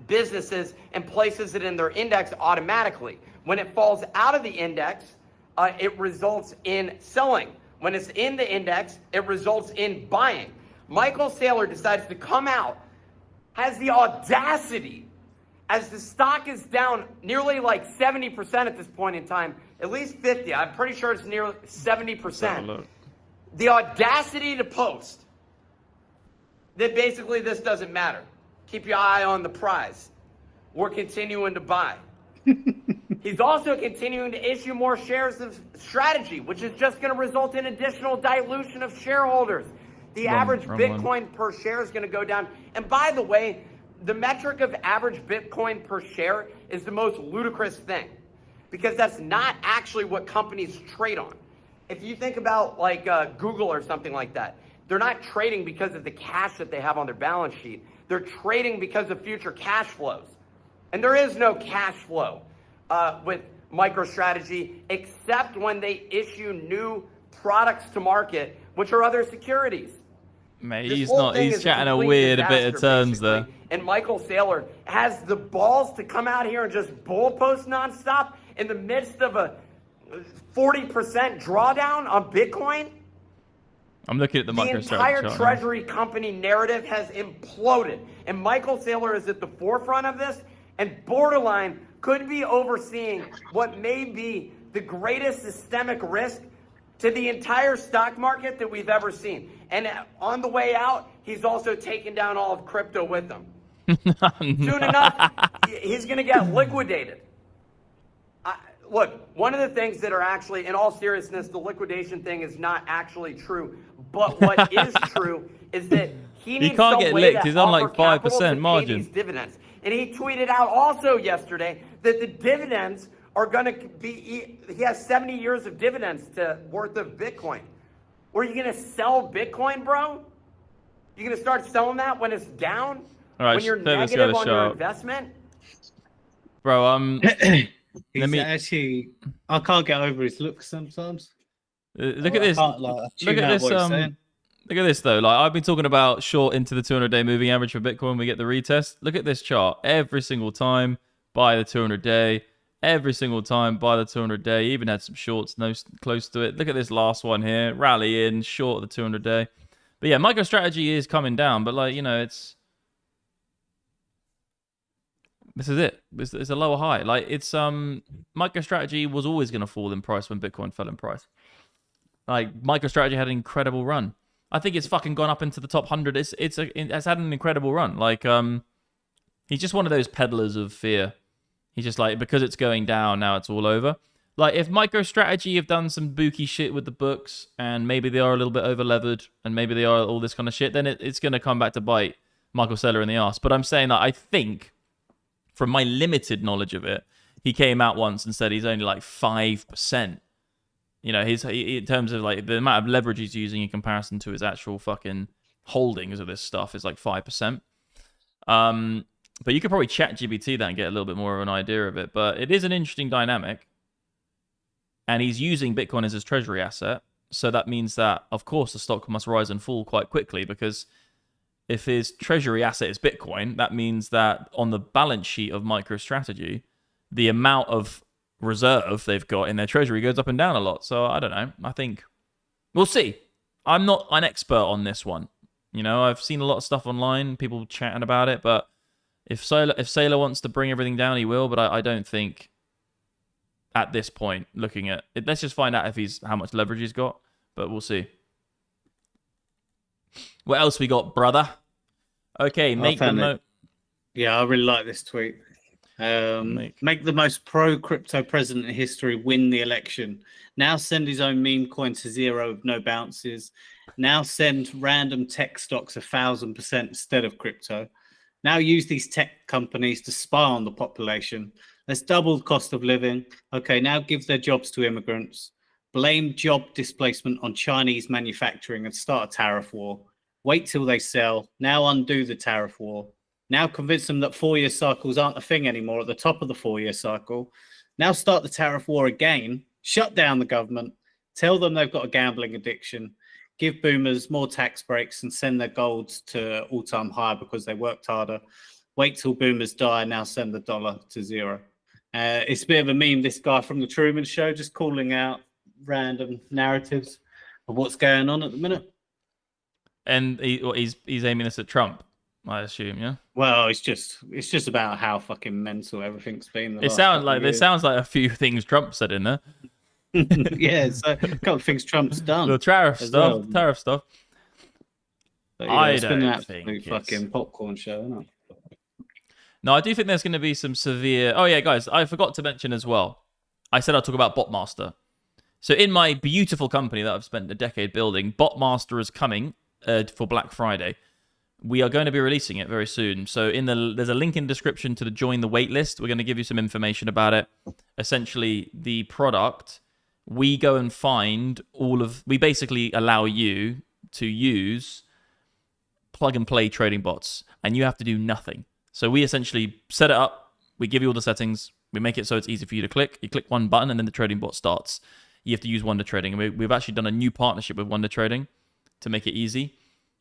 businesses and places it in their index automatically. When it falls out of the index, it results in selling. When it's in the index, it results in buying. Michael Saylor decides to come out, has the audacity, as the stock is down nearly like 70% at this point in time, at least 50, I'm pretty sure it's nearly 70%. The audacity to post that basically this doesn't matter. Keep your eye on the prize. We're continuing to buy. He's also continuing to issue more shares of strategy, which is just going to result in additional dilution of shareholders. The average Bitcoin per share is going to go down. And by the way, the metric of average Bitcoin per share is the most ludicrous thing, because that's not actually what companies trade on. If you think about like Google or something like that, they're not trading because of the cash that they have on their balance sheet. They're trading because of future cash flows. And there is no cash flow with MicroStrategy except when they issue new products to market, which are other securities. Mate, he's chatting a weird bit of terms there. And Michael Saylor has the balls to come out here and just bull post nonstop in the midst of a 40% drawdown on Bitcoin. I'm looking at the MicroStrategy entire chart treasury company narrative has imploded. And Michael Saylor is at the forefront of this and borderline could be overseeing what may be the greatest systemic risk to the entire stock market that we've ever seen. And on the way out, he's also taken down all of crypto with him. Soon enough, he's going to get liquidated. Look, one of the things that are actually, in all seriousness, the liquidation thing is not actually true. But what is true is that he needs can't some get way licked. to He's on like offer capital 5% to pay margin. these dividends. And he tweeted out also yesterday that the dividends are going to be, he has 70 years of dividends worth of Bitcoin. Or are you going to sell Bitcoin, bro? You're going to start selling that when it's down? All right, when you're negative on your investment? Bro, He's actually, I can't get over his look sometimes. Look at this. Look at this. Look at this though. Like I've been talking about short into the 200-day moving average for Bitcoin. We get the retest. Look at this chart. Every single time, buy the 200-day. Every single time, buy the 200-day. Even had some shorts close to it. Look at this last one here. Rally in, short of the 200-day. But yeah, MicroStrategy is coming down. But like, you know, this is it. It's a lower high. Like it's MicroStrategy was always going to fall in price when Bitcoin fell in price. Like MicroStrategy had an incredible run. I think it's fucking gone up into the top 100. It's had an incredible run. Like he's just one of those peddlers of fear. He's just like, because it's going down, now it's all over. Like if MicroStrategy have done some bookie shit with the books and maybe they are a little bit over levered and maybe they are all this kind of shit, then it's going to come back to bite Michael Saylor in the ass. But I'm saying that I think, from my limited knowledge of it, he came out once and said he's only like 5%. You know, in terms of like the amount of leverage he's using in comparison to his actual fucking holdings of this stuff is like 5%. But you could probably chat GBT that and get a little bit more of an idea of it. But it is an interesting dynamic. And he's using Bitcoin as his treasury asset. So that means that, of course, the stock must rise and fall quite quickly, because if his treasury asset is Bitcoin, that means that on the balance sheet of MicroStrategy, the amount of reserve they've got in their treasury goes up and down a lot. So I don't know. I think we'll see. I'm not an expert on this one. You know, I've seen a lot of stuff online, people chatting about it, but if Saylor wants to bring everything down, he will, but I don't think at this point, looking at it, let's just find out if how much leverage he's got, but we'll see. What else we got, brother? Okay, make the note. Yeah, I really like this tweet. Make the most pro-crypto president in history win the election. Now send his own meme coin to zero with no bounces. Now send random tech stocks 1,000% instead of crypto. Now use these tech companies to spy on the population. Let's double the cost of living. Okay, now give their jobs to immigrants. Blame job displacement on Chinese manufacturing and start a tariff war. Wait till they sell. Now undo the tariff war. Now convince them that 4-year cycles aren't a thing anymore at the top of the 4-year cycle. Now start the tariff war again. Shut down the government. Tell them they've got a gambling addiction. Give boomers more tax breaks and send their golds to all-time high because they worked harder. Wait till boomers die. Now send the dollar to zero. It's a bit of a meme, this guy from the Truman Show, just calling out random narratives of what's going on at the minute. And he's aiming this at Trump, I assume, yeah. Well, it's just about how fucking mental everything's been. It sounds like a few things Trump said in there. Yeah, so a couple of things Trump's done. The tariff stuff. But, yeah, I it's been an don't absolute think fucking popcorn show, isn't it? No, I do think there's going to be some severe... Oh, yeah, guys, I forgot to mention as well. I said I'll talk about Botmaster. So in my beautiful company that I've spent a decade building, Botmaster is coming for Black Friday. We are going to be releasing it very soon. So there's a link in the description to join the waitlist. We're going to give you some information about it. Essentially, the product, we go and find we basically allow you to use plug-and-play trading bots, and you have to do nothing. So we essentially set it up, we give you all the settings, we make it so it's easy for you to click. You click one button, and then the trading bot starts. You have to use Wonder Trading. And we've actually done a new partnership with Wonder Trading to make it easy.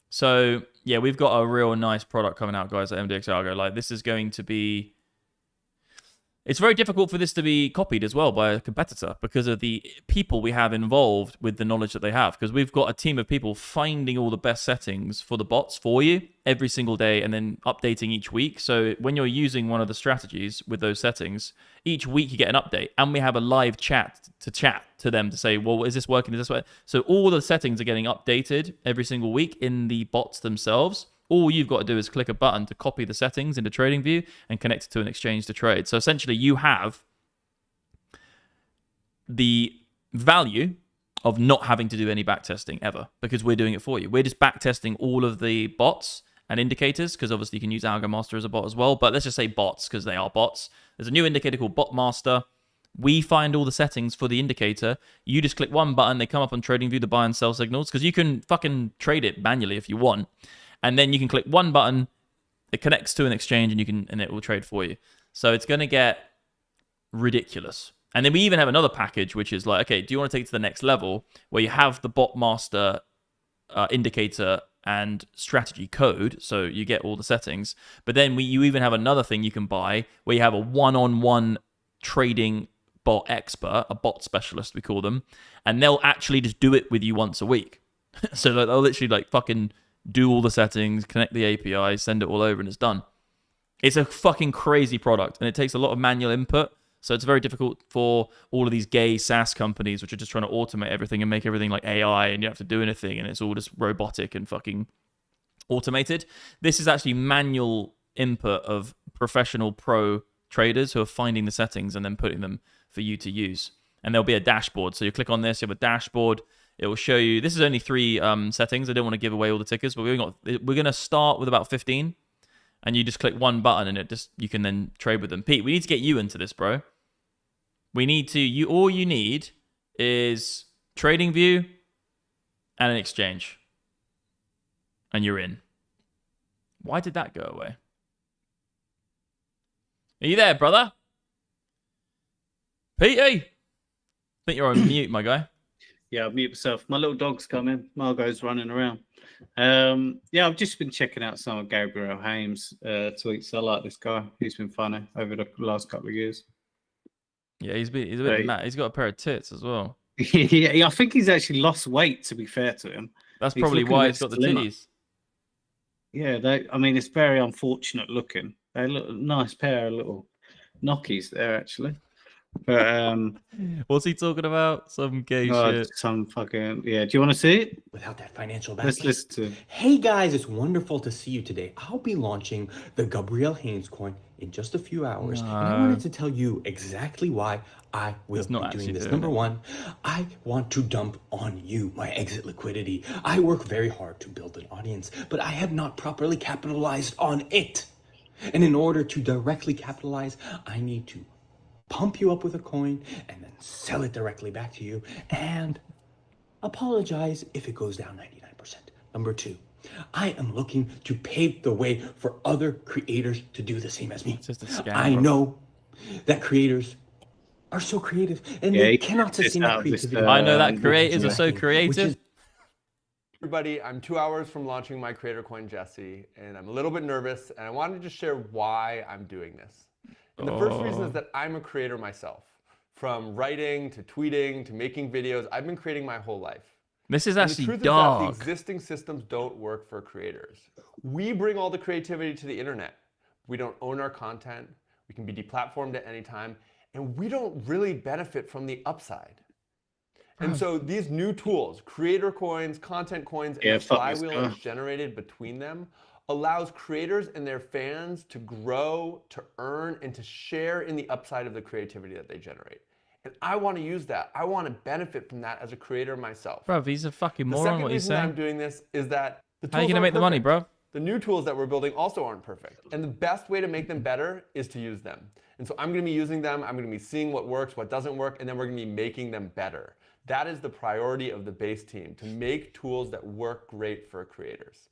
So, yeah, we've got a real nice product coming out, guys, at MDX Algo. Like, this is going to be... It's very difficult for this to be copied as well by a competitor because of the people we have involved with the knowledge that they have. Because we've got a team of people finding all the best settings for the bots for you every single day and then updating each week. So when you're using one of the strategies with those settings, each week you get an update. And we have a live chat to them to say, well, is this working? Is this way? So all the settings are getting updated every single week in the bots themselves. All you've got to do is click a button to copy the settings into TradingView and connect it to an exchange to trade. So essentially, you have the value of not having to do any backtesting ever because we're doing it for you. We're just backtesting all of the bots and indicators because obviously you can use AlgoMaster as a bot as well. But let's just say bots because they are bots. There's a new indicator called Botmaster. We find all the settings for the indicator. You just click one button. They come up on TradingView, the buy and sell signals, because you can fucking trade it manually if you want. And then you can click one button, it connects to an exchange, and it will trade for you. So it's going to get ridiculous. And then we even have another package, which is like, okay, do you want to take it to the next level, where you have the Botmaster indicator and strategy code, so you get all the settings. But then you even have another thing you can buy, where you have a one-on-one trading bot expert, a bot specialist, we call them, and they'll actually just do it with you once a week. So they'll literally like fucking do all the settings, connect the API, send it all over, and it's done. It's a fucking crazy product, and it takes a lot of manual input, so it's very difficult for all of these gay SaaS companies, which are just trying to automate everything and make everything like AI, and you have to do anything, and it's all just robotic and fucking automated. This is actually manual input of professional pro traders who are finding the settings and then putting them for you to use. And there'll be a dashboard. So you click on this, you have a dashboard. It will show you, this is only 3 settings. I don't want to give away all the tickers, but we're going to start with about 15. And you just click one button and you can then trade with them. Pete, we need to get you into this, bro. All you need is TradingView and an exchange. And you're in. Why did that go away? Are you there, brother? Pete, I think you're on mute, my guy. Yeah, I'll mute myself. My little dog's coming. Margot's running around. Yeah, I've just been checking out some of Gabriel Haim's tweets. I like this guy. He's been funny over the last couple of years. Yeah, he's a bit mad. He's got a pair of tits as well. Yeah, I think he's actually lost weight, to be fair to him. That's probably why he's got the titties. Yeah, I mean, it's very unfortunate looking. They look a nice pair of little knockies there, actually. But what's he talking about? Some gay shit. Some fucking Do you want to see it? Without that financial backing. Let's listen to it. Hey guys, it's wonderful to see you today. I'll be launching the Gabriel Haynes coin in just a few hours. And I wanted to tell you exactly why I will be doing this. Number one, I want to dump on you my exit liquidity. I work very hard to build an audience, but I have not properly capitalized on it. And in order to directly capitalize, I need to pump you up with a coin and then sell it directly back to you and apologize if it goes down 99%. Number two, I am looking to pave the way for other creators to do the same as me. It's just a scam, I bro. know that creators are so creative and they cannot sustain that creativity. I know that creators are so creative. Everybody, I'm 2 hours from launching my creator coin, Jesse, and I'm a little bit nervous, and I wanted to just share why I'm doing this. And the first reason is that I'm a creator myself. From writing to tweeting to making videos, I've been creating my whole life. This is And actually the truth dark. is that the existing systems don't work for creators. We bring all the creativity to the internet. We don't own our content. We can be deplatformed at any time, and we don't really benefit from the upside. And so these new tools, creator coins, content coins, and the flywheel that's generated between them allows creators and their fans to grow, to earn, and to share in the upside of the creativity that they generate. And I want to use that. I want to benefit from that as a creator myself. Bro, he's a fucking moron, what he's The second reason saying. I'm doing this is that the tools How are you going to make the money, bro? The new tools that we're building also aren't perfect. And the best way to make them better is to use them. And so I'm going to be using them. I'm going to be seeing what works, what doesn't work, and then we're going to be making them better. That is the priority of the base team, to make tools that work great for creators.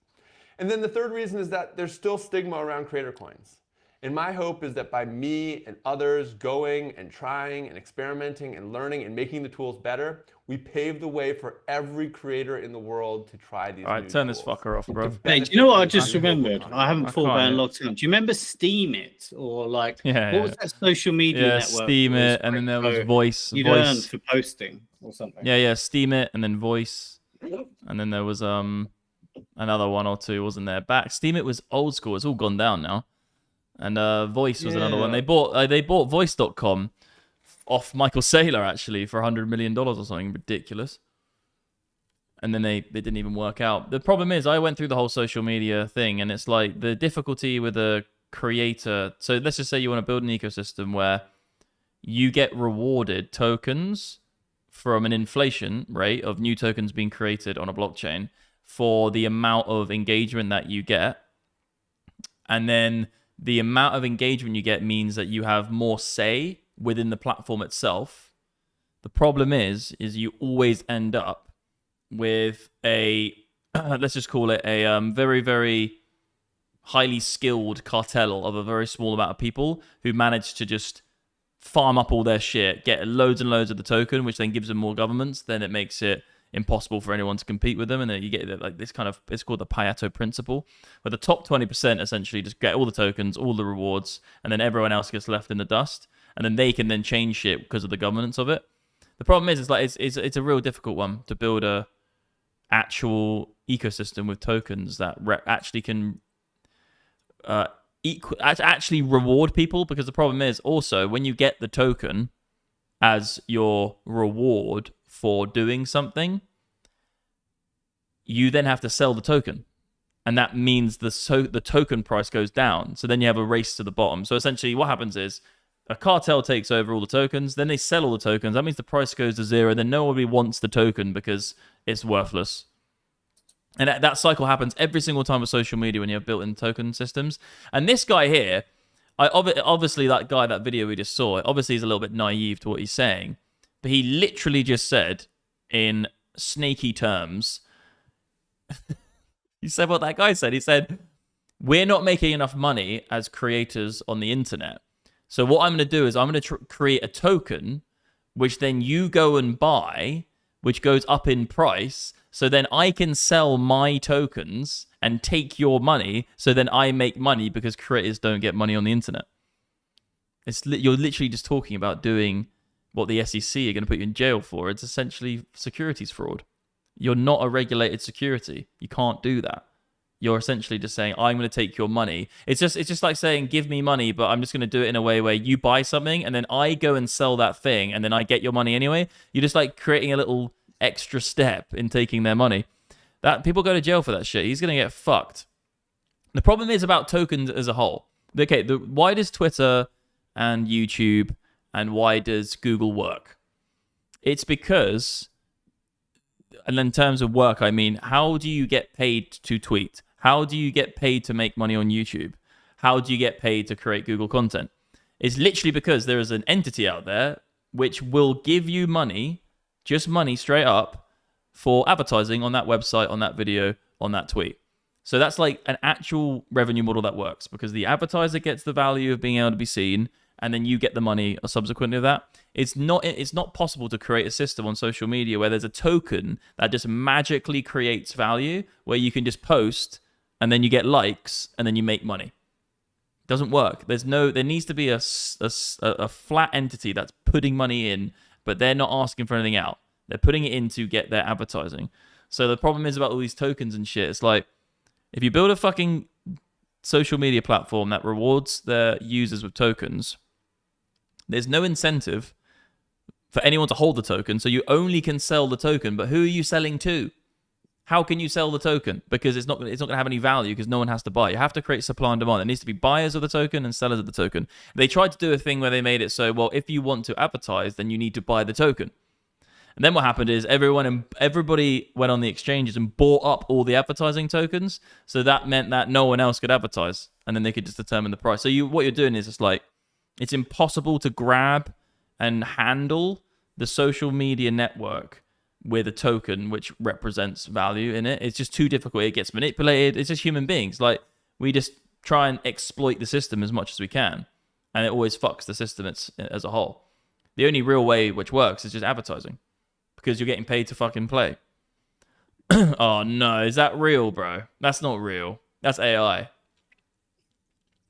And then the third reason is that there's still stigma around creator coins. And my hope is that by me and others going and trying and experimenting and learning and making the tools better, we pave the way for every creator in the world to try these new All right, turn tools. this fucker off, bro. Hey, do you know what I just remembered? I haven't thought about it in a long time. Do you remember Steam It? Or like, what was that social media network? Steam It, and then there was Voice. You'd earn for posting or something. Yeah, Steam It, and then Voice. And then there was another one or two, wasn't there? Back Steam It was old school. It's all gone down now. And Voice was another one. They bought Voice.com off Michael Saylor actually for $100 million or something ridiculous. And then they didn't even work out. The problem is I went through the whole social media thing, and it's like the difficulty with a creator. So let's just say you want to build an ecosystem where you get rewarded tokens from an inflation rate of new tokens being created on a blockchain for the amount of engagement that you get. And then the amount of engagement you get means that you have more say within the platform itself. The problem is you always end up with a, let's just call it a very, very highly skilled cartel of a very small amount of people who manage to just farm up all their shit, get loads and loads of the token, which then gives them more governments. Then it makes it impossible for anyone to compete with them, and then you get like this kind of, it's called the Pareto principle, where the top 20% essentially just get all the tokens, all the rewards, and then everyone else gets left in the dust, and then they can then change shit because of the governance of it. The problem is, it's a real difficult one to build a actual ecosystem with tokens that actually can actually reward people, because the problem is also when you get the token as your reward for doing something, you then have to sell the token, and that means the token price goes down. So then you have a race to the bottom. So essentially what happens is a cartel takes over all the tokens, then they sell all the tokens. That means the price goes to zero, then nobody wants the token because it's worthless. And that cycle happens every single time with social media when you have built-in token systems. And this guy here, obviously that guy, that video we just saw, obviously he's a little bit naive to what he's saying, but he literally just said in snaky terms, he said what that guy said. He said, we're not making enough money as creators on the internet. So what I'm going to do is I'm going to create a token, which then you go and buy, which goes up in price. So then I can sell my tokens and take your money. So then I make money because creators don't get money on the internet. You're literally just talking about doing what the SEC are going to put you in jail for. It's essentially securities fraud. You're not a regulated security. You can't do that. You're essentially just saying, I'm going to take your money. It's just like saying, give me money, but I'm just going to do it in a way where you buy something and then I go and sell that thing and then I get your money anyway. You're just like creating a little extra step in taking their money. That people go to jail for that shit. He's going to get fucked. The problem is about tokens as a whole. Okay, why does Twitter and YouTube and why does Google work? It's because, and in terms of work, I mean, how do you get paid to tweet? How do you get paid to make money on YouTube? How do you get paid to create Google content? It's literally because there is an entity out there which will give you money, just money straight up, for advertising on that website, on that video, on that tweet. So that's like an actual revenue model that works because the advertiser gets the value of being able to be seen, and then you get the money subsequently of that. It's not possible to create a system on social media where there's a token that just magically creates value, where you can just post and then you get likes and then you make money. It doesn't work. There needs to be a flat entity that's putting money in, but they're not asking for anything out. They're putting it in to get their advertising. So the problem is about all these tokens and shit. It's like, if you build a fucking social media platform that rewards their users with tokens, there's no incentive for anyone to hold the token, so you only can sell the token, but who are you selling to? How can you sell the token? Because it's not going to have any value because no one has to buy. You have to create supply and demand. There needs to be buyers of the token and sellers of the token. They tried to do a thing where they made it so, well, if you want to advertise, then you need to buy the token. And then what happened is everybody went on the exchanges and bought up all the advertising tokens. So that meant that no one else could advertise, and then they could just determine the price. So what you're doing is it's impossible to grab and handle the social media network with a token which represents value in it. It's just too difficult. It gets manipulated. It's just human beings. Like, we just try and exploit the system as much as we can, and it always fucks the system as a whole. The only real way which works is just advertising, because you're getting paid to fucking play. Oh no, is that real, bro? That's not real. That's AI.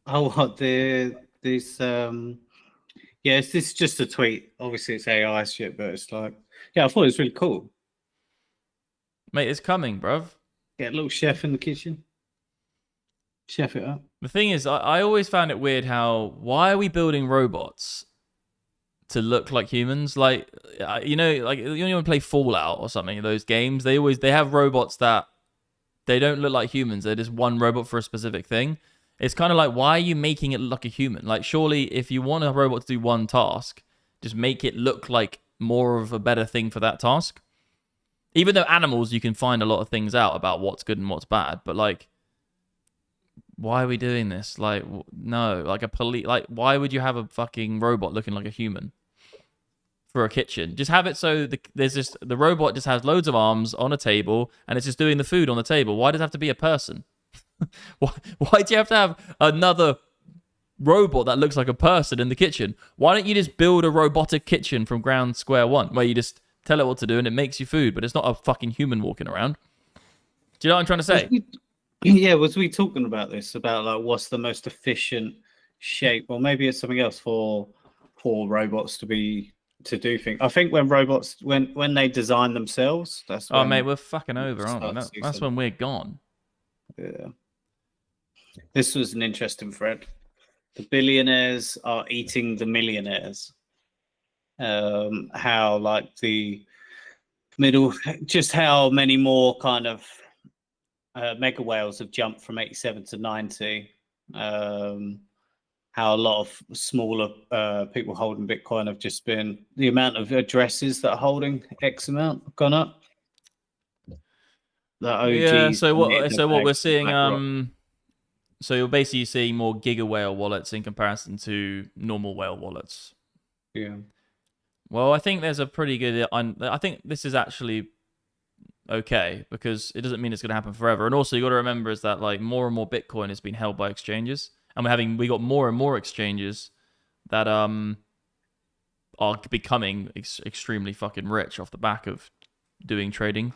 Oh, what this yeah, this is just a tweet. Obviously it's AI shit, but it's like, yeah, I thought it was really cool. Mate, it's coming, bruv. Get a little chef in the kitchen. Chef it up. The thing is, I always found it weird why are we building robots to look like humans? Like, you know, like you want to play Fallout or something, those games, they have robots that they don't look like humans. They're just one robot for a specific thing. It's kind of like, why are you making it look like a human? Like, surely if you want a robot to do one task, just make it look like more of a better thing for that task. Even though animals, you can find a lot of things out about what's good and what's bad, but like, why are we doing this? Like, no, like like, why would you have a fucking robot looking like a human for a kitchen? Just have it so the robot just has loads of arms on a table and it's just doing the food on the table. Why does it have to be a person? Why do you have to have another robot that looks like a person in the kitchen? Why don't you just build a robotic kitchen from ground square one, where you just tell it what to do and it makes you food, but it's not a fucking human walking around? Do you know what I'm trying to say? Yeah, was we talking about this, about like what's the most efficient shape, or maybe it's something else for robots to do things? I think when robots when they design themselves, that's when, oh mate, we're fucking over, aren't we? That's when we're gone. Yeah. This was an interesting thread. The billionaires are eating the millionaires. How like the middle, just how many more kind of mega whales have jumped from 87 to 90. How a lot of smaller people holding Bitcoin have just been, the amount of addresses that are holding X amount have gone up. The OGs. Yeah, so what we're seeing, so you're basically seeing more giga whale wallets in comparison to normal whale wallets. Yeah. Well, I think there's a pretty good, I think this is actually okay, because it doesn't mean it's going to happen forever. And also you got to remember is that like more and more Bitcoin is being held by exchanges, and we got more and more exchanges that are becoming extremely fucking rich off the back of doing trading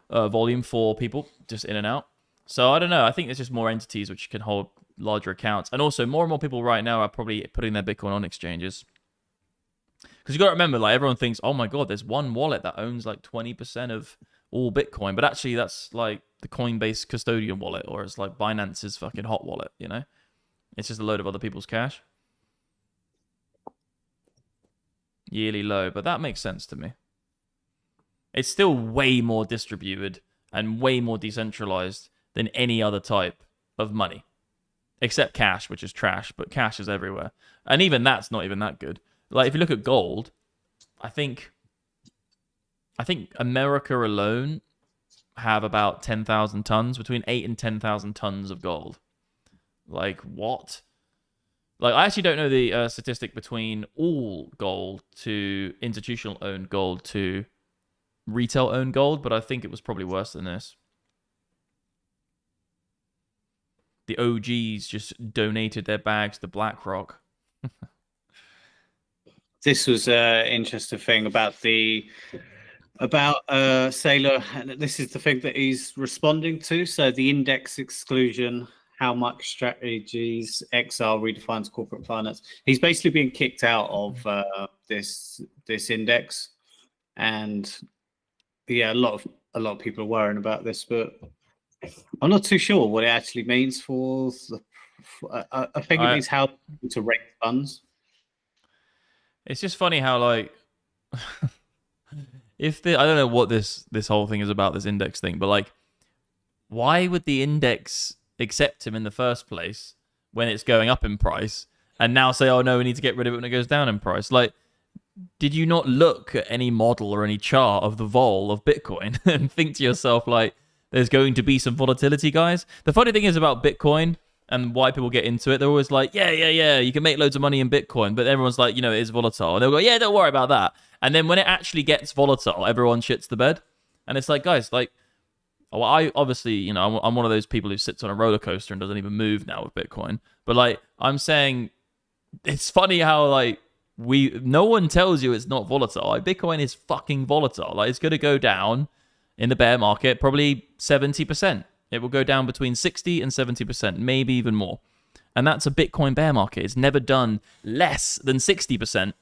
volume for people just in and out. So I don't know. I think there's just more entities which can hold larger accounts, and also more and more people right now are probably putting their Bitcoin on exchanges. Because you got to remember, like, everyone thinks, oh my god, there's one wallet that owns like 20% of all Bitcoin, but actually that's like the Coinbase custodian wallet, or it's like Binance's fucking hot wallet. You know, it's just a load of other people's cash. Yearly low, but that makes sense to me. It's still way more distributed and way more decentralized than any other type of money. except cash, which is trash, but cash is everywhere. And even that's not even that good. Like if you look at gold, I think America alone have about 10,000 tons, between 8 and 10,000 tons of gold. Like what? Like I actually don't know the statistic between all gold to institutional owned gold to retail owned gold, but I think it was probably worse than this. The OGs just donated their bags to BlackRock. This was an interesting thing about Saylor. This is the thing that he's responding to. So the index exclusion, how much strategies XR redefines corporate finance. He's basically being kicked out of this index, and yeah, a lot of people are worrying about this, but I'm not too sure what it actually means for the. I think it means how to rate funds. It's just funny how like I don't know what this whole thing is about, this index thing, but like why would the index accept him in the first place when it's going up in price and now say, oh no, we need to get rid of it when it goes down in price? Like, did you not look at any model or any chart of the vol of Bitcoin and think to yourself like there's going to be some volatility, guys? The funny thing is about Bitcoin and why people get into it, they're always like, yeah, you can make loads of money in Bitcoin, but everyone's like, it is volatile. And they'll go, yeah, don't worry about that. And then when it actually gets volatile, everyone shits the bed. And it's like, guys, like, I obviously, I'm one of those people who sits on a roller coaster and doesn't even move now with Bitcoin. But like, I'm saying, it's funny how like no one tells you it's not volatile. Like, Bitcoin is fucking volatile. Like, it's going to go down in the bear market probably 70%. It will go down between 60 and 70%, maybe even more. And that's a Bitcoin bear market. It's never done less than 60%.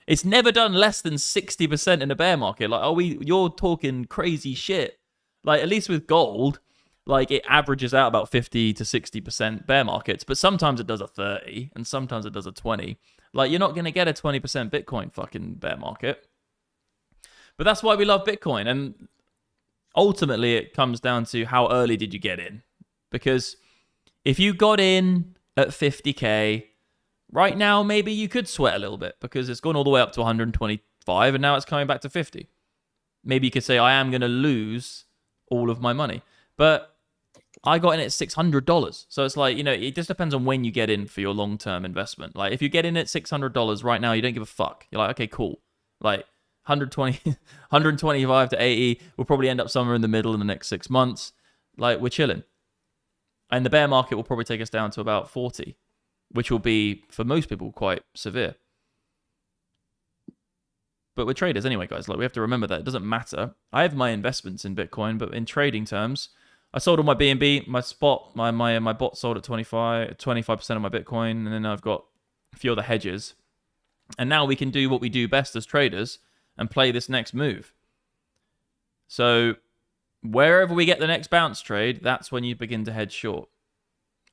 It's never done less than 60% in a bear market. Like, you're talking crazy shit. Like, at least with gold, like, it averages out about 50 to 60% bear markets, but sometimes it does a 30 and sometimes it does a 20. Like, you're not going to get a 20% Bitcoin fucking bear market. But that's why we love Bitcoin. And ultimately, it comes down to how early did you get in? Because if you got in at 50K, right now, maybe you could sweat a little bit because it's gone all the way up to 125 and now it's coming back to 50. Maybe you could say, I am going to lose all of my money. But I got in at $600. So it's like, it just depends on when you get in for your long-term investment. Like, if you get in at $600 right now, you don't give a fuck. You're like, okay, cool. Like, 125 to 80, we'll probably end up somewhere in the middle in the next 6 months. Like, we're chilling. And the bear market will probably take us down to about 40, which will be, for most people, quite severe. But we're traders anyway, guys. Like, we have to remember that. It doesn't matter. I have my investments in Bitcoin, but in trading terms, I sold all my BNB, my spot, my bot sold at 25% of my Bitcoin, and then I've got a few other hedges. And now we can do what we do best as traders and play this next move. So wherever we get the next bounce trade, that's when you begin to head short.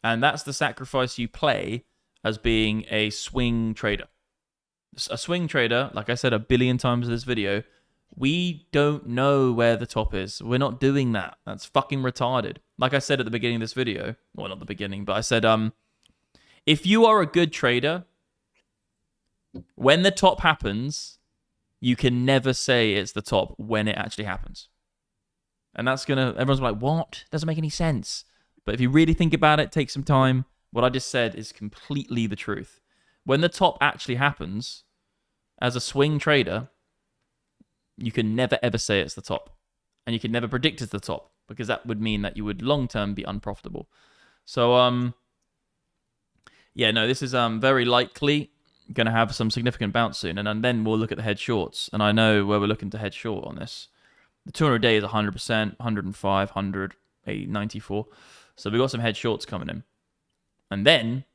And that's the sacrifice you play as being a swing trader. A swing trader, like I said a billion times in this video, we don't know where the top is. We're not doing that. That's fucking retarded. Like I said at the beginning of this video, well, not the beginning, but I said, if you are a good trader, when the top happens, you can never say it's the top when it actually happens. And that's everyone's like, what? Doesn't make any sense. But if you really think about it, take some time, what I just said is completely the truth. When the top actually happens, as a swing trader, you can never ever say it's the top. And you can never predict it's the top, because that would mean that you would long-term be unprofitable. So, yeah, no, this is very likely going to have some significant bounce soon. And then we'll look at the head shorts. And I know where we're looking to head short on this. The 200-day is 100%, 105, 100, 80, 94. So we've got some head shorts coming in. And then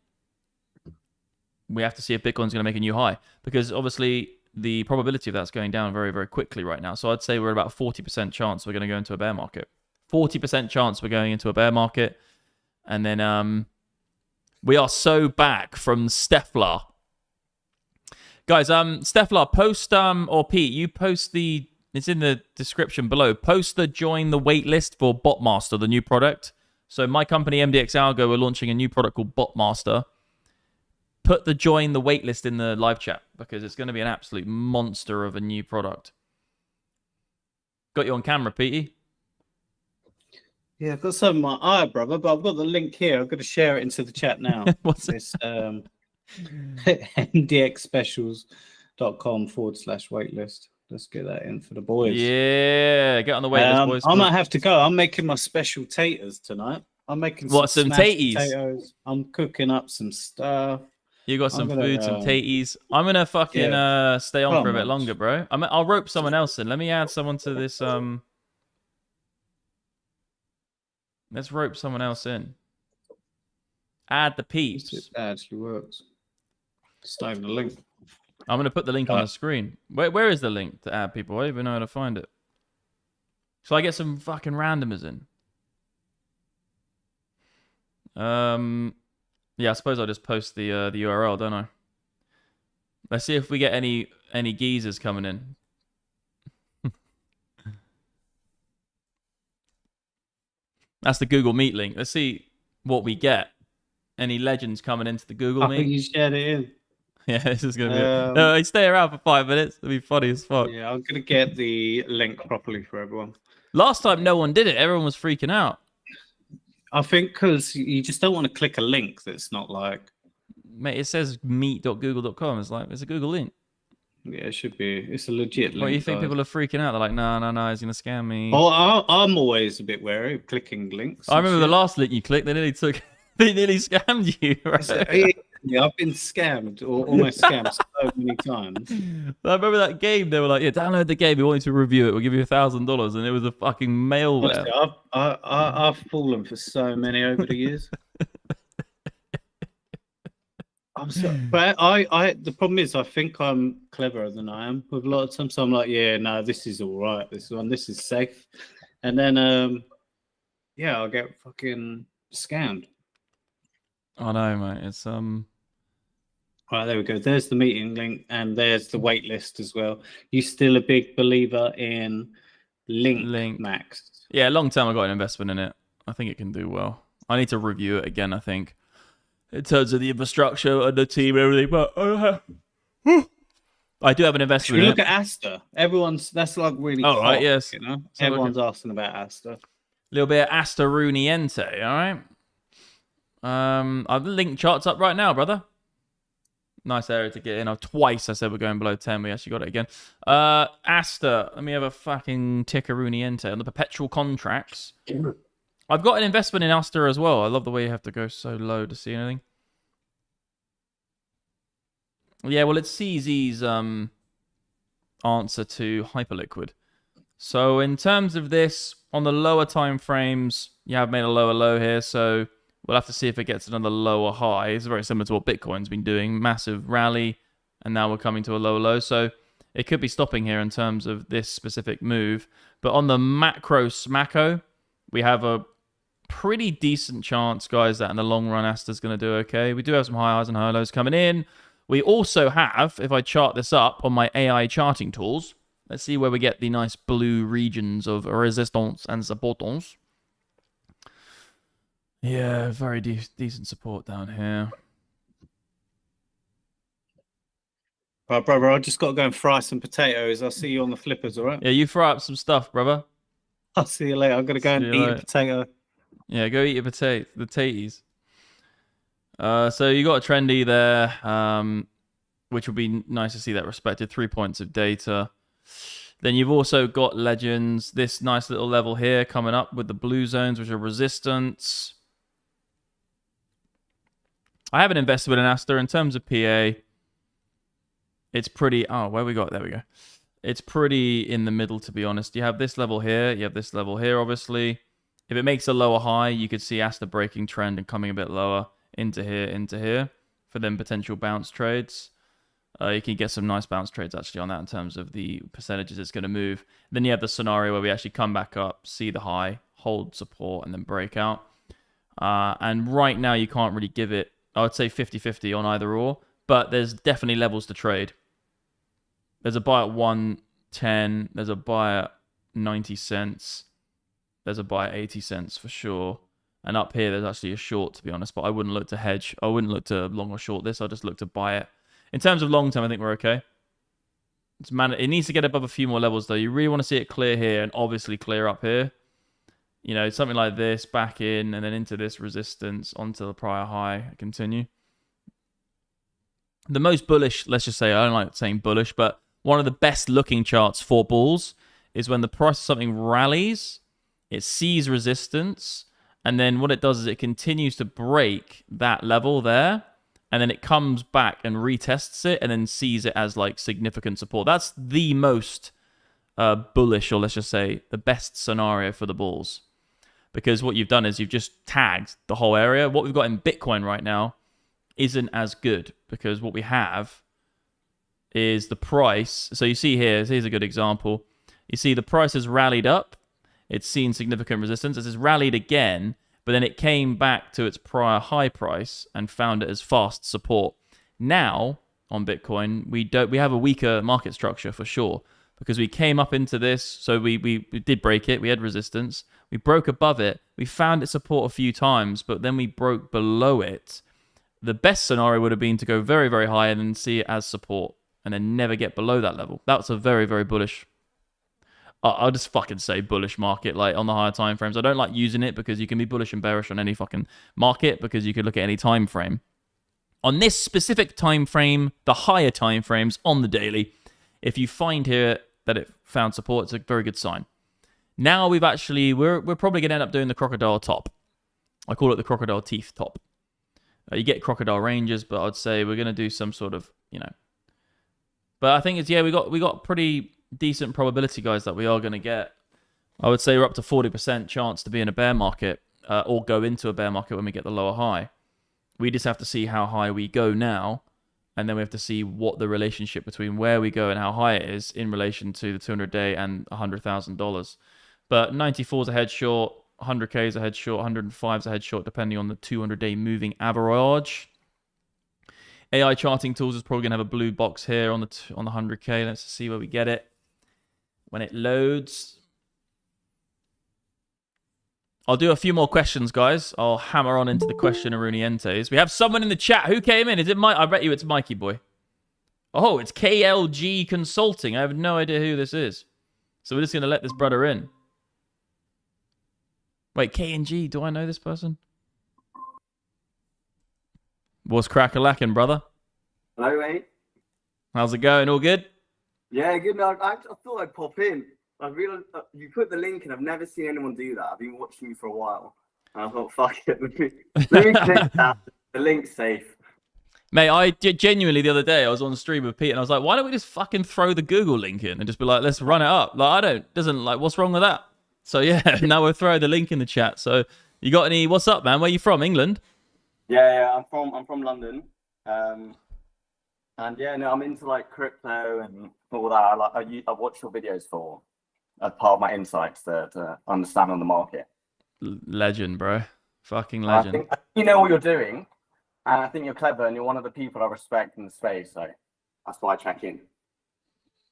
we have to see if Bitcoin's going to make a new high. Because obviously the probability of that's going down very, very quickly right now. So I'd say we're at about 40% chance we're going to go into a bear market. 40% chance we're going into a bear market. And then we are so back from Steffler. Guys, Steffler, post, or Pete, you post it's in the description below. Post the join the wait list for Botmaster, the new product. So my company, MDX Algo, we're launching a new product called Botmaster. Put the join the waitlist in the live chat because it's going to be an absolute monster of a new product. Got you on camera, Petey. Yeah, I've got some in my eye, brother, but I've got the link here. I'm going to share it into the chat now. What's it? It's mdxspecials.com/waitlist. Let's get that in for the boys. Yeah, get on the waitlist, boys. I might have to go. I'm making my special taters tonight. I'm making some taties? potatoes. I'm cooking up some stuff. You got some food, some taties. I'm gonna fucking stay on for a bit longer, bro. I'll rope someone else in. Let me add someone to this. Let's rope someone else in. Add the peeps. It actually works. Save the link. I'm gonna put the link on the screen. Where is the link to add people? I don't even know how to find it. Shall I get some fucking randomers in? Yeah, I suppose I'll just post the URL, don't I? Let's see if we get any geezers coming in. That's the Google Meet link. Let's see what we get. Any legends coming into the Google Meet? I think you shared it in. Yeah, this is gonna be. No, stay around for 5 minutes. It'll be funny as fuck. Yeah, I'm gonna get the link properly for everyone. Last time, no one did it. Everyone was freaking out. I think because you just don't want to click a link that's not like. Mate, it says meet.google.com. It's like, it's a Google link. Yeah, it should be. It's a legit link. What do you think people are freaking out? They're like, no, he's going to scam me. Oh, I'm always a bit wary of clicking links. I remember the last link you clicked, they nearly scammed you. Right? Yeah, I've been scammed or almost scammed so many times. I remember that game. They were like, yeah, download the game. We want you to review it. We'll give you $1,000. And it was a fucking malware. I've fallen for so many over the years. But the problem is I think I'm cleverer than I am with a lot of times. So I'm like, yeah, no, this is all right. This is safe. And then I'll get fucking scammed. I know, mate. It's Right, there we go. There's the meeting link and there's the wait list as well. You still a big believer in Link Max? Yeah, long time I got an investment in it. I think it can do well. I need to review it again, I think, in terms of the infrastructure and the team and everything. But I do have an investment in it. Look at Asta. That's like really hot, right, yes. You know? Everyone's asking about Asta. A little bit of Asta Runiente, all right? I've linked charts up right now, brother. Nice area to get in. Twice I said we're going below 10. We actually got it again. Asta. Let me have a fucking Tickeruniente on the perpetual contracts. I've got an investment in Asta as well. I love the way you have to go so low to see anything. Yeah, well, it's CZ's answer to Hyperliquid. So in terms of this, on the lower time frames, you have made a lower low here, so we'll have to see if it gets another lower high. It's very similar to what Bitcoin's been doing. Massive rally, and now we're coming to a lower low. So it could be stopping here in terms of this specific move. But on the macro smacko, we have a pretty decent chance, guys, that in the long run, Asta's going to do okay. We do have some high highs and high lows coming in. We also have, if I chart this up on my AI charting tools, let's see where we get the nice blue regions of resistance and supportance. Yeah, very decent support down here. Right, brother, I just got to go and fry some potatoes. I'll see you on the flippers, all right? Yeah, you fry up some stuff, brother. I'll see you later. I'm going to go and eat a potato. Yeah, go eat your potato, the taties. So you got a trendy there, which would be nice to see that respected. 3 points of data. Then you've also got legends. This nice little level here coming up with the blue zones, which are resistance. I haven't invested in Asta. In terms of PA, it's pretty... Oh, where we got? There we go. It's pretty in the middle, to be honest. You have this level here. You have this level here, obviously. If it makes a lower high, you could see Asta breaking trend and coming a bit lower into here for them potential bounce trades. You can get some nice bounce trades actually on that in terms of the percentages it's going to move. Then you have the scenario where we actually come back up, see the high, hold support, and then break out. And right now, you can't really give it, I would say 50-50 on either or, but there's definitely levels to trade. There's a buy at 110, there's a buy at 90 cents, there's a buy at 80 cents for sure. And up here, there's actually a short, to be honest, but I wouldn't look to hedge. I wouldn't look to long or short this. I'll just look to buy it. In terms of long term, I think we're okay. It needs to get above a few more levels, though. You really want to see it clear here and obviously clear up here. You know, something like this, back in, and then into this resistance, onto the prior high, continue. The most bullish, let's just say, I don't like saying bullish, but one of the best looking charts for bulls is when the price of something rallies, it sees resistance, and then what it does is it continues to break that level there, and then it comes back and retests it, and then sees it as like significant support. That's the most bullish, or let's just say the best scenario for the bulls. Because what you've done is you've just tagged the whole area. What we've got in Bitcoin right now isn't as good, because what we have is the price. So you see here's a good example. You see the price has rallied up. It's seen significant resistance. It's rallied again, but then it came back to its prior high price and found it as fast support. Now on Bitcoin, we have a weaker market structure for sure, because we came up into this. So we did break it. We had resistance. We broke above it. We found it support a few times, but then we broke below it. The best scenario would have been to go very, very high and then see it as support and then never get below that level. That's a very, very bullish. I'll just fucking say bullish market, like on the higher time frames. I don't like using it because you can be bullish and bearish on any fucking market, because you could look at any time frame. On this specific time frame, the higher time frames on the daily, if you find here that it found support, it's a very good sign. Now we're probably going to end up doing the crocodile top. I call it the crocodile teeth top. You get crocodile ranges, but I'd say we're going to do some sort of, you know. But I think it's, yeah, we got pretty decent probability, guys, that we are going to get. I would say we're up to 40% chance to be in a bear market or go into a bear market when we get the lower high. We just have to see how high we go now, and then we have to see what the relationship between where we go and how high it is in relation to the 200-day and $100,000. But 94 is a head short, 100K is a head short, 105 is a head short, depending on the 200-day moving average. AI charting tools is probably going to have a blue box here on the 100K. Let's see where we get it when it loads. I'll do a few more questions, guys. I'll hammer on into the question Arunientes. We have someone in the chat. Who came in? Is it Mike? I bet you it's Mikey boy. Oh, it's KLG Consulting. I have no idea who this is. So we're just going to let this brother in. Wait, K&G. Do I know this person? What's crack-a-lackin', brother? Hello, mate. How's it going? All good? Yeah, good. No, I thought I'd pop in. I realized you put the link in. I've never seen anyone do that. I've been watching you for a while. And I thought, fuck it. Let me click that. The link's safe. Mate, I genuinely the other day, I was on stream with Pete and I was like, why don't we just fucking throw the Google link in and just be like, let's run it up? Like, what's wrong with that? So yeah, now we'll throw the link in the chat. So you got any, what's up, man? Where you from? England? Yeah, I'm from London. And yeah, no, I'm into like crypto and all that. I watch your videos for as part of my insights to understand on the market. Legend, bro. Fucking legend. I think you know what you're doing, and I think you're clever, and you're one of the people I respect in the space. So that's why I check in.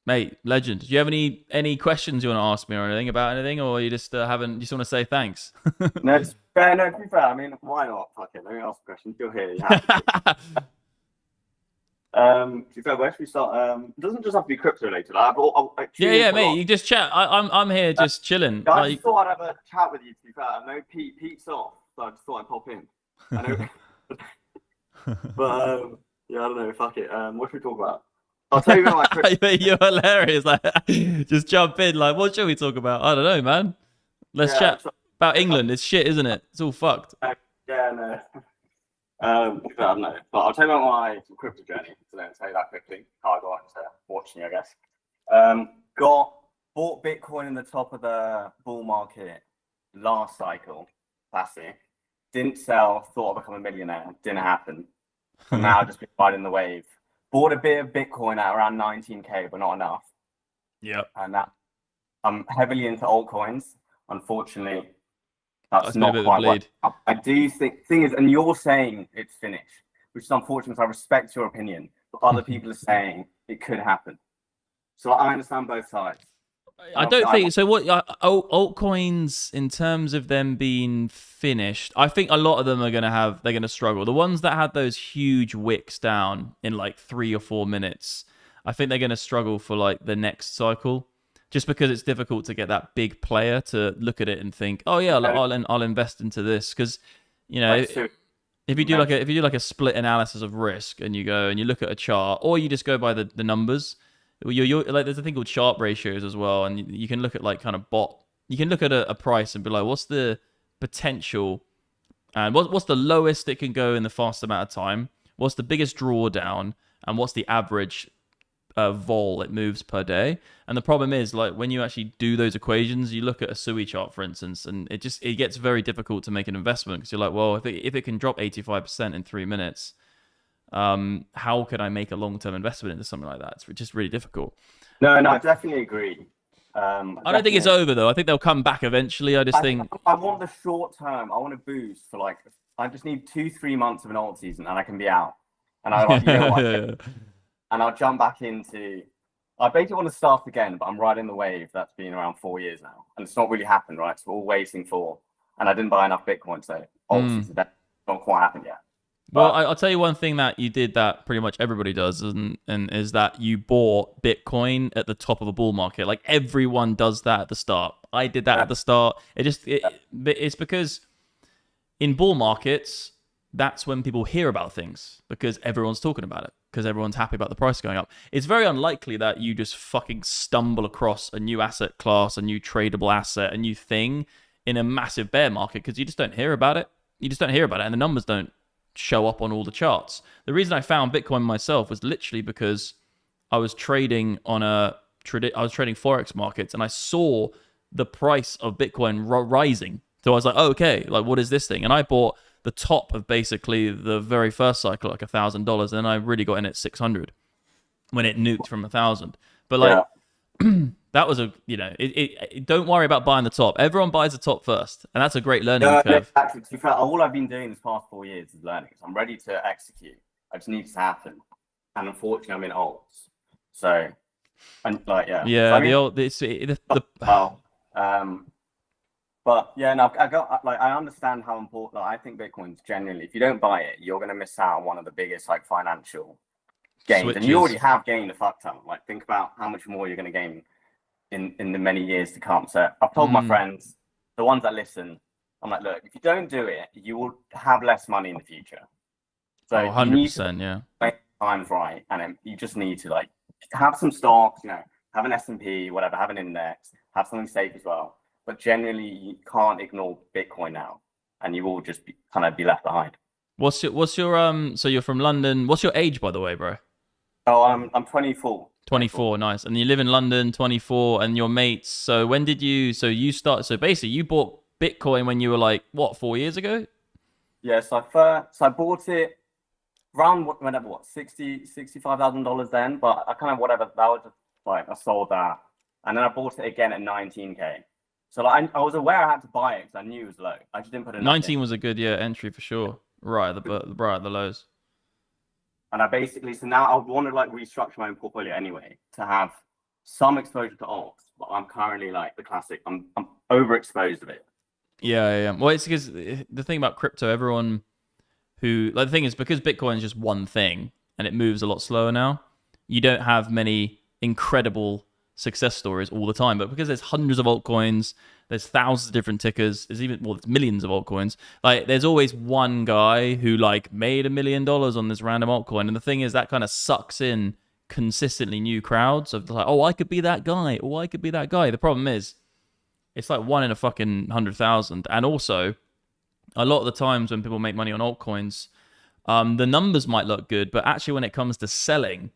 Mate, legend. Do you have any questions you want to ask me or anything about anything, or you just haven't? You just want to say thanks? No, it's fair. No, to be fair, I mean, why not? Fuck it. Let me ask a question. You're here. You have to. To be fair, where should we start? It doesn't just have to be crypto related. Yeah, mate. You just chat. I'm here just chilling. I just thought I'd have a chat with you. To be fair, I know Pete's off, so I just thought I'd pop in. I know, but yeah, I don't know. Fuck it. What should we talk about? I'll tell you about my crypto. You're hilarious. Like, just jump in. Like, what should we talk about? I don't know, man. Let's chat about England. It's shit, isn't it? It's all fucked. Yeah, no. I don't know, but I'll tell you about my crypto journey. So then tell you that quickly. How I got into watching, I guess. Bought Bitcoin in the top of the bull market last cycle. Classic. Didn't sell. Thought I'd become a millionaire. Didn't happen. And now I've just been riding the wave. Bought a bit of Bitcoin at around 19K, but not enough. Yep. And that I'm heavily into altcoins. Unfortunately, that's not quite what I do think. Thing is, and you're saying it's finished, which is unfortunate. So I respect your opinion, but other people are saying it could happen. So I understand both sides. I don't think so. What altcoins in terms of them being finished? I think a lot of them are they're gonna struggle. The ones that had those huge wicks down in like 3 or 4 minutes, I think they're gonna struggle for like the next cycle, just because it's difficult to get that big player to look at it and think, oh yeah, I'll invest into this, because you know. If you do like a split analysis of risk and you go and you look at a chart, or you just go by the numbers, you're like, there's a thing called Sharpe ratios as well, and you can look at like kind of you can look at a price and be like, what's the potential, and what's the lowest it can go in the fast amount of time, what's the biggest drawdown, and what's the average vol it moves per day. And the problem is, like, when you actually do those equations, you look at a SUI chart, for instance, and it gets very difficult to make an investment, because you're like, well, if it can drop 85% in 3 minutes, how can I make a long-term investment into something like that? It's just really difficult. No, I definitely agree. I don't think it's over though. I think they'll come back eventually. I think I want the short term. I want to boost for like, I just need 2-3 months of an alt season and I can be out. And I like, and I'll jump back into. I basically want to start again, but I'm riding the wave that's been around 4 years now, and it's not really happened, right? So we're all waiting for, and I didn't buy enough Bitcoin, so alt season not quite happened yet. Well, I'll tell you one thing that you did that pretty much everybody does, and is that you bought Bitcoin at the top of a bull market. Like, everyone does that at the start. I did that at the start. It's because in bull markets, that's when people hear about things, because everyone's talking about it, because everyone's happy about the price going up. It's very unlikely that you just fucking stumble across a new asset class, a new tradable asset, a new thing in a massive bear market, because you just don't hear about it. You just don't hear about it, and the numbers don't show up on all the charts. The reason I found Bitcoin myself was literally because I was trading on I was trading Forex markets, and I saw the price of Bitcoin rising. So I was like, oh, okay, like, what is this thing? And I bought the top of basically the very first cycle, like $1,000, and I really got in at 600 when it nuked from 1,000. But like, that was don't worry about buying the top. Everyone buys the top first, and that's a great learning curve. Actually, to be fair, all I've been doing this past 4 years is learning. So I'm ready to execute. I just need it to happen, and unfortunately, I'm in alts. So, and like, yeah. Yeah, so, I mean, but yeah, no, I understand how important. Like, I think Bitcoin's generally, if you don't buy it, you're going to miss out on one of the biggest like financial gains, switches. And you already have gained a fuck ton. Like, think about how much more you're going to gain in the many years to come. So I've told my friends, the ones that listen, I'm like, look, if you don't do it, you will have less money in the future. So 100%, yeah. Make times right, and then you just need to like have some stocks, have an S&P, whatever, have an index, have something safe as well. But generally, you can't ignore Bitcoin now, and you will just kind of be left behind. What's your so you're from London. What's your age, by the way, bro? Oh, I'm 24. 24, nice. And you live in London, 24, and your mates. So when did you? So you start. So basically, you bought Bitcoin when you were like what, 4 years ago? Yeah. So I bought it around $65,000 then, but I kind of that was just like I sold that, and then I bought it again at 19K. So like, I was aware I had to buy it because I knew it was low. I just didn't put it. 19 was a good entry for sure. Right at the lows. And I basically, so now I want to like restructure my own portfolio anyway to have some exposure to alts. But I'm currently like the classic. I'm overexposed of it. Yeah. Well, it's because the thing about crypto, everyone who like the thing is because Bitcoin is just one thing and it moves a lot slower now. You don't have many incredible success stories all the time, but because there's hundreds of altcoins, there's thousands of different tickers, there's millions of altcoins, like there's always one guy who like made $1 million on this random altcoin. And the thing is that kind of sucks in consistently new crowds of like, oh, I could be that guy, or I could be that guy. The problem is it's like 1 in a fucking 100,000. And also a lot of the times when people make money on altcoins, the numbers might look good, but actually when it comes to selling,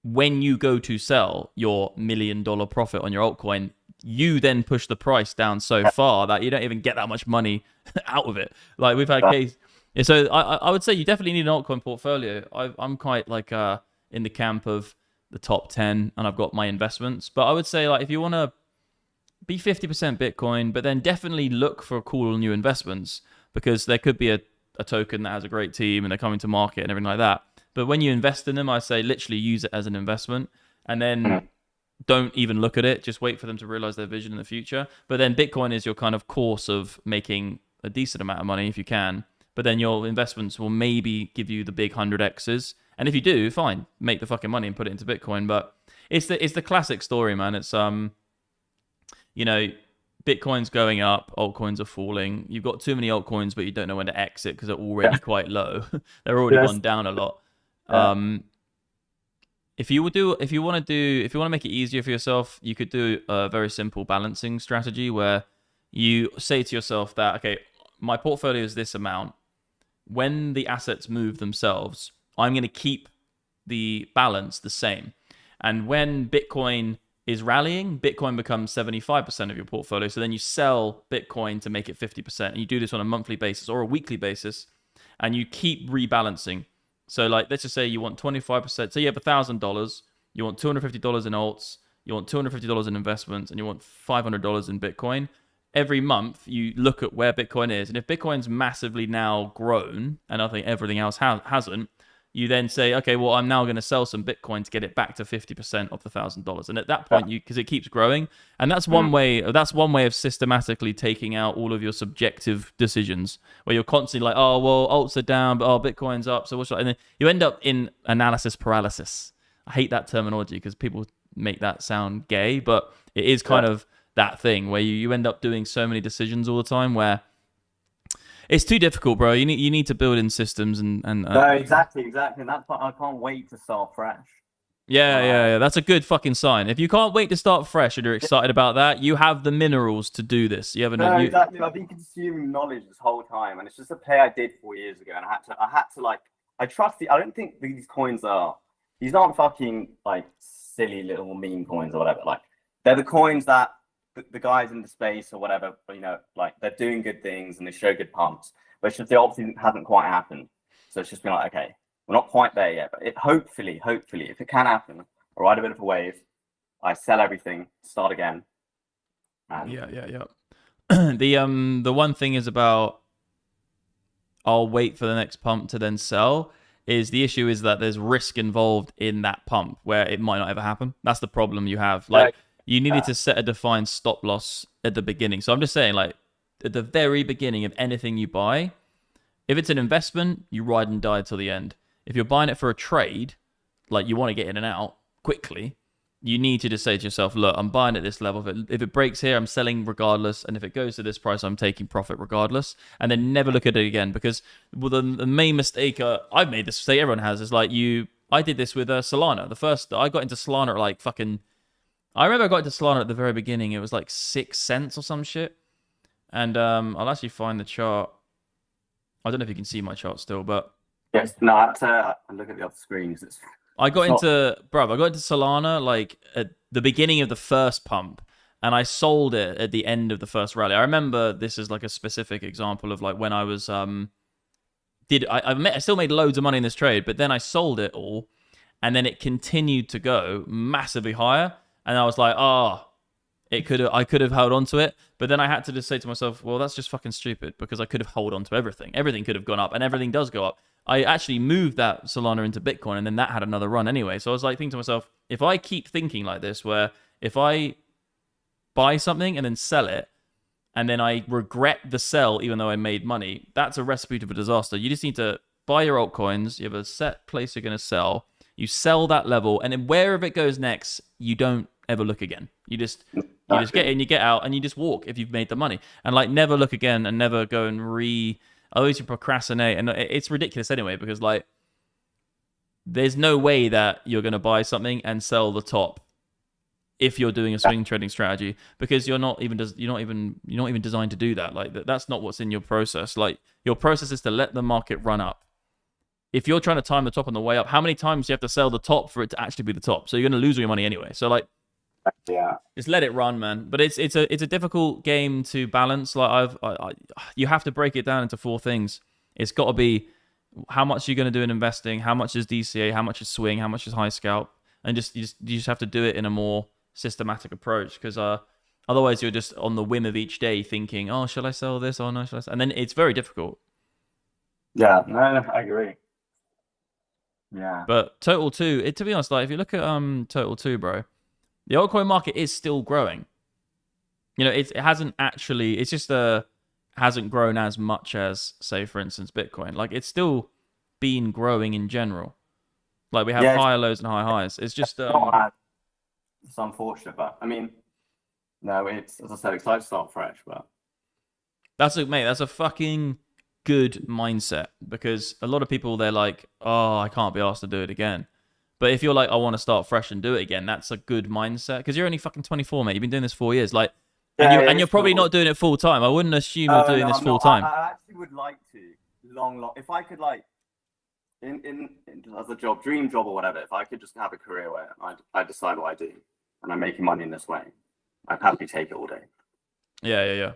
when you go to sell your $1 million profit on your altcoin, you then push the price down so far that you don't even get that much money out of it. Like we've had cases. So I would say you definitely need an altcoin portfolio. I'm quite like in the camp of the top 10, and I've got my investments. But I would say like if you want to be 50% Bitcoin, but then definitely look for cool new investments, because there could be a token that has a great team and they're coming to market and everything like that. But when you invest in them, I say literally use it as an investment, and then don't even look at it. Just wait for them to realize their vision in the future. But then Bitcoin is your kind of course of making a decent amount of money if you can. But then your investments will maybe give you the big 100x's. And if you do, fine, make the fucking money and put it into Bitcoin. But it's the classic story, man. It's you know, Bitcoin's going up, altcoins are falling. You've got too many altcoins, but you don't know when to exit because they're already quite low. They're already gone down a lot. If you want to make it easier for yourself, you could do a very simple balancing strategy where you say to yourself that, okay, my portfolio is this amount. When the assets move themselves, I'm going to keep the balance the same. And when Bitcoin is rallying, Bitcoin becomes 75% of your portfolio. So then you sell Bitcoin to make it 50%. And you do this on a monthly basis or a weekly basis, and you keep rebalancing. So like, let's just say you want 25%. So you have $1,000. You want $250 in alts. You want $250 in investments, and you want $500 in Bitcoin. Every month, you look at where Bitcoin is. And if Bitcoin's massively now grown, and I think everything else hasn't, you then say, okay, well, I'm now going to sell some Bitcoin to get it back to 50% of the $1,000. And at that point, because it keeps growing, and that's one way. That's one way of systematically taking out all of your subjective decisions, where you're constantly like, oh, well, alts are down, but Bitcoin's up, so what's? And then you end up in analysis paralysis. I hate that terminology because people make that sound gay, but it is kind of that thing where you end up doing so many decisions all the time where it's too difficult, bro. You need to build in systems and no, exactly. And that's why I can't wait to start fresh. Yeah. That's a good fucking sign. If you can't wait to start fresh and you're excited about that, you have the minerals to do this. You haven't. Exactly. I've been consuming knowledge this whole time, and it's just a play I did 4 years ago, and I had to like, I don't think these coins these aren't fucking like silly little meme coins or whatever. Like, they're the coins that the guys in the space or whatever, you know, like, they're doing good things and they show good pumps, but it's just the opposite hasn't quite happened. So it's just been like, okay, we're not quite there yet, but hopefully, if it can happen, I'll ride a bit of a wave, I sell everything, start again. Yeah. The one thing is about, I'll wait for the next pump to then sell, is the issue is that there's risk involved in that pump where it might not ever happen. That's the problem you have. Like, you needed to set a defined stop loss at the beginning. So I'm just saying, like, at the very beginning of anything you buy, if it's an investment, you ride and die till the end. If you're buying it for a trade, like, you want to get in and out quickly, you need to just say to yourself, look, I'm buying at this level. If it breaks here, I'm selling regardless. And if it goes to this price, I'm taking profit regardless. And then never look at it again. Because the main mistake, I've made this mistake, everyone has, is like, I did this with Solana. I got into Solana at like fucking, I remember I got into Solana at the very beginning. It was like 6 cents or some shit. And I'll actually find the chart. I don't know if you can see my chart still, but yes, no, I look at the other screens. I got into Solana like at the beginning of the first pump, and I sold it at the end of the first rally. I remember this is like a specific example of like when I was I still made loads of money in this trade, but then I sold it all, and then it continued to go massively higher, and I was like, I could have held on to it, but then I had to just say to myself, well, that's just fucking stupid, because I could have held on to everything. Everything could have gone up, and everything does go up. I actually moved that Solana into Bitcoin, and then that had another run anyway. So I was like thinking to myself, if I keep thinking like this, where if I buy something and then sell it, and then I regret the sell even though I made money, that's a recipe for disaster. You just need to buy your altcoins. You have a set place you're going to sell. You sell that level, and then wherever it goes next, you don't ever look again. You just get in, you get out, and you just walk if you've made the money. And like, never look again, and never go and always procrastinate. And it's ridiculous anyway, because like, there's no way that you're going to buy something and sell the top if you're doing a swing trading strategy, because you're not even designed to do that. Like, that's not what's in your process. Like, your process is to let the market run up. If you're trying to time the top on the way up, how many times do you have to sell the top for it to actually be the top? So you're going to lose all your money anyway. So like, just let it run, man. But it's a difficult game to balance. Like, you have to break it down into 4 things. It's got to be how much you're going to do in investing, how much is DCA, how much is swing, how much is high scalp, and you just have to do it in a more systematic approach, because otherwise you're just on the whim of each day thinking, oh, shall I sell this? Oh no, shall I sell? And then it's very difficult. Yeah, no, I agree. Yeah. But Total 2, to be honest, like, if you look at Total 2, bro, The altcoin market is still growing. You know, it hasn't actually, it's just hasn't grown as much as, say, for instance, Bitcoin. Like, it's still been growing in general. Like, we have higher lows and high highs. It's just... it's unfortunate, but I mean, no, it's, as I said, excited to start fresh, but... That's a fucking good mindset, because a lot of people, they're like, oh, I can't be asked to do it again. But if you're like, I want to start fresh and do it again, that's a good mindset, because you're only fucking 24, mate. You've been doing this 4 years. Like, and you're probably not doing it full time. I wouldn't assume you're doing this full time. I actually would like to long, if I could, like, in as a job, dream job or whatever, if I could just have a career where I decide what I do and I'm making money in this way, I'd happily take it all day. Yeah.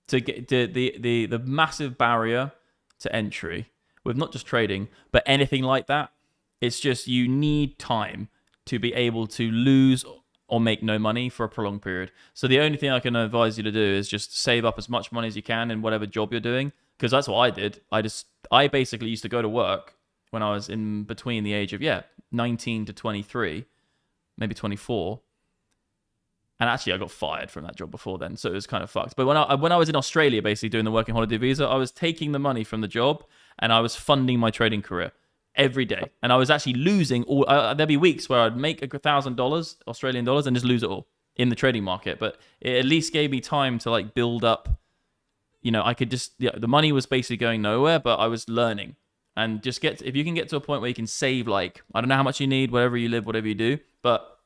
To get the massive barrier to entry with not just trading, but anything like that, it's just you need time to be able to lose or make no money for a prolonged period. So the only thing I can advise you to do is just save up as much money as you can in whatever job you're doing, because that's what I did. I basically used to go to work when I was in between the age of 19 to 23, maybe 24. And actually, I got fired from that job before then, so it was kind of fucked. But when I was in Australia, basically doing the working holiday visa, I was taking the money from the job and I was funding my trading career every day. And I was actually losing all. There'd be weeks where I'd make $1,000 Australian dollars and just lose it all in the trading market. But it at least gave me time to like build up. You know, I could just the money was basically going nowhere, but I was learning. And just if you can get to a point where you can save, like, I don't know how much you need, wherever you live, whatever you do, but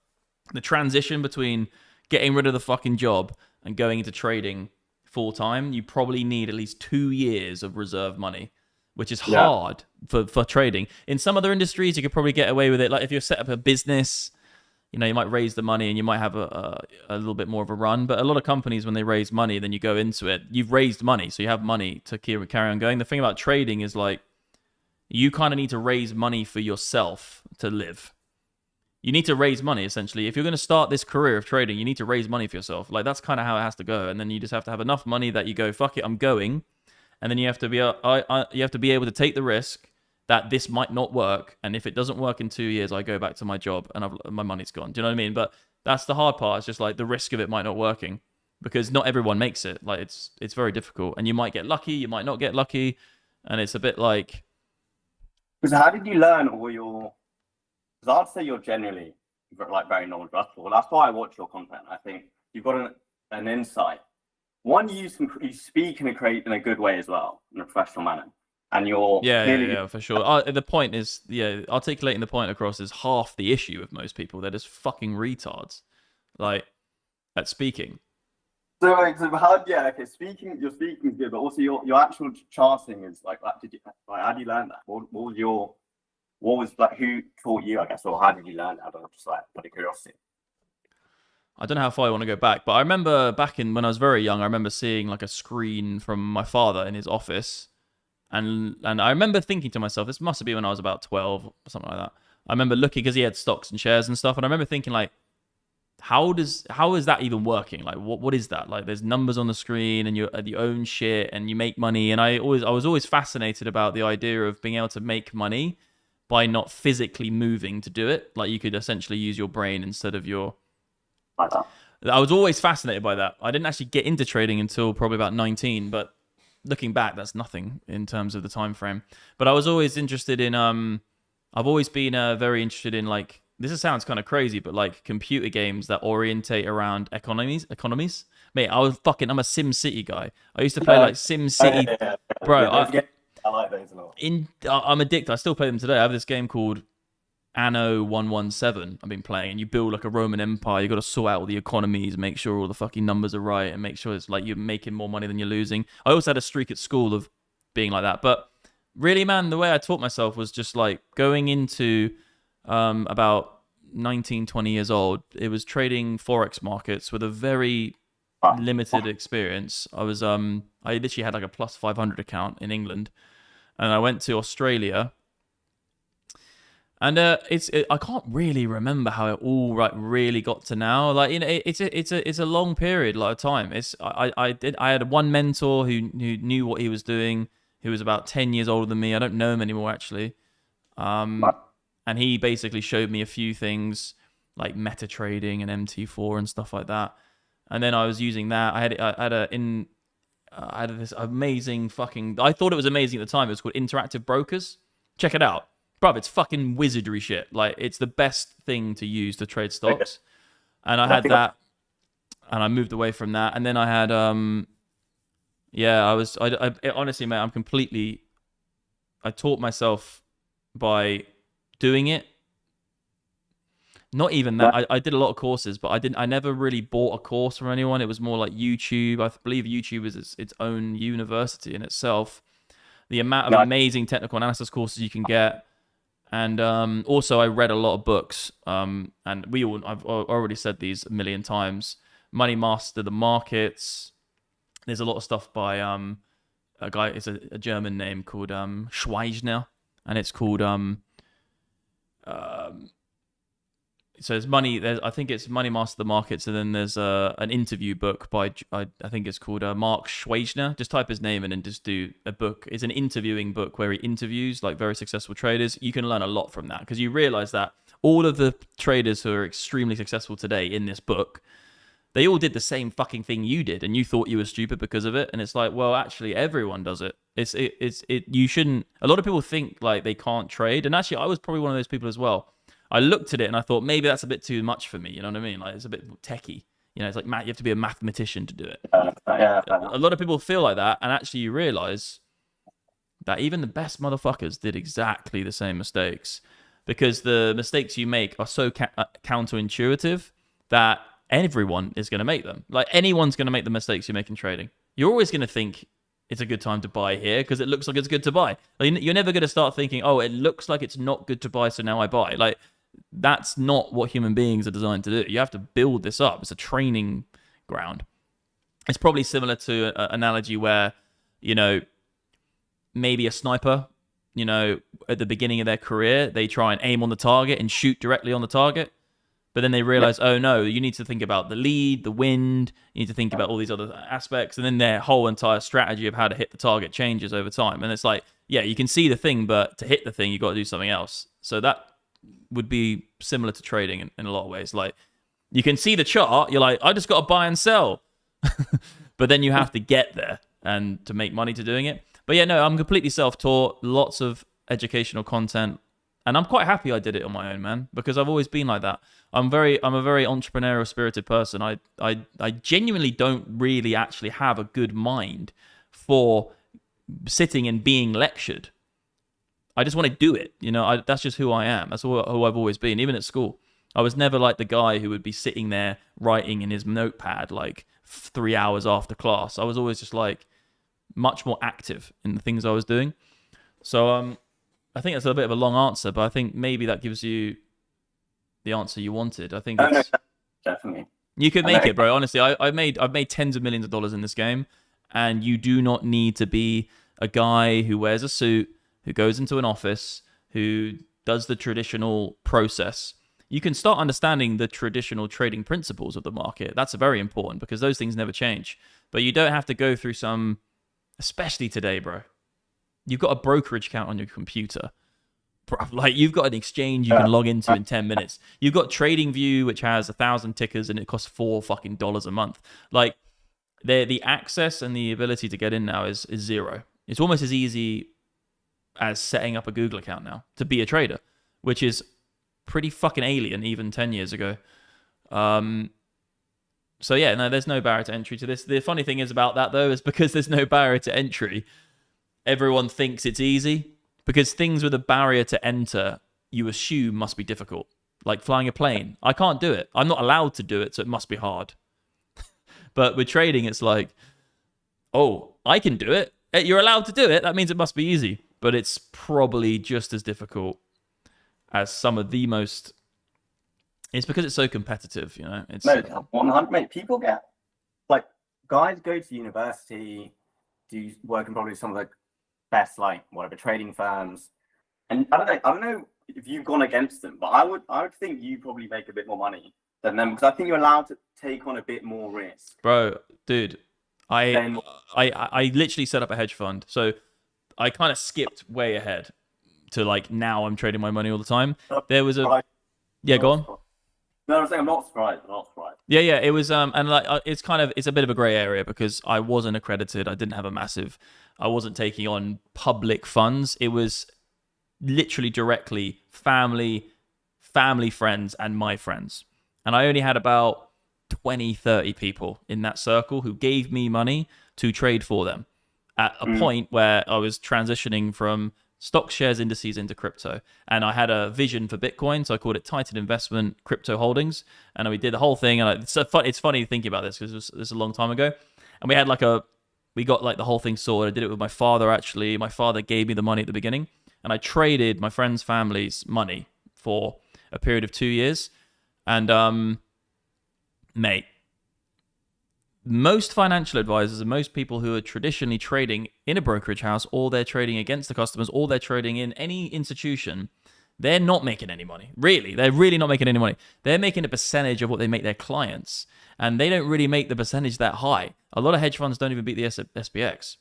the transition between getting rid of the fucking job and going into trading full time, you probably need at least 2 years of reserve money, which is hard for trading. In some other industries, you could probably get away with it. Like if you set up a business, you know, you might raise the money and you might have a little bit more of a run. But a lot of companies, when they raise money, then you go into it, you've raised money, so you have money to carry on going. The thing about trading is, like, you kind of need to raise money for yourself to live. You need to raise money, essentially. If you're going to start this career of trading, you need to raise money for yourself. Like, that's kind of how it has to go. And then you just have to have enough money that you go, fuck it, I'm going. And then you have to be you have to be able to take the risk that this might not work. And if it doesn't work in 2 years, I go back to my job and my money's gone. Do you know what I mean? But that's the hard part. It's just like the risk of it might not working, because not everyone makes it. Like, it's very difficult. And you might get lucky, you might not get lucky. And it's a bit like... So how did you learn all your... Because I'd say you're generally like very knowledgeable. That's why I watch your content. I think you've got an insight. One, you speak and create in a good way as well, in a professional manner. And you're yeah, for sure. The point is, articulating the point across is half the issue with most people. They're just fucking retards, like, at speaking. So how? Yeah, okay. Your speaking is good, but also your actual charting is like that. How do you learn that? What was like, who taught you, I guess, or how did you learn that? I don't know, just like out of curiosity. I don't know how far I want to go back, but I remember back when I was very young, I remember seeing like a screen from my father in his office. And I remember thinking to myself, this must have been when I was about 12 or something like that. I remember looking, because he had stocks and shares and stuff. And I remember thinking, like, how is that even working? Like, what is that? Like, there's numbers on the screen and you own shit and you make money. And I was always fascinated about the idea of being able to make money by not physically moving to do it. Like, you could essentially use your brain instead of your... Like that. I was always fascinated by that. I didn't actually get into trading until probably about 19, but looking back, that's nothing in terms of the time frame. But I was always interested in... I've always been very interested in, like... This sounds kind of crazy, but like computer games that orientate around economies. Mate, I'm a Sim City guy. I used to play like Sim City. Bro, I like those a lot. I'm addicted. I still play them today. I have this game called Anno 117 I've been playing, and you build like a Roman Empire. You got to sort out all the economies, make sure all the fucking numbers are right, and make sure it's like you're making more money than you're losing. I also had a streak at school of being like that. But really, man, the way I taught myself was just like going into about 19, 20 years old. It was trading Forex markets with a very limited experience. I literally had like a plus 500 account in England, and I went to Australia, and I can't really remember how it all really got to now. Like, you know, it's a long period, like, of time. I had one mentor who knew what he was doing, who was about 10 years older than me. I don't know him anymore, actually. And he basically showed me a few things. like meta trading and MT4 and stuff like that. And then I was using that. I had this amazing fucking... I thought it was amazing at the time. It was called Interactive Brokers. Check it out. Bruv, it's fucking wizardry shit. Like, it's the best thing to use to trade stocks. And I had that, and I moved away from that. And then I had, honestly, mate, I taught myself by doing it. Not even that. I did a lot of courses, but I never really bought a course from anyone. It was more like YouTube. I believe YouTube is its own university in itself. The amount of amazing technical analysis courses you can get. And also, I read a lot of books. And I've already said these a million times. Money Master the Markets. There's a lot of stuff by a guy. It's a German name called Schweigner, and it's called so there's I think it's Money Master the Markets, and then there's an interview book by I think it's called Mark Schweigner. Just type his name in and just do a book. It's an interviewing book where he interviews like very successful traders. You can learn a lot from that because you realize that all of the traders who are extremely successful today in this book, they all did the same fucking thing you did, and you thought you were stupid because of it. And it's like, well, actually, everyone does it. You shouldn't. A lot of people think like they can't trade, and actually, I was probably one of those people as well. I looked at it and I thought maybe that's a bit too much for me. You know what I mean? Like it's a bit techie. You know, it's like you have to be a mathematician to do it. A lot of people feel like that, and actually, you realize that even the best motherfuckers did exactly the same mistakes because the mistakes you make are so counterintuitive that everyone is going to make them. Like anyone's going to make the mistakes you make in trading. You're always going to think it's a good time to buy here because it looks like it's good to buy. Like, you're never going to start thinking, oh, it looks like it's not good to buy, so now I buy. Like that's not what human beings are designed to do. You have to build this up. It's a training ground. It's probably similar to an analogy where, you know, maybe a sniper, you know, at the beginning of their career, they try and aim on the target and shoot directly on the target. But then they realize, oh no, you need to think about the lead, the wind, you need to think about all these other aspects. And then their whole entire strategy of how to hit the target changes over time. And it's like, yeah, you can see the thing, but to hit the thing, you've got to do something else. So that would be similar to trading in a lot of ways. Like you can see the chart, you're like, I just got to buy and sell. But then you have to get there and to make money to doing it. But yeah, no, I'm completely self-taught, lots of educational content. And I'm quite happy I did it on my own, man, because I've always been like that. I'm a very entrepreneurial spirited person. I genuinely don't really actually have a good mind for sitting and being lectured. I just want to do it. You know, that's just who I am. That's who I've always been, even at school. I was never like the guy who would be sitting there writing in his notepad like 3 hours after class. I was always just like much more active in the things I was doing. So I think that's a bit of a long answer, but I think maybe that gives you the answer you wanted. I think it's, definitely. You could make it, bro. Honestly, I've made tens of millions of dollars in this game, and you do not need to be a guy who wears a suit, who goes into an office, who does the traditional process. You can start understanding the traditional trading principles of the market. That's very important because those things never change. But you don't have to go through some, especially today, bro. You've got a brokerage account on your computer. Bro, like you've got an exchange you can log into in 10 minutes. You've got TradingView, which has 1,000 tickers and it costs $4 a month. Like the access and the ability to get in now is zero. It's almost as easy as setting up a Google account now to be a trader, which is pretty fucking alien even 10 years ago. So yeah, no, there's no barrier to entry to this. The funny thing is about that though, is because there's no barrier to entry, everyone thinks it's easy because things with a barrier to enter, you assume must be difficult. Like flying a plane. I can't do it. I'm not allowed to do it, so it must be hard. But with trading, it's like, oh, I can do it. You're allowed to do it. That means it must be easy. But it's probably just as difficult as some of the most... It's because it's so competitive, you know? It's... No, 100, mate. People get... Like, guys go to university, do work in probably some of the best, like, whatever, trading firms. And I don't know if you've gone against them, but I would think you probably make a bit more money than them because I think you're allowed to take on a bit more risk. Bro, dude, I literally set up a hedge fund. So I kind of skipped way ahead to like now I'm trading my money all the time. There was a... Yeah, go on. No, I'm saying I'm not surprised. I'm not surprised. Yeah, it was and like it's a bit of a gray area because I wasn't accredited. I didn't have I wasn't taking on public funds. It was literally directly family, friends, and my friends. And I only had about 20, 30 people in that circle who gave me money to trade for them at a point where I was transitioning from stock, shares, indices into crypto. And I had a vision for Bitcoin, so I called it Titan Investment Crypto Holdings. And we did the whole thing. And it's funny thinking about this because this was a long time ago. And we had we got like the whole thing sorted. I did it with my father, actually. My father gave me the money at the beginning. And I traded my friends' family's money for a period of 2 years. And, mate, most financial advisors and most people who are traditionally trading in a brokerage house, or they're trading against the customers, or they're trading in any institution, they're not making any money. Really, they're really not making any money. They're making a percentage of what they make their clients, and they don't really make the percentage that high. A lot of hedge funds don't even beat the SPX.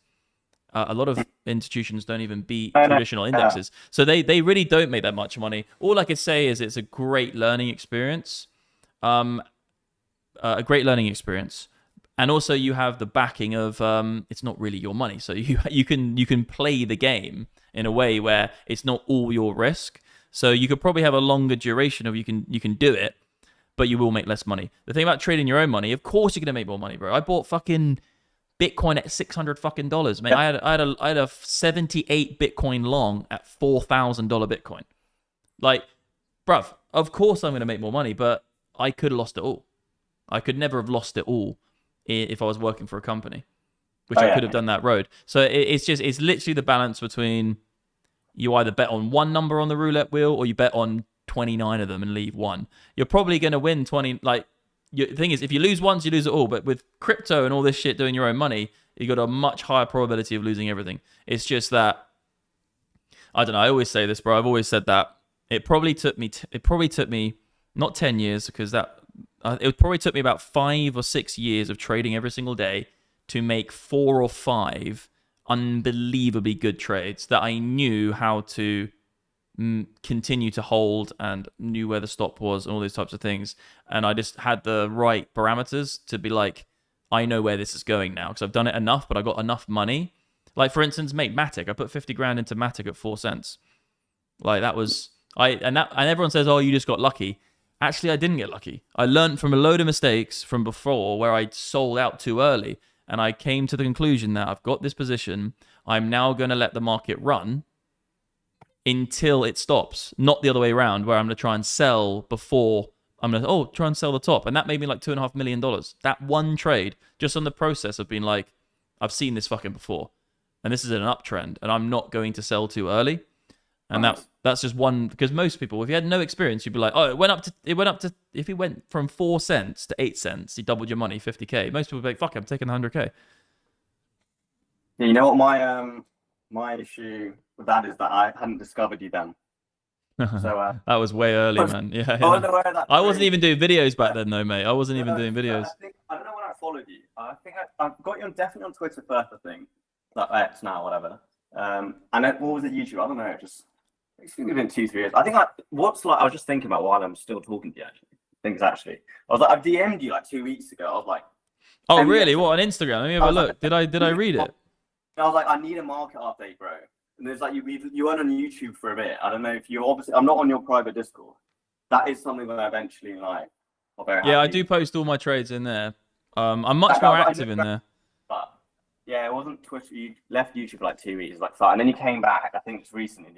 A lot of institutions don't even beat traditional indexes. So they really don't make that much money. All I could say is it's a great learning experience. A great learning experience. And also you have the backing of it's not really your money. So you can play the game in a way where it's not all your risk. So you could probably have a longer duration of you can do it, but you will make less money. The thing about trading your own money, of course you're gonna make more money, bro. I bought fucking Bitcoin at $600 man. I had a 78 Bitcoin long at $4,000 Bitcoin. Like, bruv, of course I'm gonna make more money, but I could have lost it all. I could never have lost it all if I was working for a company, which I could have done that road. So it's literally the balance between you either bet on one number on the roulette wheel or you bet on 29 of them and leave one. You're probably going to win 20. Like, the thing is, if you lose once, you lose it all. But with crypto and all this shit doing your own money, you got a much higher probability of losing everything. It's just that, I don't know. I always say this, bro. I've always said that it probably took me not 10 years because it probably took me about 5 or 6 years of trading every single day to make 4 or 5 unbelievably good trades that I knew how to continue to hold and knew where the stop was and all these types of things. And I just had the right parameters to be like, I know where this is going now because I've done it enough, but I got enough money. Like, for instance, mate, Matic. I put 50 grand into Matic at 4 cents. Like, that was... And everyone says, oh, you just got lucky. Actually, I didn't get lucky. I learned from a load of mistakes from before where I sold out too early. And I came to the conclusion that I've got this position. I'm now going to let the market run until it stops. Not the other way around, where I'm going to try and sell before I'm going to, try and sell the top. And that made me like $2.5 million. That one trade, just on the process of being like, I've seen this fucking before. And this is an uptrend. And I'm not going to sell too early. And that's just one, because most people, if you had no experience, you'd be like, oh, it went up to, if it went from 4 cents to 8 cents, you doubled your money, 50K. Most people would be like, fuck, I'm taking 100K. Yeah, you know what my issue with that is that I hadn't discovered you then. So that was way early, man. Yeah. I wasn't even doing videos back then, though, mate. I wasn't even doing videos. I don't know when I followed you. I think I've got you definitely on Twitter first, I think. Like X now, whatever. And then, what was it, YouTube? I don't know. It's been 2-3 years. I think I was just thinking about while I'm still talking to you, actually. I was like, I've DM'd you like 2 weeks ago. I was like, oh, really? What, on Instagram? Let me have a look. Did I read it? I was like, I need a market update, bro. And there's like, you went on YouTube for a bit. I don't know if you I'm not on your private Discord. That is something that I eventually like. Yeah, I do post all my trades in there. I'm much more active in there. But yeah, it wasn't Twitter. You left YouTube for like 2 weeks, like that, and then you came back. I think just recently.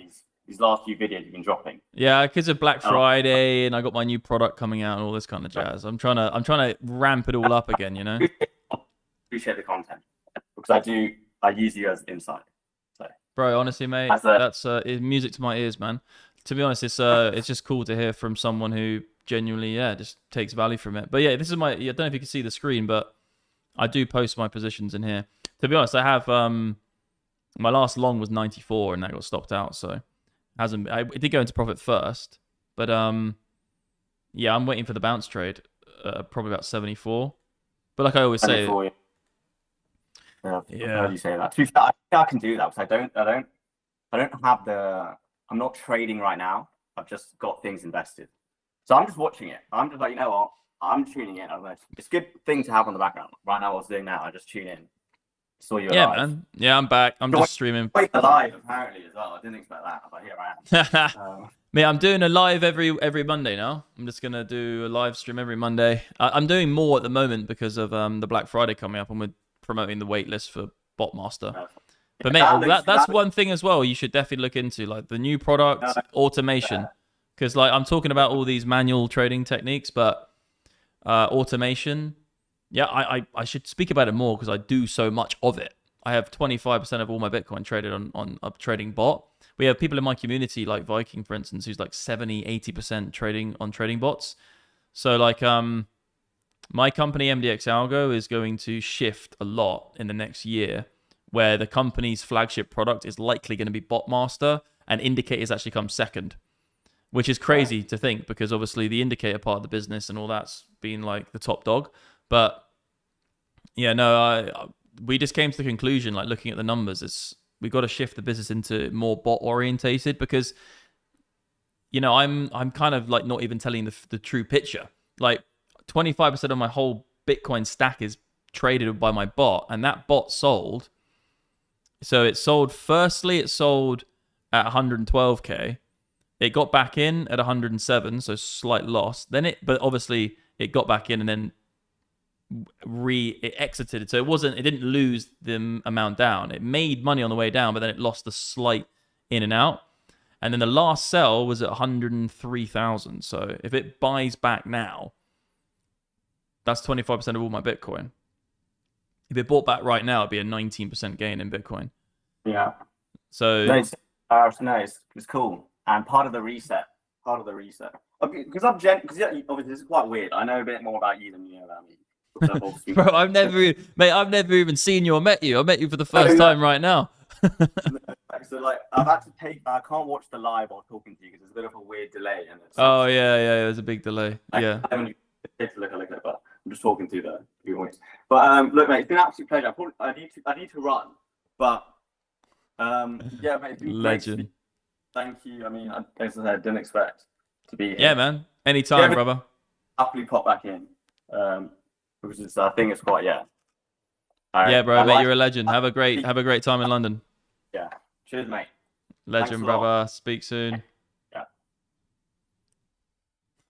These last few videos you've been dropping. Yeah, because of Black Friday, and I got my new product coming out and all this kind of jazz. I'm trying to ramp it all up again, you know. Appreciate the content because I use you as insight. So, bro, honestly, mate, that's music to my ears, man. To be honest, it's just cool to hear from someone who genuinely, just takes value from it. But yeah, this is I don't know if you can see the screen, but I do post my positions in here. To be honest, I have my last long was 94 and that got stopped out, so. It did go into profit first, but yeah, I'm waiting for the bounce trade, probably about 74. But like I always say, yeah, I heard you say that. To be fair, I think I can do that because I don't have I'm not trading right now. I've just got things invested. So I'm just watching it. I'm just like, you know what? I'm tuning in. It's a good thing to have on the background. Right now, I was doing that. I just tune in. Saw you Yeah, live. man. Yeah, I'm back. I'm just streaming. Wait, live apparently as well. I didn't expect that, but here I am. Mate, I'm doing a live every Monday now. I'm just gonna do a live stream every Monday. I'm doing more at the moment because of the Black Friday coming up, and we're promoting the waitlist for Botmaster. But mate, that's one thing as well you should definitely look into, like the new product automation, because like I'm talking about all these manual trading techniques, but automation. Yeah, I should speak about it more because I do so much of it. I have 25% of all my Bitcoin traded on a trading bot. We have people in my community like Viking, for instance, who's like 70, 80% trading on trading bots. So like my company MDX Algo is going to shift a lot in the next year, where the company's flagship product is likely going to be Botmaster, and indicators actually come second, which is crazy to think because obviously the indicator part of the business and all that's been like the top dog. But yeah, no, we just came to the conclusion, like looking at the numbers, we got to shift the business into more bot orientated, because you know I'm kind of like not even telling the true picture. Like 25% of my whole Bitcoin stack is traded by my bot, and that bot sold. So it sold it sold at 112k. It got back in at 107, so slight loss. But obviously it got back in and then it exited. So it didn't lose the amount down. It made money on the way down, but then it lost a slight in and out. And then the last sell was at 103,000. So if it buys back now, that's 25% of all my Bitcoin. If it bought back right now, it'd be a 19% gain in Bitcoin. Yeah. So nice. It's cool. And part of the reset. Because obviously this is quite weird. I know a bit more about you than you know about me. Bro, I've never even seen you or met you. I met you for the first time right now. So like I can't watch the live while talking to you because there's a bit of a weird delay. And oh yeah, there's a big delay. Yeah. I haven't look at it, but I'm just talking to the voice. But look, mate, it's been an absolute pleasure. I need to run, but yeah, mate, legend. Thank you. I mean, as I said, didn't expect to be here. Yeah, man. Anytime, brother. Happily pop back in. Because I think it's quite yeah, bro, mate, you're a legend. Have a great time in London. Yeah. Cheers, mate. Legend, brother. Speak soon. Yeah.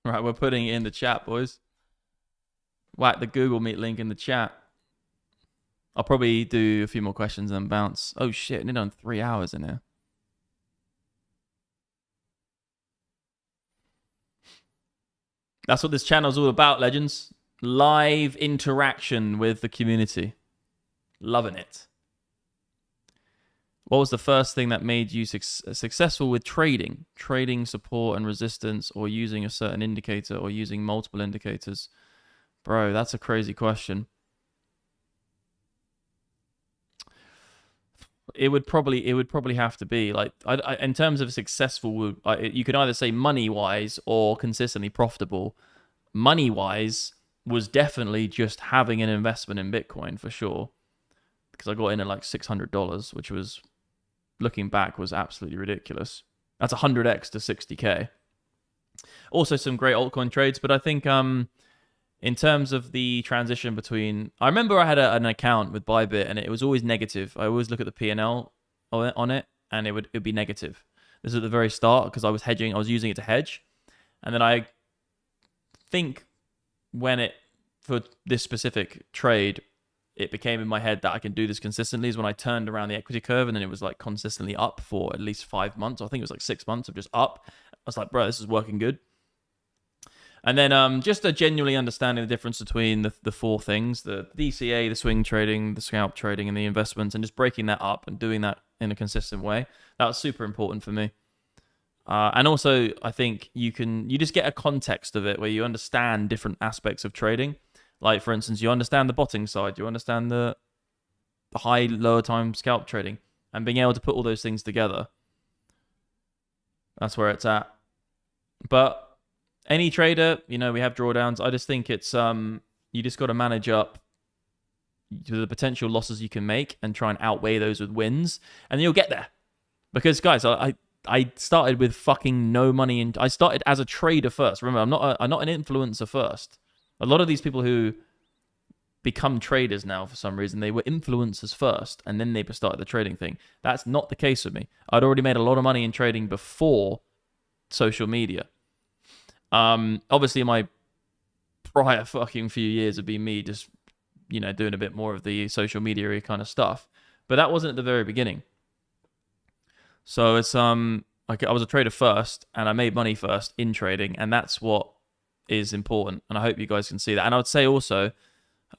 Right, we're putting it in the chat, boys. Whack the Google Meet link in the chat. I'll probably do a few more questions and bounce. Oh shit, nearly done 3 hours in here. That's what this channel's all about, legends. Live interaction with the community. Loving it. What was the first thing that made you successful with trading? Trading support and resistance, or using a certain indicator, or using multiple indicators? Bro, that's a crazy question. It would probably have to be like in terms of successful. You could either say money wise or consistently profitable. Money wise was definitely just having an investment in Bitcoin for sure, because I got in at like $600, which was, looking back, was absolutely ridiculous. That's 100x to 60k. Also some great altcoin trades, but I think in terms of the transition between, I remember I had an account with Bybit and it was always negative. I always look at the P&L on it and it'd be negative. This is at the very start because I was hedging. I was using it to hedge, and then I think for this specific trade, it became in my head that I can do this consistently is when I turned around the equity curve and then it was like consistently up for at least 5 months. I think it was like 6 months of just up. I was like, bro, this is working good. And then just a genuinely understanding the difference between the four things, the DCA, the swing trading, the scalp trading, and the investments, and just breaking that up and doing that in a consistent way. That was super important for me. And also, I think you just get a context of it where you understand different aspects of trading. Like, for instance, you understand the botting side, you understand the high, lower time scalp trading, and being able to put all those things together. That's where it's at. But any trader, we have drawdowns. I just think it's you just got to manage up to the potential losses you can make and try and outweigh those with wins, and you'll get there. Because guys, I started with fucking no money, and I started as a trader first. Remember, I'm not an influencer first. A lot of these people who become traders now for some reason, they were influencers first, and then they started the trading thing. That's not the case with me. I'd already made a lot of money in trading before social media. Obviously, my prior fucking few years have been me just, you know, doing a bit more of the social media kind of stuff, but that wasn't at the very beginning. So it's like I was a trader first, and I made money first in trading, and that's what is important. And I hope you guys can see that. And I would say also,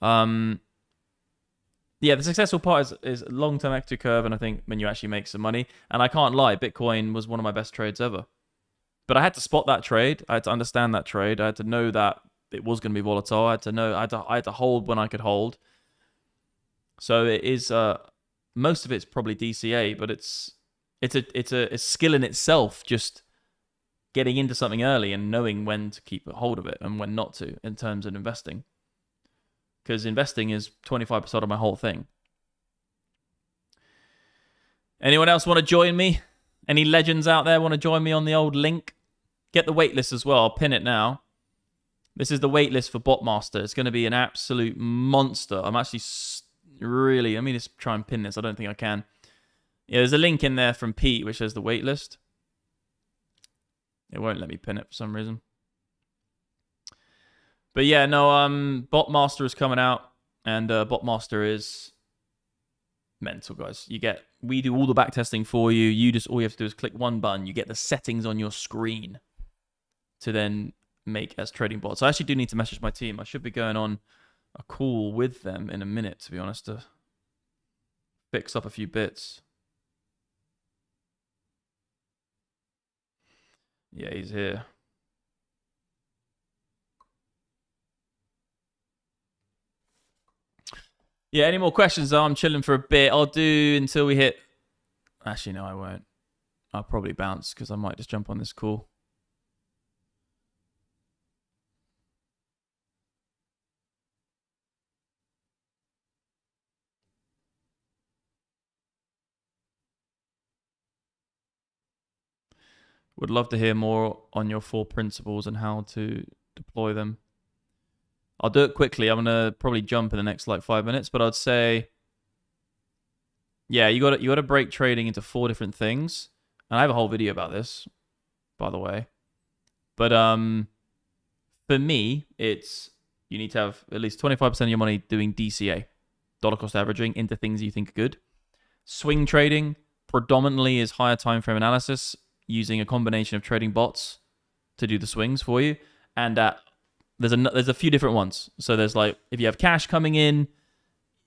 yeah, the successful part is long-term equity curve, and I think when you actually make some money. And I can't lie, Bitcoin was one of my best trades ever. But I had to spot that trade. I had to understand that trade. I had to know that it was going to be volatile. I had to know. I had to hold when I could hold. So it is. Most of it's probably DCA, but it's a skill in itself. Just getting into something early and knowing when to keep a hold of it and when not to in terms of investing. Because investing is 25% of my whole thing. Anyone else want to join me? Any legends out there want to join me on the old link? Get the waitlist as well. I'll pin it now. This is the waitlist for Botmaster. It's going to be an absolute monster. I'm actually really... Let me just try and pin this. I don't think I can. Yeah, there's a link in there from Pete which says the waitlist. It won't let me pin it for some reason. But yeah, no, Botmaster is coming out, and Botmaster is mental, guys. We do all the back testing for you. All you have to do is click one button. You get the settings on your screen to then make as trading bots. I actually do need to message my team. I should be going on a call with them in a minute, to be honest, to fix up a few bits. Yeah, he's here. Yeah, any more questions though? I'm chilling for a bit. I'll do until we hit... Actually, no, I won't. I'll probably bounce because I might just jump on this call. Would love to hear more on your 4 principles and how to deploy them. I'll do it quickly. I'm gonna probably jump in the next like 5 minutes, but I'd say, yeah, you got to break trading into 4 different things, and I have a whole video about this, by the way. But for me, it's you need to have at least 25% of your money doing DCA, dollar cost averaging, into things you think are good. Swing trading predominantly is higher time frame analysis, using a combination of trading bots to do the swings for you, and there's a few different ones. So there's like, if you have cash coming in,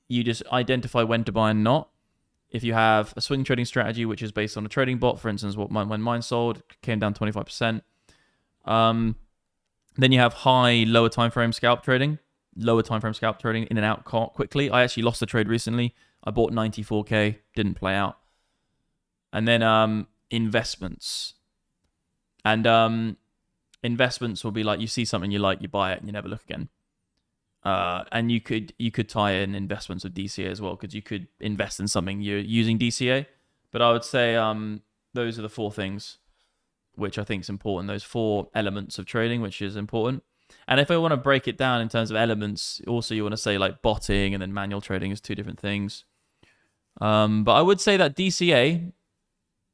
you just identify when to buy and not. If you have a swing trading strategy, which is based on a trading bot, for instance, when mine sold, came down 25%. Then you have lower time frame scalp trading. Lower time frame scalp trading, in and out quickly. I actually lost a trade recently. I bought 94k, didn't play out. And then investments. And investments will be like, you see something you like, you buy it, and you never look again. And you could tie in investments with DCA as well, because you could invest in something you're using DCA. But I would say those are the 4 things which I think is important. Those 4 elements of trading, which is important. And if I want to break it down in terms of elements, also you want to say like botting and then manual trading is 2 different things. But I would say that DCA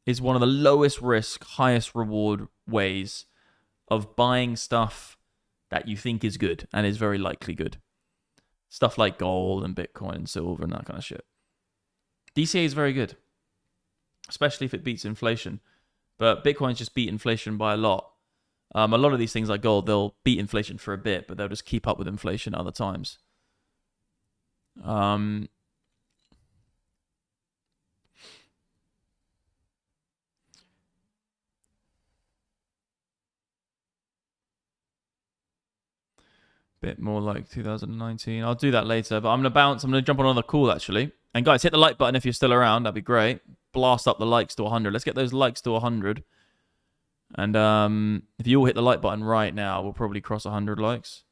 is one of the lowest risk, highest reward ways of buying stuff that you think is good and is very likely good. Stuff like gold and Bitcoin and silver and that kind of shit. DCA is very good, especially if it beats inflation. But Bitcoin's just beat inflation by a lot. A lot of these things like gold, they'll beat inflation for a bit, but they'll just keep up with inflation at other times. Bit more like 2019. I'll do that later, but I'm going to bounce. I'm going to jump on another call, actually. And guys, hit the like button if you're still around. That'd be great. Blast up the likes to 100. Let's get those likes to 100. And if you all hit the like button right now, we'll probably cross 100 likes.